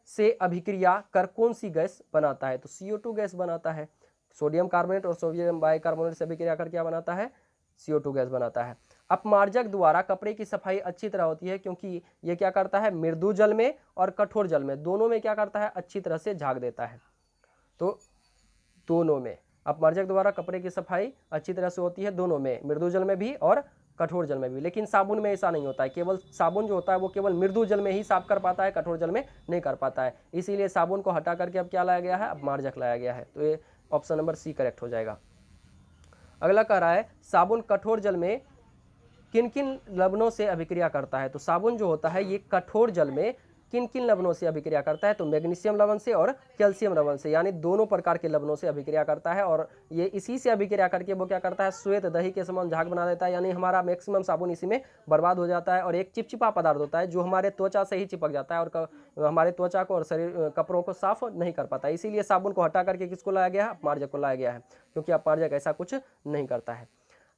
S1: से अभिक्रिया कर कौन सी गैस बनाता है, तो CO2 गैस बनाता है। सोडियम कार्बोनेट और सोडियम बाइकार्बोनेट से अभिक्रिया कर क्या बनाता है, CO2 गैस बनाता है। अपमार्जक द्वारा कपड़े की सफाई अच्छी तरह होती है क्योंकि ये क्या करता है, मृदु जल में और कठोर जल में दोनों में क्या करता है, अच्छी तरह से झाग देता है। तो दोनों में अपमार्जक द्वारा कपड़े की सफाई अच्छी तरह से होती है, दोनों में, मृदु जल में भी और कठोर जल में भी। लेकिन साबुन में ऐसा नहीं होता है, केवल साबुन जो होता है वो केवल मृदु जल में ही साफ कर पाता है, कठोर जल में नहीं कर पाता है। इसीलिए साबुन को हटा करके अब क्या लाया गया है, अपमार्जक लाया गया है। तो ये ऑप्शन नंबर सी करेक्ट हो जाएगा। अगला कह रहा है साबुन कठोर जल में किन किन लवणों से अभिक्रिया करता है, तो साबुन जो होता है ये कठोर जल में किन किन लवणों से अभिक्रिया करता है, तो मैग्नीशियम लवण से और कैल्शियम लवण से, यानी दोनों प्रकार के लवणों से अभिक्रिया करता है। और ये इसी से अभिक्रिया करके वो क्या करता है, श्वेत दही के समान झाग बना देता है, यानी हमारा मैक्सिमम साबुन इसी में बर्बाद हो जाता है। और एक चिपचिपा पदार्थ होता है जो हमारे त्वचा से ही चिपक जाता है और हमारे त्वचा को और शरीर कपड़ों को साफ नहीं कर पाता। इसीलिए साबुन को हटा करके किसको लाया गया है, अपमार्जक को लाया गया है, क्योंकि अपमार्जक ऐसा कुछ नहीं करता है।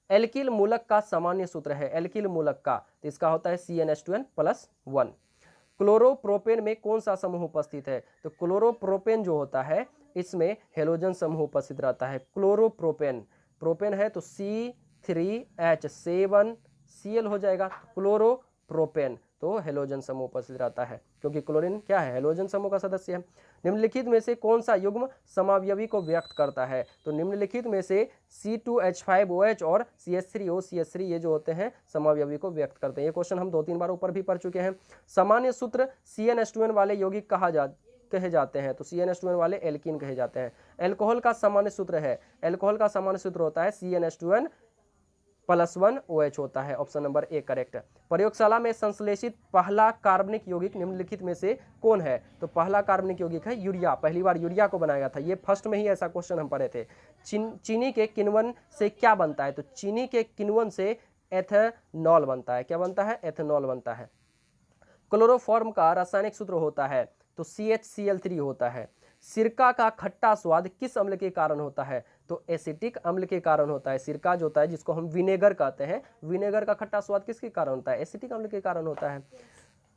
S1: एल्किल मूलक का सामान्य सूत्र है, एल्किल मूलक का, तो इसका होता है CnH2n+1। क्लोरोप्रोपेन में कौन सा समूह उपस्थित है, तो क्लोरोप्रोपेन जो होता है इसमें हेलोजन समूह उपस्थित रहता है। क्लोरोप्रोपेन, प्रोपेन है तो C3H7Cl हो जाएगा, क्लोरोप्रोपेन तो हेलोजन समूह उपस्थित रहता है, क्योंकि क्लोरीन क्या है, हेलोजन समूह का सदस्य है। निम्नलिखित में से कौन सा युग्म समावयवी को व्यक्त करता है, तो निम्नलिखित में से C2H5OH और CH3O ये जो होते हैं समावयवी को व्यक्त करते हैं। ये क्वेश्चन हम 2-3 बार ऊपर भी पढ़ चुके हैं। सामान्य सूत्र CnH2n वाले यौगिक कहे जाते हैं, तो CnH2n वाले एल्कीन कहे जाते हैं। एल्कोहल का सामान्य सूत्र है, एल्कोहल का सामान्य सूत्र होता है CnH2n+1OH होता है, ऑप्शन नंबर ए करेक्ट। प्रयोगशाला में संश्लेषित पहला कार्बनिक यौगिक निम्नलिखित में से कौन है, तो पहला कार्बनिक यौगिक है यूरिया। पहली बार यूरिया को बनाया गया था, ये फर्स्ट में ही ऐसा क्वेश्चन हम पढ़े थे। चीनी के किण्वन से क्या बनता है, तो चीनी के किण्वन से एथेनॉल बनता है। क्या बनता है, एथेनॉल बनता है। क्लोरोफॉर्म का रासायनिक सूत्र होता है, तो CHCl3 होता है। सिरका का खट्टा स्वाद किस अम्ल के कारण होता है, तो एसिटिक अम्ल के कारण होता है। सिरका जो होता है जिसको हम विनेगर कहते हैं, विनेगर का खट्टा स्वाद किसके कारण होता है, एसिटिक अम्ल के कारण होता है।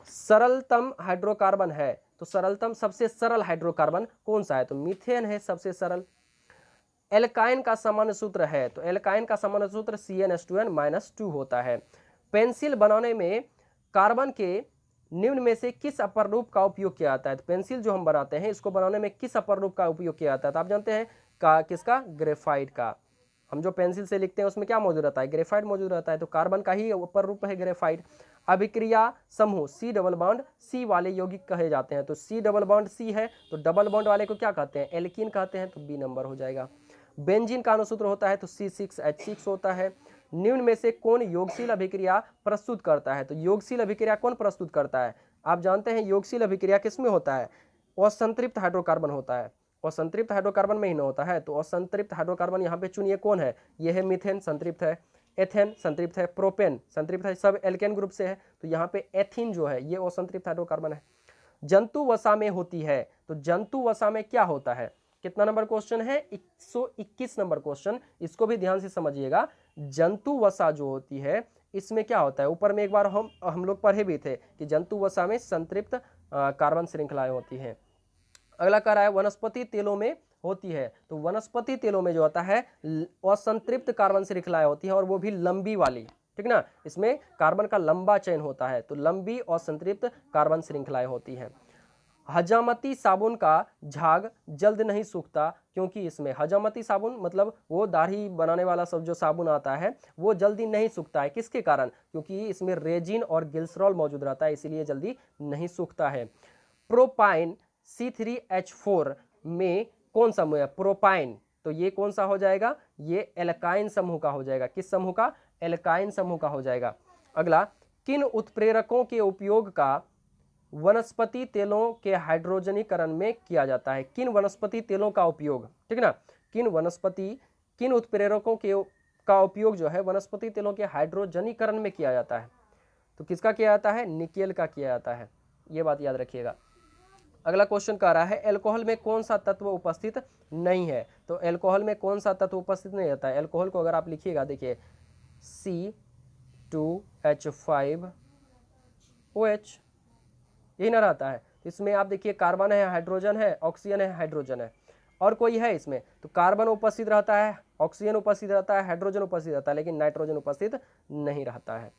S1: सरलतम हाइड्रोकार्बन है, तो सरलतम सबसे सरल हाइड्रोकार्बन कौन सा है, तो मीथेन है सबसे सरल। एल्काइन का सामान्य सूत्र है, तो एल्काइन का सामान्य सूत्र CnH2n-2 होता है। पेंसिल बनाने में कार्बन के निम्न में से किस अपर रूप का उपयोग किया जाता है, तो पेंसिल जो हम बनाते हैं इसको बनाने में किस अपर रूप का उपयोग किया जाता है, तो आप जानते हैं किसका, ग्रेफाइट का। हम जो पेंसिल से लिखते हैं उसमें क्या मौजूद रहता है, ग्रेफाइट मौजूद रहता है, तो कार्बन का ही अपर रूप है ग्रेफाइट। अभिक्रिया समूह C+C वाले यौगिक कहे जाते हैं, तो C+C है तो डबल बॉन्ड वाले को क्या कहते हैं, एल्कीन कहते हैं, तो बी नंबर हो जाएगा। बेंजीन का अनुसूत्र होता है तो C6H6 होता है। निम्न में से कौन योगशील अभिक्रिया प्रस्तुत करता है, तो योगशील अभिक्रिया कौन प्रस्तुत करता है, आप जानते हैं योगशील अभिक्रिया किसमें होता है, असंतृप्त हाइड्रोकार्बन होता है, असंतृप्त हाइड्रोकार्बन में ही ना होता है। तो असंतृप्त हाइड्रोकार्बन यहाँ पे चुनिए कौन है, यह है मीथेन संतृप्त है, एथेन संतृप्त है, प्रोपेन संतृप्त है, सब एल्केन ग्रुप से है, तो यहाँ पे एथीन जो है ये असंतृप्त हाइड्रोकार्बन है। जंतु वसा में होती है, तो जंतु वसा में क्या होता है, कितना नंबर क्वेश्चन है, 121 नंबर क्वेश्चन, इसको भी ध्यान से समझिएगा। जंतु वसा जो होती है इसमें क्या होता है, ऊपर में एक बार हम लोग पढ़े भी थे कि जंतु वसा में संतृप्त कार्बन श्रृंखलाएं होती हैं। अगला कह रहा है वनस्पति तेलों में होती है, तो वनस्पति तेलों में जो होता है असंतृप्त कार्बन श्रृंखलाएं होती हैं और वो भी लंबी वाली, ठीक ना, इसमें कार्बन का लंबा चयन होता है, तो लंबी असंतृप्त कार्बन श्रृंखलाएं होती हैं। हजामती साबुन का झाग जल्द नहीं सूखता, क्योंकि इसमें हजामती साबुन मतलब वो दाढ़ी बनाने वाला सब जो साबुन आता है वो जल्दी नहीं सूखता है, किसके कारण, क्योंकि इसमें रेजिन और ग्लिसरॉल मौजूद रहता है, इसीलिए जल्दी नहीं सूखता है। प्रोपाइन C3H4 में कौन समूह है, प्रोपाइन, तो ये कौन सा हो जाएगा, ये एल्काइन समूह का हो जाएगा, किस समूह का, एल्काइन समूह का हो जाएगा। अगला, किन उत्प्रेरकों के उपयोग का वनस्पति तेलों के हाइड्रोजनीकरण में किया जाता है, किन वनस्पति तेलों का उपयोग, ठीक ना, किन उत्प्रेरकों का उपयोग जो है वनस्पति तेलों के हाइड्रोजनीकरण में किया जाता है, तो किसका किया जाता है, निकेल का किया जाता है, ये बात याद रखिएगा। अगला क्वेश्चन कह रहा है अल्कोहल में कौन सा तत्व उपस्थित नहीं है, तो अल्कोहल में कौन सा तत्व उपस्थित नहीं रहता है, अल्कोहल को अगर आप लिखिएगा देखिए C2H5OH यही ना रहता है, इसमें आप देखिए कार्बन है, हाइड्रोजन है, ऑक्सीजन है, हाइड्रोजन है, और कोई है इसमें, तो कार्बन उपस्थित रहता है, ऑक्सीजन उपस्थित रहता है, हाइड्रोजन उपस्थित रहता है, लेकिन नाइट्रोजन उपस्थित नहीं रहता है।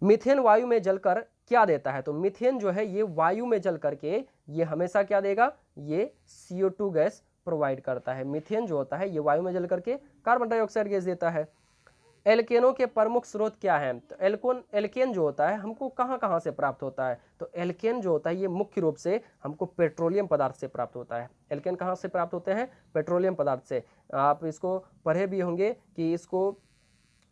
S1: मीथेन वायु में जलकर क्या देता है, तो मीथेन जो है ये वायु में जल करके ये हमेशा क्या देगा, ये CO2 गैस प्रोवाइड करता है। मीथेन जो होता है ये वायु में जल करके कार्बन डाइऑक्साइड गैस देता है। एल्केनों के प्रमुख स्रोत क्या हैं, तो एल्केन जो होता है हमको कहाँ कहाँ से प्राप्त होता है, तो एल्केन जो होता है ये मुख्य रूप से हमको पेट्रोलियम पदार्थ से प्राप्त होता है। एल्केन कहाँ से प्राप्त होते हैं, पेट्रोलियम पदार्थ से। आप इसको पढ़े भी होंगे कि इसको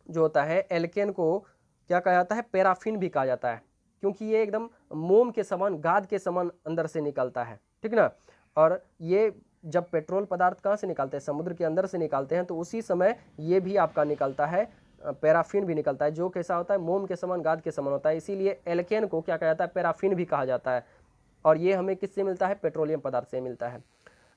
S1: जो होता है एल्केन को क्या कहा जाता है, पैराफिन भी कहा जाता है, क्योंकि ये एकदम मोम के समान, गाद के समान अंदर से निकलता है, ठीक ना। और ये जब पेट्रोल पदार्थ कहाँ से निकालते हैं, समुद्र के अंदर से निकालते हैं, तो उसी समय ये भी आपका निकलता है, पैराफिन भी निकलता है, जो कैसा होता है, मोम के समान, गाद के समान होता है। इसीलिए एल्केन को क्या कहा जाता है, पैराफिन भी कहा जाता है। और ये हमें किससे मिलता है, पेट्रोलियम पदार्थ से मिलता है।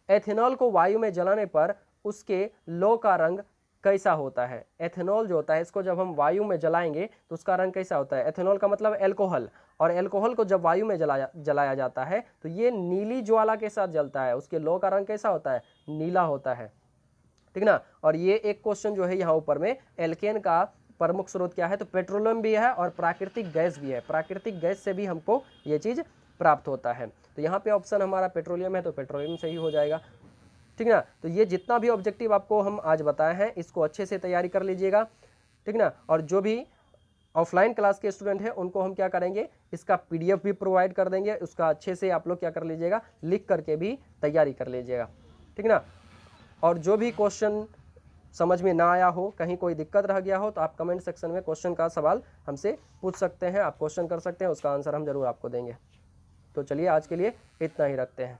S1: एथेनॉल को वायु में जलाने पर उसके लौ का रंग कैसा होता है। एथेनॉल जो होता है, इसको जब हम वायु में जलाएंगे तो उसका रंग कैसा होता है। एथेनॉल का मतलब एल्कोहल, और एल्कोहल को जब वायु में जलाया जाता है तो ये नीली ज्वाला के साथ जलता है, उसके लौ का रंग कैसा होता है, नीला होता है, ठीक ना। और ये एक क्वेश्चन जो है यहाँ ऊपर में, एल्केन का प्रमुख स्रोत क्या है, तो पेट्रोलियम भी है और प्राकृतिक गैस भी है। प्राकृतिक गैस से भी हमको ये चीज़ प्राप्त होता है। तो यहाँ पे ऑप्शन हमारा पेट्रोलियम है, तो पेट्रोलियम सही हो जाएगा, ठीक ना। तो ये जितना भी ऑब्जेक्टिव आपको हम आज बताए हैं, इसको अच्छे से तैयारी कर लीजिएगा, ठीक ना। और जो भी ऑफलाइन क्लास के स्टूडेंट हैं उनको हम क्या करेंगे, इसका PDF भी प्रोवाइड कर देंगे, उसका अच्छे से आप लोग क्या कर लीजिएगा, लिख करके भी तैयारी कर लीजिएगा, ठीक ना। और जो भी क्वेश्चन समझ में ना आया हो, कहीं कोई दिक्कत रह गया हो, तो आप कमेंट सेक्शन में क्वेश्चन का सवाल हमसे पूछ सकते हैं, आप क्वेश्चन कर सकते हैं, उसका आंसर हम जरूर आपको देंगे। तो चलिए आज के लिए इतना ही रखते हैं।